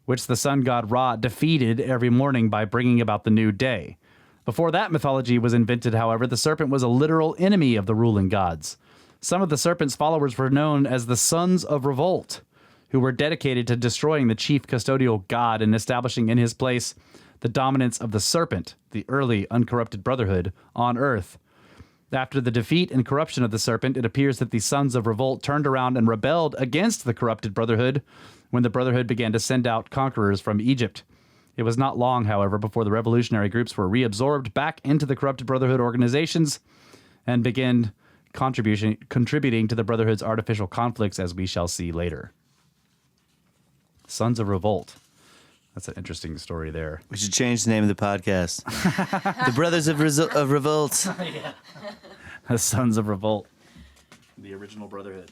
which the sun god Ra defeated every morning by bringing about the new day. Before that mythology was invented, however, the serpent was a literal enemy of the ruling gods. Some of the serpent's followers were known as the Sons of Revolt, who were dedicated to destroying the chief custodial god and establishing in his place the dominance of the serpent, the early uncorrupted brotherhood, on Earth. After the defeat and corruption of the serpent, it appears that the Sons of Revolt turned around and rebelled against the corrupted brotherhood when the brotherhood began to send out conquerors from Egypt. It was not long, however, before the revolutionary groups were reabsorbed back into the corrupted brotherhood organizations and began contributing to the brotherhood's artificial conflicts, as we shall see later. Sons of Revolt. That's an interesting story there. We should change the name of the podcast. The Brothers of Revolt. The Sons of Revolt. The original brotherhood.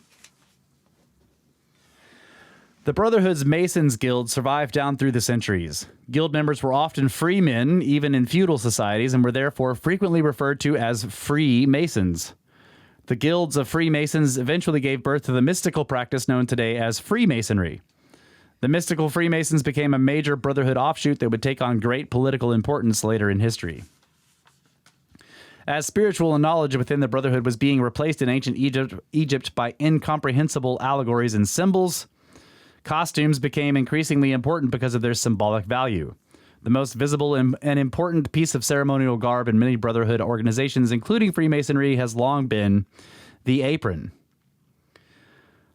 The Brotherhood's Masons Guild survived down through the centuries. Guild members were often free men, even in feudal societies, and were therefore frequently referred to as free Masons. The guilds of Freemasons eventually gave birth to the mystical practice known today as Freemasonry. The mystical Freemasons became a major Brotherhood offshoot that would take on great political importance later in history. As spiritual knowledge within the Brotherhood was being replaced in ancient Egypt by incomprehensible allegories and symbols, costumes became increasingly important because of their symbolic value. The most visible and important piece of ceremonial garb in many Brotherhood organizations, including Freemasonry, has long been the apron.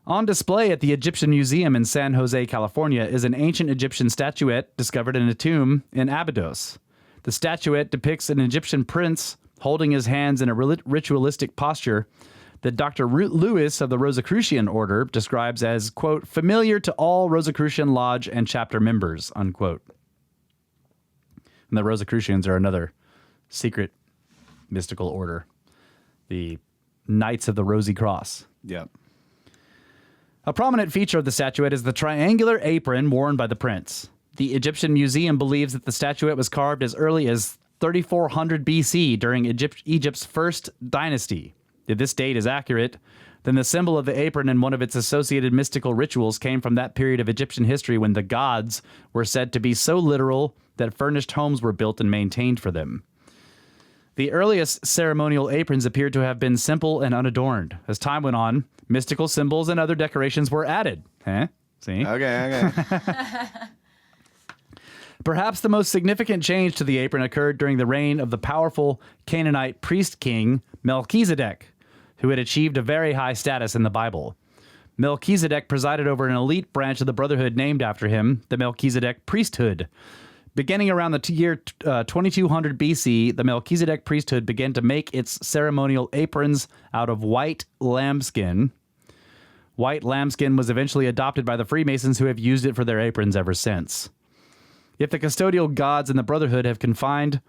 On display at the Egyptian Museum in San Jose, California, is an ancient Egyptian statuette discovered in a tomb in Abydos. The statuette depicts an Egyptian prince holding his hands in a ritualistic posture that Dr. Lewis of the Rosicrucian Order describes as, quote, familiar to all Rosicrucian Lodge and chapter members, unquote. And the Rosicrucians are another secret mystical order, the Knights of the Rosy Cross. Yep. A prominent feature of the statuette is the triangular apron worn by the prince. The Egyptian Museum believes that the statuette was carved as early as 3400 BC during Egypt's first dynasty. If this date is accurate, then the symbol of the apron and one of its associated mystical rituals came from that period of Egyptian history when the gods were said to be so literal that furnished homes were built and maintained for them. The earliest ceremonial aprons appeared to have been simple and unadorned. As time went on, mystical symbols and other decorations were added. See? Okay. Perhaps the most significant change to the apron occurred during the reign of the powerful Canaanite priest king Melchizedek, who had achieved a very high status in the Bible. Melchizedek presided over an elite branch of the Brotherhood named after him, the Melchizedek priesthood. Beginning around the year 2200 BC, the Melchizedek priesthood began to make its ceremonial aprons out of white lambskin. White lambskin was eventually adopted by the Freemasons, who have used it for their aprons ever since. If the custodial gods in the Brotherhood had confined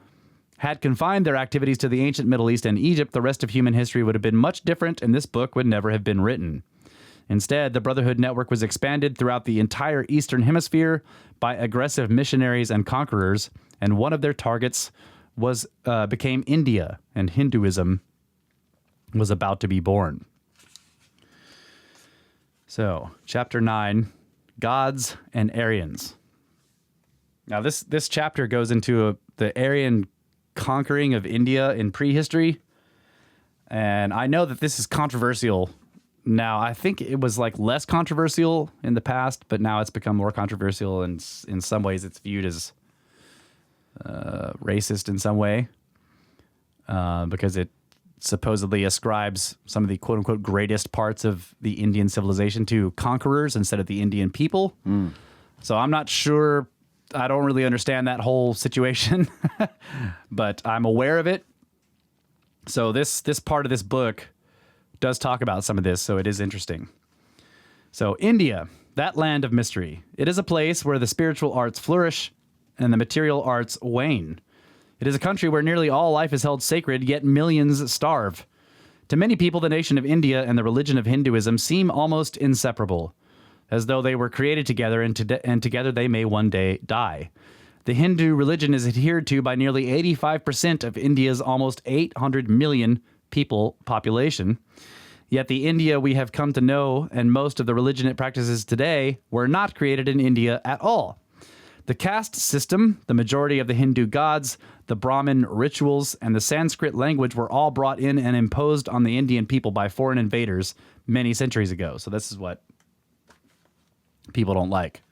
their activities to the ancient Middle East and Egypt, the rest of human history would have been much different, and this book would never have been written. Instead, the Brotherhood network was expanded throughout the entire Eastern Hemisphere by aggressive missionaries and conquerors, and one of their targets became India, and Hinduism was about to be born. So, Chapter 9, Gods and Aryans. Now, this chapter goes into the Aryan conquering of India in prehistory, and I know that this is controversial now. I think it was like less controversial in the past, but now it's become more controversial, and in some ways it's viewed as racist in some way because it supposedly ascribes some of the quote-unquote greatest parts of the Indian civilization to conquerors instead of the Indian people. So I'm not sure. I don't really understand that whole situation, but I'm aware of it. So this part of this book does talk about some of this, so it is interesting. So India, that land of mystery. It is a place where the spiritual arts flourish and the material arts wane. It is a country where nearly all life is held sacred, yet millions starve. To many people, the nation of India and the religion of Hinduism seem almost inseparable, as though they were created together and together they may one day die. The Hindu religion is adhered to by nearly 85% of India's almost 800 million people population. Yet the India we have come to know and most of the religion it practices today were not created in India at all. The caste system, the majority of the Hindu gods, the Brahmin rituals, and the Sanskrit language were all brought in and imposed on the Indian people by foreign invaders many centuries ago. So this is what people don't like.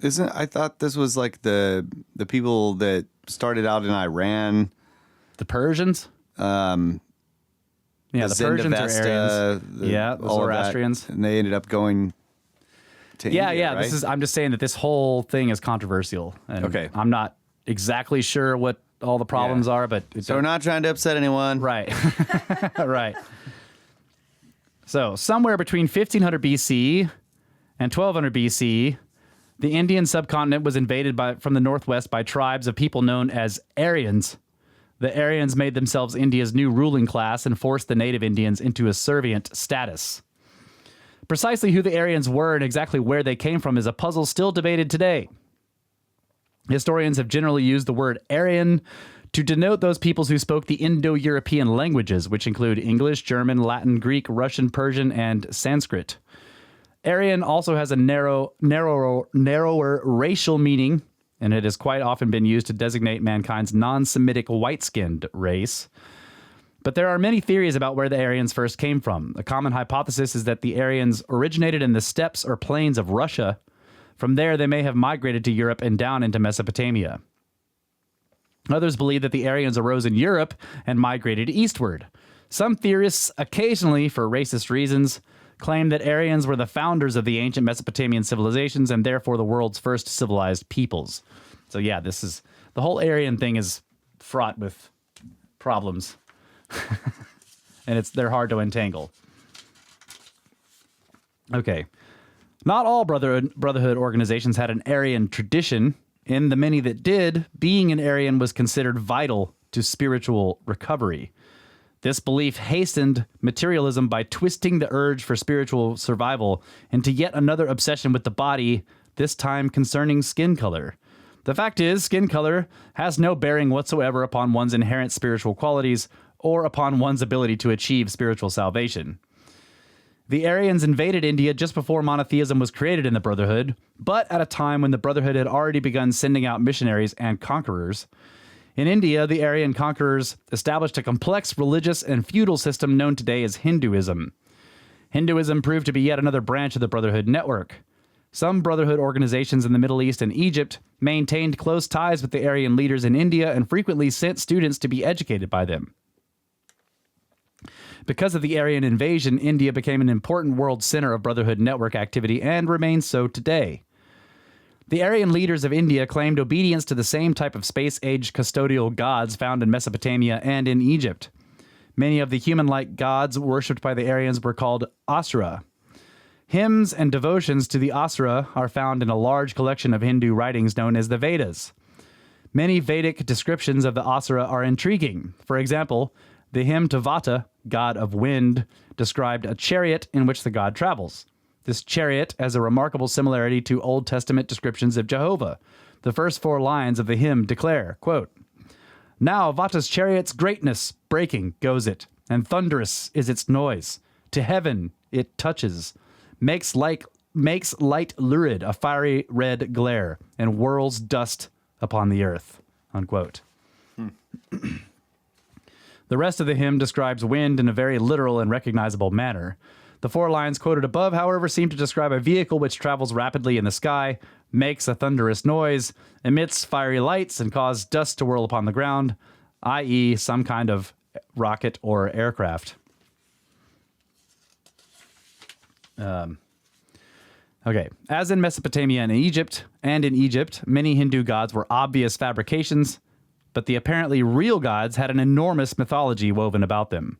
I thought this was like the people that started out in Iran. The Persians? Yeah, the Persians are Aryans. Yeah, the Zoroastrians. And they ended up going to Yeah, India, yeah. right? I'm just saying that this whole thing is controversial. And Okay. I'm not exactly sure what all the problems are, but So we're not trying to upset anyone. right. Right. So, somewhere between 1500 BC and 1200 BC, the Indian subcontinent was invaded from the northwest by tribes of people known as Aryans. The Aryans made themselves India's new ruling class and forced the native Indians into a servient status. Precisely who the Aryans were and exactly where they came from is a puzzle still debated today. Historians have generally used the word Aryan to denote those peoples who spoke the Indo-European languages, which include English, German, Latin, Greek, Russian, Persian, and Sanskrit. Aryan also has a narrower racial meaning, and it has quite often been used to designate mankind's non-Semitic white-skinned race. But there are many theories about where the Aryans first came from. A common hypothesis is that the Aryans originated in the steppes or plains of Russia. From there, they may have migrated to Europe and down into Mesopotamia. Others believe that the Aryans arose in Europe and migrated eastward. Some theorists, occasionally for racist reasons, claim that Aryans were the founders of the ancient Mesopotamian civilizations and therefore the world's first civilized peoples. So yeah, the whole Aryan thing is fraught with problems. And they're hard to untangle. Okay. Not all brotherhood organizations had an Aryan tradition. In the many that did, being an Aryan was considered vital to spiritual recovery. This belief hastened materialism by twisting the urge for spiritual survival into yet another obsession with the body, this time concerning skin color. The fact is, skin color has no bearing whatsoever upon one's inherent spiritual qualities or upon one's ability to achieve spiritual salvation. The Aryans invaded India just before monotheism was created in the Brotherhood, but at a time when the Brotherhood had already begun sending out missionaries and conquerors. In India, the Aryan conquerors established a complex religious and feudal system known today as Hinduism. Hinduism proved to be yet another branch of the Brotherhood network. Some Brotherhood organizations in the Middle East and Egypt maintained close ties with the Aryan leaders in India and frequently sent students to be educated by them. Because of the Aryan invasion, India became an important world center of Brotherhood network activity and remains so today. The Aryan leaders of India claimed obedience to the same type of space-age custodial gods found in Mesopotamia and in Egypt. Many of the human-like gods worshipped by the Aryans were called Asura. Hymns and devotions to the Asura are found in a large collection of Hindu writings known as the Vedas. Many Vedic descriptions of the Asura are intriguing. For example, the hymn to Vata, god of wind, described a chariot in which the god travels. This chariot has a remarkable similarity to Old Testament descriptions of Jehovah. The first 4 lines of the hymn declare, quote, "Now Vata's chariot's greatness, breaking goes it, and thunderous is its noise. To heaven it touches, makes light lurid, a fiery red glare, and whirls dust upon the earth," unquote. The rest of the hymn describes wind in a very literal and recognizable manner. The 4 lines quoted above, however, seem to describe a vehicle which travels rapidly in the sky, makes a thunderous noise, emits fiery lights, and causes dust to whirl upon the ground, i.e. some kind of rocket or aircraft. Okay. As in Mesopotamia and Egypt, many Hindu gods were obvious fabrications, but the apparently real gods had an enormous mythology woven about them.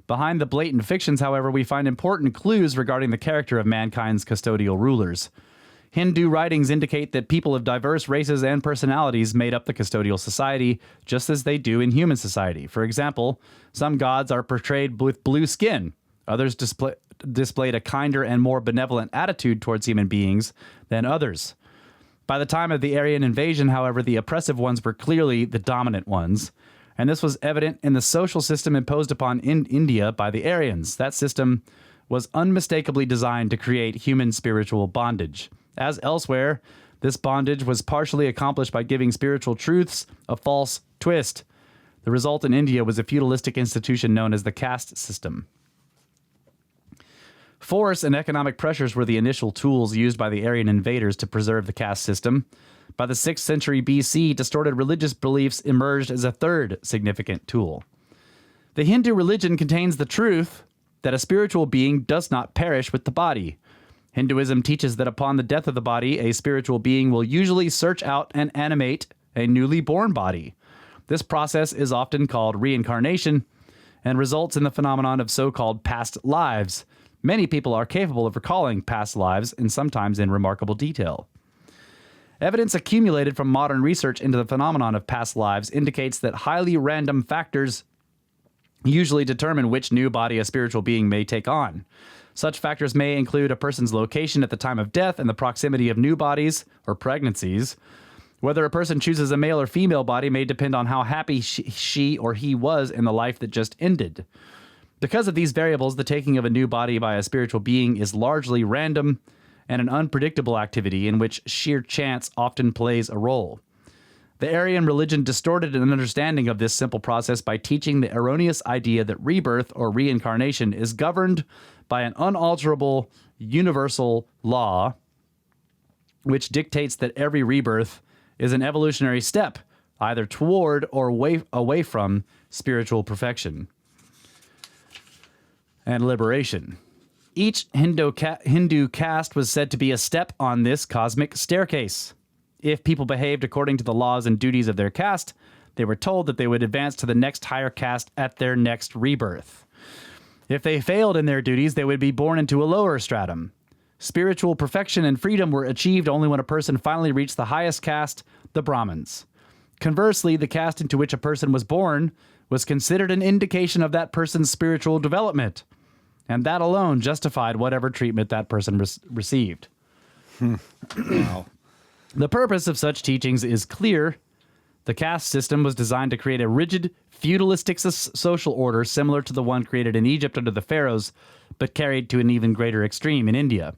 Behind the blatant fictions, however, we find important clues regarding the character of mankind's custodial rulers. Hindu writings indicate that people of diverse races and personalities made up the custodial society, just as they do in human society. For example, some gods are portrayed with blue skin. Others displayed a kinder and more benevolent attitude towards human beings than others. By the time of the Aryan invasion, however, the oppressive ones were clearly the dominant ones, and this was evident in the social system imposed upon India by the Aryans. That system was unmistakably designed to create human spiritual bondage. As elsewhere, this bondage was partially accomplished by giving spiritual truths a false twist. The result in India was a feudalistic institution known as the caste system. Force and economic pressures were the initial tools used by the Aryan invaders to preserve the caste system. By the 6th century BC, distorted religious beliefs emerged as a third significant tool. The Hindu religion contains the truth that a spiritual being does not perish with the body. Hinduism teaches that upon the death of the body, a spiritual being will usually search out and animate a newly born body. This process is often called reincarnation and results in the phenomenon of so-called past lives. Many people are capable of recalling past lives, and sometimes in remarkable detail. Evidence accumulated from modern research into the phenomenon of past lives indicates that highly random factors usually determine which new body a spiritual being may take on. Such factors may include a person's location at the time of death and the proximity of new bodies or pregnancies. Whether a person chooses a male or female body may depend on how happy she or he was in the life that just ended. Because of these variables, the taking of a new body by a spiritual being is largely random and an unpredictable activity in which sheer chance often plays a role. The Aryan religion distorted an understanding of this simple process by teaching the erroneous idea that rebirth or reincarnation is governed by an unalterable universal law, which dictates that every rebirth is an evolutionary step, either toward or away from spiritual perfection and liberation. Each Hindu caste was said to be a step on this cosmic staircase. If people behaved according to the laws and duties of their caste, they were told that they would advance to the next higher caste at their next rebirth. If they failed in their duties, they would be born into a lower stratum. Spiritual perfection and freedom were achieved only when a person finally reached the highest caste, the Brahmins. Conversely, the caste into which a person was born was considered an indication of that person's spiritual development, and that alone justified whatever treatment that person received. Wow. The purpose of such teachings is clear. The caste system was designed to create a rigid, feudalistic social order similar to the one created in Egypt under the pharaohs, but carried to an even greater extreme in India.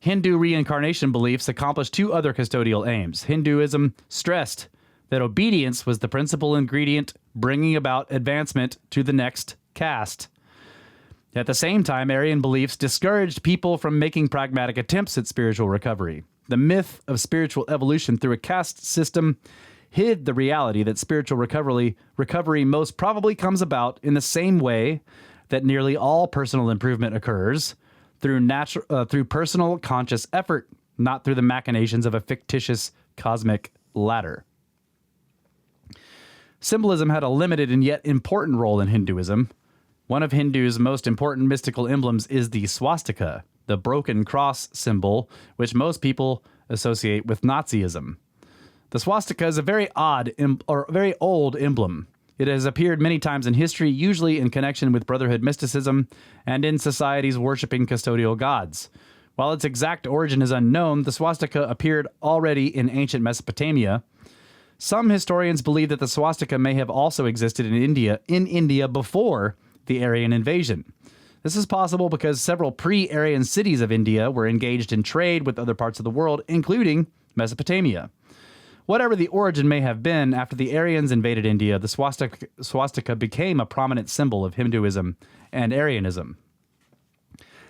Hindu reincarnation beliefs accomplished two other custodial aims. Hinduism stressed that obedience was the principal ingredient bringing about advancement to the next caste. At the same time, Aryan beliefs discouraged people from making pragmatic attempts at spiritual recovery. The myth of spiritual evolution through a caste system hid the reality that spiritual recovery most probably comes about in the same way that nearly all personal improvement occurs, through personal conscious effort, not through the machinations of a fictitious cosmic ladder. Symbolism had a limited and yet important role in Hinduism. One of Hindus' most important mystical emblems is the swastika, the broken cross symbol, which most people associate with Nazism. The swastika is a very very old emblem. It has appeared many times in history, usually in connection with Brotherhood mysticism and in societies worshiping custodial gods. While its exact origin is unknown, the swastika appeared already in ancient Mesopotamia. Some historians believe that the swastika may have also existed in India before the Aryan invasion. This is possible because several pre-Aryan cities of India were engaged in trade with other parts of the world, including Mesopotamia. Whatever the origin may have been, after the Aryans invaded India, the swastika became a prominent symbol of Hinduism and Aryanism.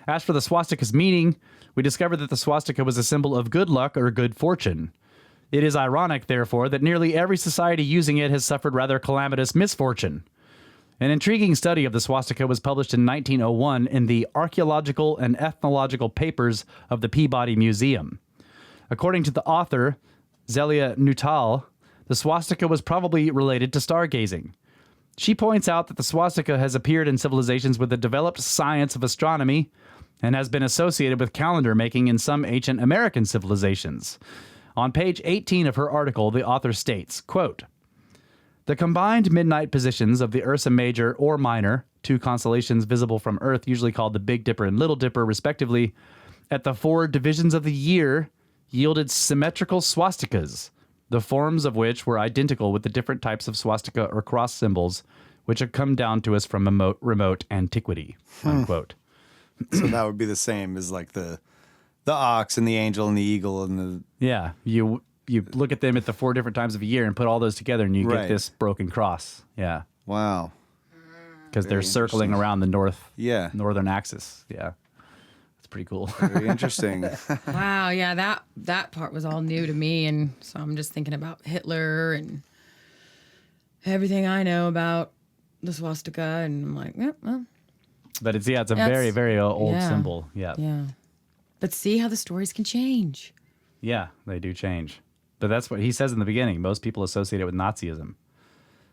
As for the swastika's meaning, we discovered that the swastika was a symbol of good luck or good fortune. It is ironic, therefore, that nearly every society using it has suffered rather calamitous misfortune. An intriguing study of the swastika was published in 1901 in the Archaeological and Ethnological Papers of the Peabody Museum. According to the author, Zelia Nuttall, the swastika was probably related to stargazing. She points out that the swastika has appeared in civilizations with a developed science of astronomy and has been associated with calendar making in some ancient American civilizations. On page 18 of her article, the author states, quote, "The combined midnight positions of the Ursa Major or Minor, two constellations visible from Earth usually called the Big Dipper and Little Dipper respectively, at the four divisions of the year yielded symmetrical swastikas. the forms of which were identical with the different types of swastika or cross symbols which had come down to us from remote antiquity, unquote. So that would be the same as like the ox and the angel and the eagle and the... Yeah, you look at them at the 4 different times of a year and put all those together and you get this broken cross. Yeah. Wow. Because they're circling around the northern axis. Yeah. It's pretty cool. Very interesting. Wow, yeah, that part was all new to me, and so I'm just thinking about Hitler and everything I know about the swastika, and I'm like, well. But it's a very, very old symbol. Yeah. Yeah. But see how the stories can change. Yeah, they do change. But that's what he says in the beginning. Most people associate it with Nazism.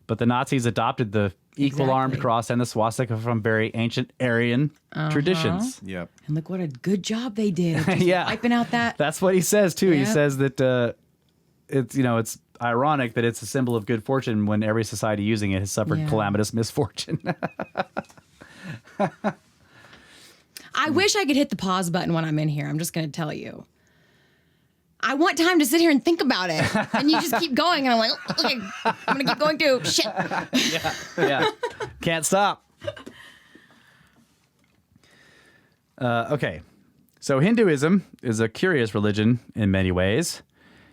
But the Nazis adopted the equal armed cross and the swastika from very ancient Aryan traditions. Yep. And look what a good job they did of just wiping out that. That's what he says too. Yeah. He says that it's ironic that it's a symbol of good fortune when every society using it has suffered calamitous misfortune. I wish I could hit the pause button when I'm in here. I'm just going to tell you. I want time to sit here and think about it. And you just keep going. And I'm like, okay, I'm going to keep going too. Shit. Yeah. Can't stop. Okay. So Hinduism is a curious religion in many ways.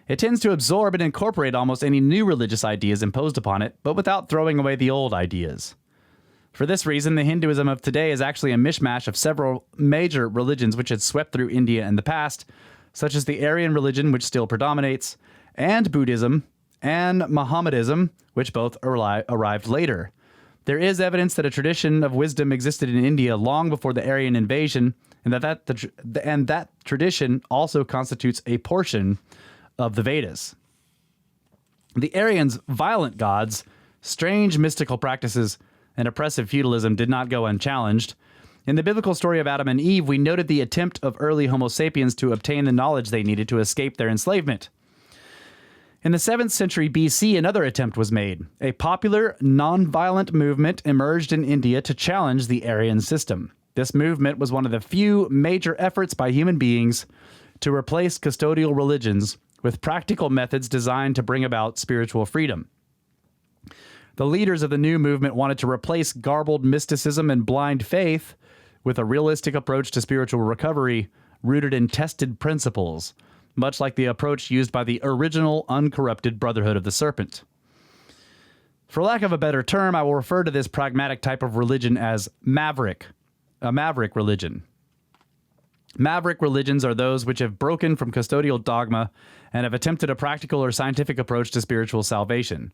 It tends to absorb and incorporate almost any new religious ideas imposed upon it, but without throwing away the old ideas. For this reason, the Hinduism of today is actually a mishmash of several major religions which had swept through India in the past, such as the Aryan religion, which still predominates, and Buddhism, and Mohammedanism, which both arrived later. There is evidence that a tradition of wisdom existed in India long before the Aryan invasion, and that tradition also constitutes a portion of the Vedas. The Aryans' violent gods, strange mystical practices, and oppressive feudalism did not go unchallenged. In the biblical story of Adam and Eve, we noted the attempt of early Homo sapiens to obtain the knowledge they needed to escape their enslavement. In the 7th century BC, another attempt was made. A popular, non-violent movement emerged in India to challenge the Aryan system. This movement was one of the few major efforts by human beings to replace custodial religions with practical methods designed to bring about spiritual freedom. The leaders of the new movement wanted to replace garbled mysticism and blind faith with a realistic approach to spiritual recovery rooted in tested principles, much like the approach used by the original uncorrupted Brotherhood of the Serpent. For lack of a better term, I will refer to this pragmatic type of religion as a maverick religion. Maverick religions are those which have broken from custodial dogma and have attempted a practical or scientific approach to spiritual salvation.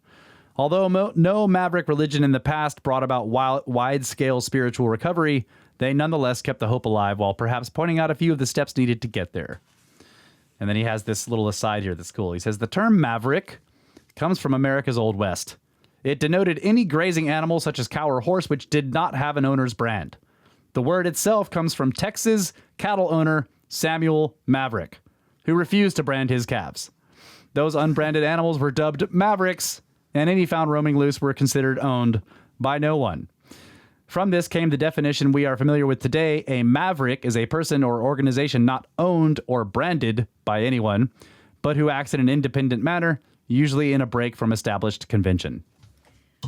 Although no maverick religion in the past brought about wide-scale spiritual recovery, they nonetheless kept the hope alive while perhaps pointing out a few of the steps needed to get there. And then he has this little aside here that's cool. He says, the term maverick comes from America's Old West. It denoted any grazing animal such as cow or horse which did not have an owner's brand. The word itself comes from Texas cattle owner Samuel Maverick, who refused to brand his calves. Those unbranded animals were dubbed mavericks, and any found roaming loose were considered owned by no one. From this came the definition we are familiar with today. A maverick is a person or organization not owned or branded by anyone, but who acts in an independent manner, usually in a break from established convention.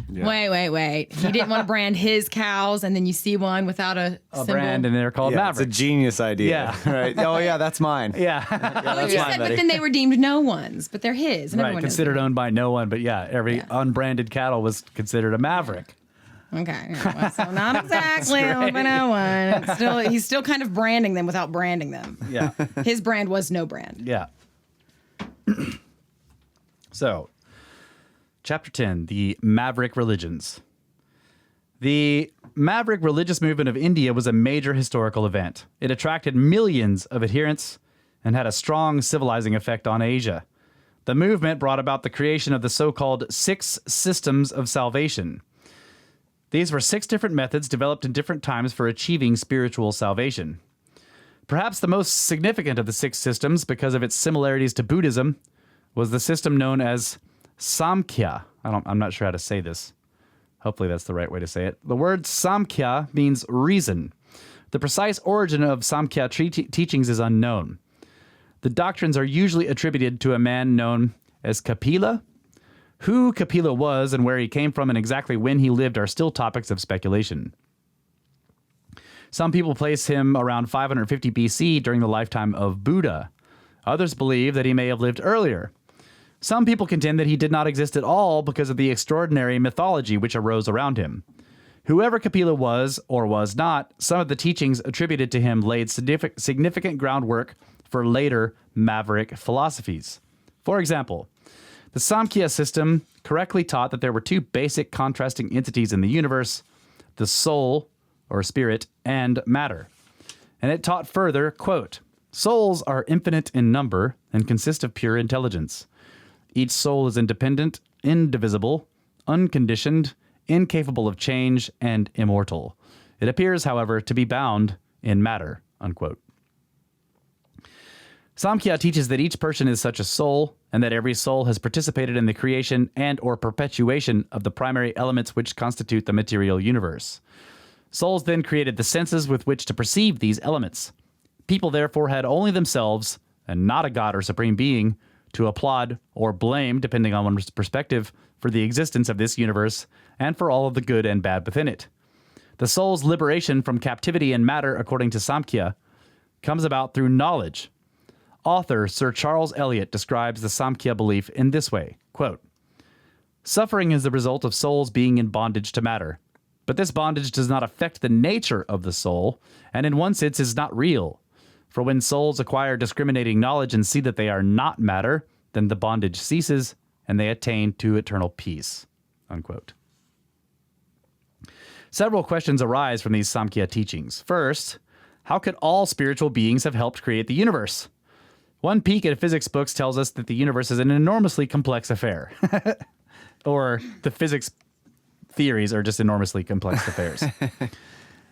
Yeah. Wait. He didn't want to brand his cows, and then you see one without a symbol. Brand, and they're called mavericks. It's a genius idea. Yeah. Right. Oh, yeah, that's mine. Yeah. Well, you said, but then they were deemed no ones, but they're his, and Right, everyone knows considered owned by no one, but every unbranded cattle was considered a maverick. Okay, well, so not exactly owned by no one. He's still kind of branding them without branding them. Yeah. His brand was no brand. Yeah. So, Chapter 10, the Maverick Religions. The Maverick religious movement of India was a major historical event. It attracted millions of adherents and had a strong civilizing effect on Asia. The movement brought about the creation of the so-called 6 systems of salvation. These were 6 different methods developed in different times for achieving spiritual salvation. Perhaps the most significant of the 6 systems, because of its similarities to Buddhism, was the system known as Samkhya. I'm not sure how to say this. Hopefully that's the right way to say it. The word Samkhya means reason. The precise origin of Samkhya teachings is unknown. The doctrines are usually attributed to a man known as Kapila. Who Kapila was and where he came from and exactly when he lived are still topics of speculation. Some people place him around 550 BC during the lifetime of Buddha. Others believe that he may have lived earlier. Some people contend that he did not exist at all because of the extraordinary mythology which arose around him. Whoever Kapila was or was not, some of the teachings attributed to him laid significant groundwork for later maverick philosophies. For example, the Samkhya system correctly taught that there were two basic contrasting entities in the universe, the soul, or spirit, and matter. And it taught further, quote, souls are infinite in number and consist of pure intelligence. Each soul is independent, indivisible, unconditioned, incapable of change, and immortal. It appears, however, to be bound in matter, unquote. Samkhya teaches that each person is such a soul, and that every soul has participated in the creation and or perpetuation of the primary elements which constitute the material universe. Souls then created the senses with which to perceive these elements. People therefore had only themselves, and not a god or supreme being, to applaud or blame, depending on one's perspective, for the existence of this universe and for all of the good and bad within it. The soul's liberation from captivity in matter, according to Samkhya, comes about through knowledge. Author Sir Charles Eliot describes the Samkhya belief in this way, quote, suffering is the result of souls being in bondage to matter, but this bondage does not affect the nature of the soul, and in one sense is not real. For when souls acquire discriminating knowledge and see that they are not matter, then the bondage ceases, and they attain to eternal peace, unquote. Several questions arise from these Samkhya teachings. First, how could all spiritual beings have helped create the universe? One peek at physics books tells us that the universe is an enormously complex affair. Or the physics theories are just enormously complex affairs.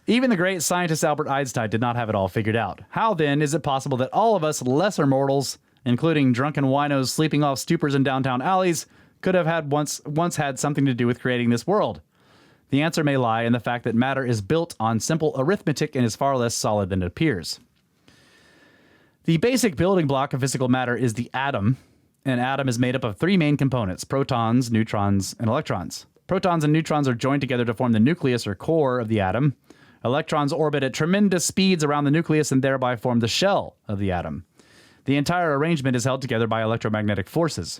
Even the great scientist Albert Einstein did not have it all figured out. How then is it possible that all of us lesser mortals, including drunken winos sleeping off stupors in downtown alleys, could have had once had something to do with creating this world? The answer may lie in the fact that matter is built on simple arithmetic and is far less solid than it appears. The basic building block of physical matter is the atom. An atom is made up of three main components: protons, neutrons, and electrons. Protons and neutrons are joined together to form the nucleus or core of the atom. Electrons orbit at tremendous speeds around the nucleus and thereby form the shell of the atom. The entire arrangement is held together by electromagnetic forces.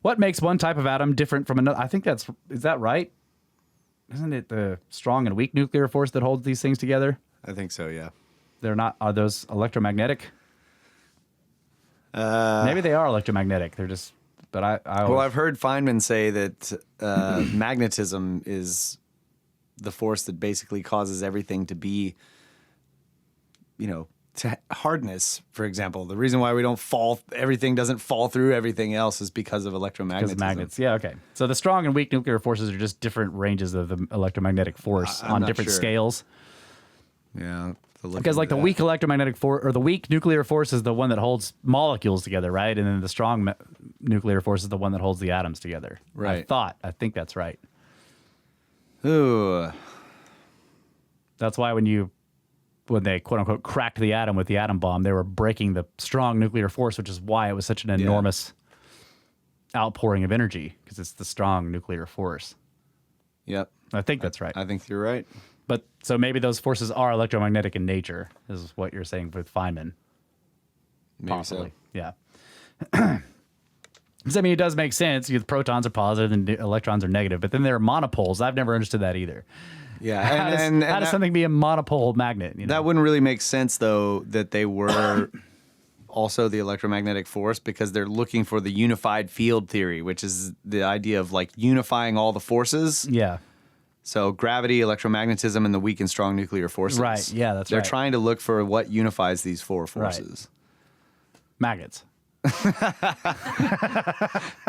What makes one type of atom different from another? I think is that right? Isn't it the strong and weak nuclear force that holds these things together? I think so, yeah. They're not, are those electromagnetic? Maybe they are electromagnetic. They're just, but I always... Well, I've heard Feynman say that magnetism is the force that basically causes everything to be, to hardness, for example. The reason why everything doesn't fall through everything else is because of electromagnetism. Because of magnets, yeah, okay. So the strong and weak nuclear forces are just different ranges of the electromagnetic force on different scales. Yeah. Because like the weak electromagnetic force, or the weak nuclear force is the one that holds molecules together, right? And then the strong nuclear force is the one that holds the atoms together. Right. I think that's right. Ooh. That's why when they quote unquote cracked the atom with the atom bomb, they were breaking the strong nuclear force, which is why it was such an enormous outpouring of energy, because it's the strong nuclear force. Yep. I think that's right. I think you're right. But so maybe those forces are electromagnetic in nature, is what you're saying with Feynman. Maybe Possibly. so. Yeah. Because, I mean, it does make sense. The protons are positive and the electrons are negative, but then there are monopoles. I've never understood that either. Yeah. How does something be a monopole magnet? That wouldn't really make sense, though, that they were also the electromagnetic force, because they're looking for the unified field theory, which is the idea of like unifying all the forces. Yeah. So gravity, electromagnetism, and the weak and strong nuclear forces. Right, yeah, that's They're right. trying to look for what unifies these four forces. Magnets.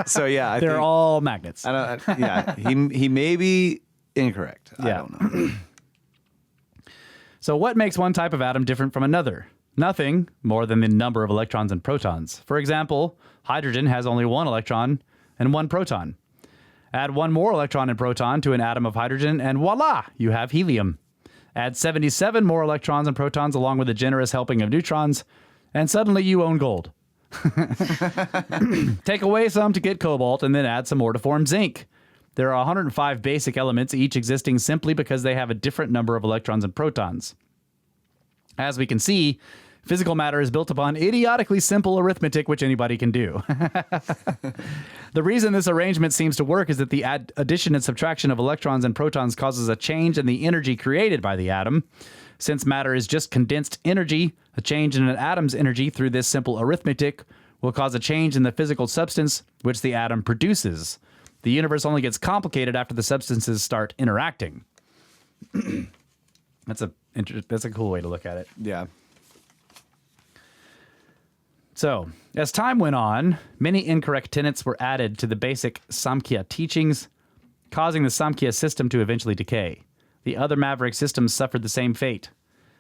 So yeah, They're all magnets. he may be incorrect. I don't know. So what makes one type of atom different from another? Nothing more than the number of electrons and protons. For example, hydrogen has only one electron and one proton. Add one more electron and proton to an atom of hydrogen, and voila, you have helium. Add 77 more electrons and protons along with a generous helping of neutrons, and suddenly you own gold. Take away some to get cobalt and then add some more to form zinc. There are 105 basic elements, each existing simply because they have a different number of electrons and protons. As we can see, physical matter is built upon idiotically simple arithmetic, which anybody can do. The reason this arrangement seems to work is that the addition and subtraction of electrons and protons causes a change in the energy created by the atom. Since matter is just condensed energy, a change in an atom's energy through this simple arithmetic will cause a change in the physical substance which the atom produces. The universe only gets complicated after the substances start interacting. That's a cool way to look at it. Yeah. So, as time went on, many incorrect tenets were added to the basic Samkhya teachings, causing the Samkhya system to eventually decay. The other Maverick systems suffered the same fate.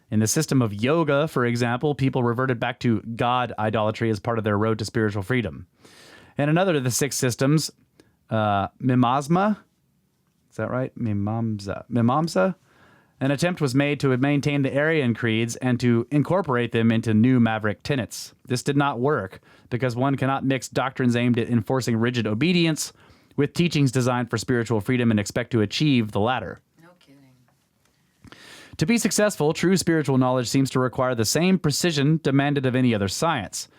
In the system of yoga, for example, people reverted back to god idolatry as part of their road to spiritual freedom. And another of the 6 systems, Mimamsa, is that right? Mimamsa? An attempt was made to maintain the Aryan creeds and to incorporate them into new Maverick tenets. This did not work because one cannot mix doctrines aimed at enforcing rigid obedience with teachings designed for spiritual freedom and expect to achieve the latter. No kidding. To be successful, true spiritual knowledge seems to require the same precision demanded of any other science.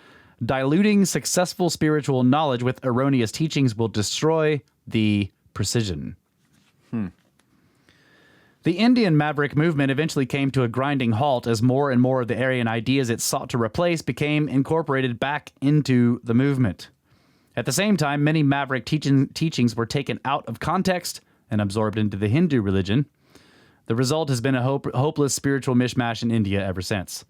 Diluting successful spiritual knowledge with erroneous teachings will destroy the precision. The Indian Maverick movement eventually came to a grinding halt as more and more of the Aryan ideas it sought to replace became incorporated back into the movement. At the same time, many Maverick teachings were taken out of context and absorbed into the Hindu religion. The result has been a hopeless spiritual mishmash in India ever since.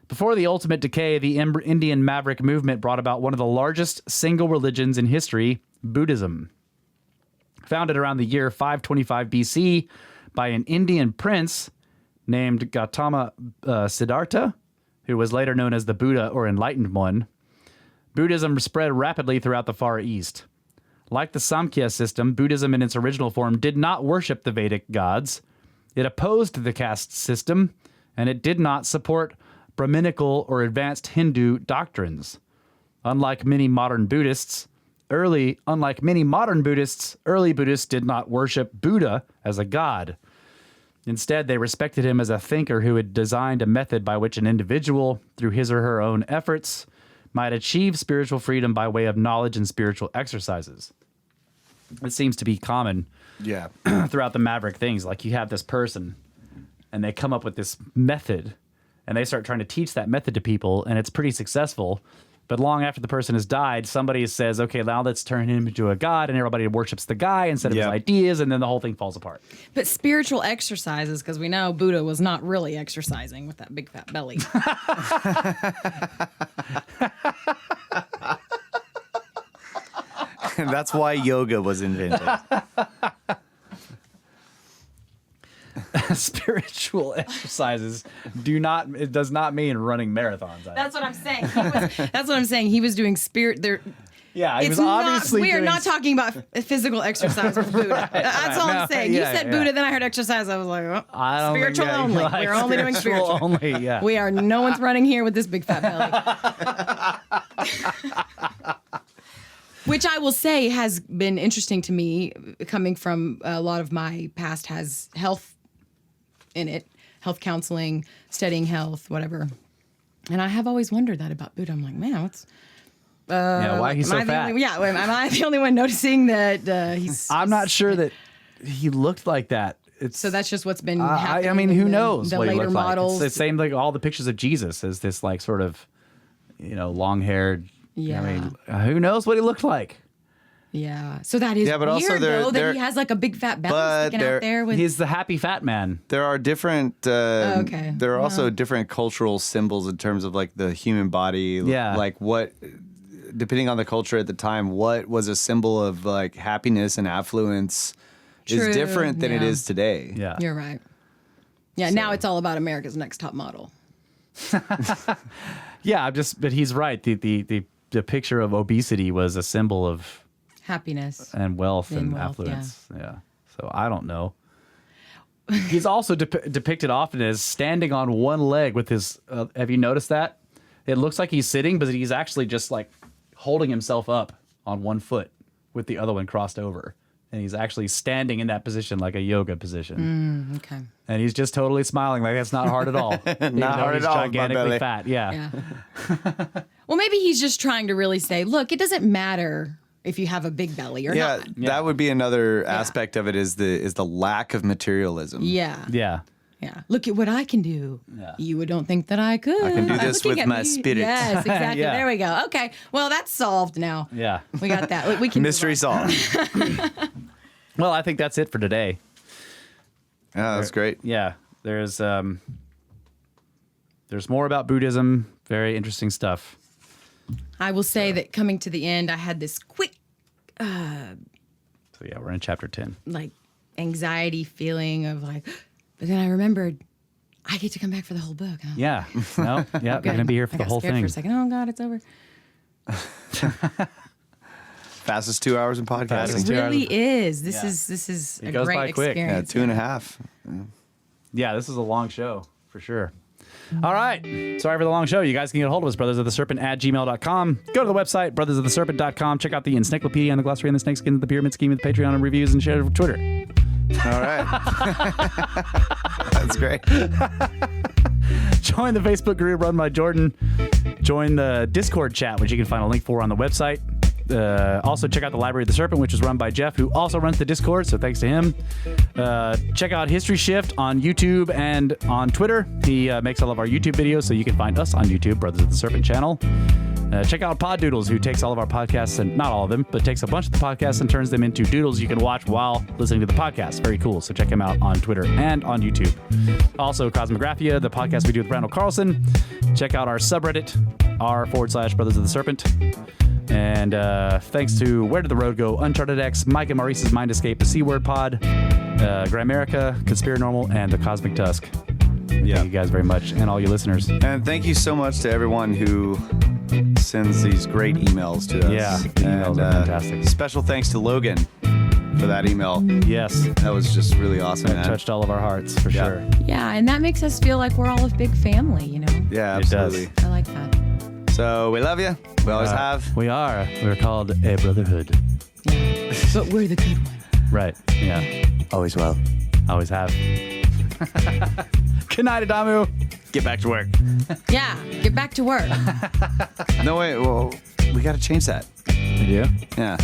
Before the ultimate decay, the Indian Maverick movement brought about one of the largest single religions in history, Buddhism. Founded around the year 525 BC by an Indian prince named Gautama Siddhartha, who was later known as the Buddha or Enlightened One, Buddhism spread rapidly throughout the Far East. Like the Samkhya system, Buddhism in its original form did not worship the Vedic gods. It opposed the caste system, and it did not support Brahminical or advanced Hindu doctrines. Unlike many modern Buddhists, early Buddhists did not worship Buddha as a god. Instead, they respected him as a thinker who had designed a method by which an individual, through his or her own efforts, might achieve spiritual freedom by way of knowledge and spiritual exercises. It seems to be common throughout the Maverick things. Like you have this person, and they come up with this method, and they start trying to teach that method to people, and it's pretty successful. But long after the person has died, somebody says, okay, now let's turn him into a god, and everybody worships the guy instead of his ideas, and then the whole thing falls apart. But spiritual exercises, because we know Buddha was not really exercising with that big fat belly. That's why yoga was invented. Spiritual exercises it does not mean running marathons. That's what I'm saying. That's what I'm saying. He was doing spirit there. Yeah, he It's was obviously not, we are doing not talking about physical exercise with Buddha. That's all I'm saying. You said Buddha, then I heard exercise. I was like, oh, I don't spiritual think, only. like, We're only doing spiritual. only, yeah. We are, no one's running here with this big fat belly. Which I will say has been interesting to me, coming from a lot of my past has health in it, health counseling, studying health, whatever. And I have always wondered that about Buddha. I'm like, man, what's... why he's so fat? Am I the only one noticing that he's... I'm not sure that he looked like that. So that's just what's been happening. I mean, who knows the what he later looked models. like? It's the same like all the pictures of Jesus as this like sort of, long-haired. Yeah. I mean, who knows what he looked like? Yeah. So that is but weird, also though, that he has like a big fat belly sticking out there. With... He's the happy fat man. There are different. Okay. There are also different cultural symbols in terms of like the human body. Yeah. Like what, depending on the culture at the time, what was a symbol of like happiness and affluence is different than it is today. Yeah. You're right. Yeah. Now it's all about America's Next Top Model. Yeah. But he's right. The picture of obesity was a symbol of happiness and wealth and affluence. Yeah. So I don't know. He's also depicted often as standing on one leg with his. Have you noticed that? It looks like he's sitting, but he's actually just like holding himself up on one foot with the other one crossed over. And he's actually standing in that position like a yoga position. Okay. And he's just totally smiling like that's not hard at all. Not hard at all, my Gigantically belly. fat. Yeah. Well, maybe he's just trying to really say, look, it doesn't matter if you have a big belly or not. That would be another aspect of it is the lack of materialism. Yeah. Yeah. Yeah. Look at what I can do. Yeah. You don't think that I could. I can do this Looking with at my me. spirit. Yes, exactly. Yeah. There we go. Okay. Well, that's solved now. Yeah. We got that. We can Mystery move on. solved. Well, I think that's it for today. Yeah, that's great. Yeah. There's more about Buddhism. Very interesting stuff. I will say that coming to the end, I had this quick, So yeah, we're in chapter 10. like, anxiety feeling of like, but then I remembered I get to come back for the whole book. Huh? Yeah. No. Yeah. You're gonna be here for I the got whole scared thing. for a second. Oh God, it's over. Fastest 2 hours in podcasting. It really is. This is a goes great by quick. Yeah, experience. 2.5. Yeah, this is a long show for sure. All right. Sorry for the long show. You guys can get a hold of us, brothersoftheserpent@gmail.com. Go to the website, brothersoftheserpent.com. Check out the encyclopedia and the glossary and the SnakeSkins, the pyramid scheme, and the Patreon and reviews and share it on Twitter. All right. That's great. Join the Facebook group run by Jordan. Join the Discord chat, which you can find a link for on the website. Also, check out the Library of the Serpent, which is run by Jeff, who also runs the Discord, so thanks to him. Check out History Shift on YouTube and on Twitter. He makes all of our YouTube videos, so you can find us on YouTube, Brothers of the Serpent channel. Check out Pod Doodles, who takes all of our podcasts, and not all of them, but takes a bunch of the podcasts and turns them into doodles you can watch while listening to the podcast. Very cool. So check him out on Twitter and on YouTube. Also, Cosmographia, the podcast we do with Randall Carlson. Check out our subreddit, r/Brothers of the Serpent. And thanks to Where Did the Road Go, Uncharted X, Mike and Maurice's Mind Escape, the C-Word Pod, Grammarica, Conspiranormal, and the Cosmic Tusk. Thank you guys very much, and all you listeners. And thank you so much to everyone who sends these great emails to us. Yeah, the emails are fantastic. Special thanks to Logan for that email. Yes, That was just really awesome, that man. touched all of our hearts, for Yeah. sure. Yeah, and that makes us feel like we're all a big family, you know? Yeah, It does. absolutely. I like that. So we love you. We always have. We are. We're called a brotherhood. Yeah. But we're the good one. Right. Yeah. Always will. Always have. Good night, Adamu. Get back to work. Yeah, get back to work. No, wait. Well, we got to change that. You do? Yeah.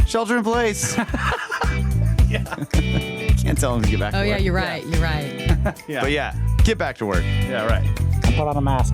Shelter in place. Can't tell them to get back to Oh, work. yeah, you're right. You're right. But yeah, get back to work. Yeah, right. Put on a mask.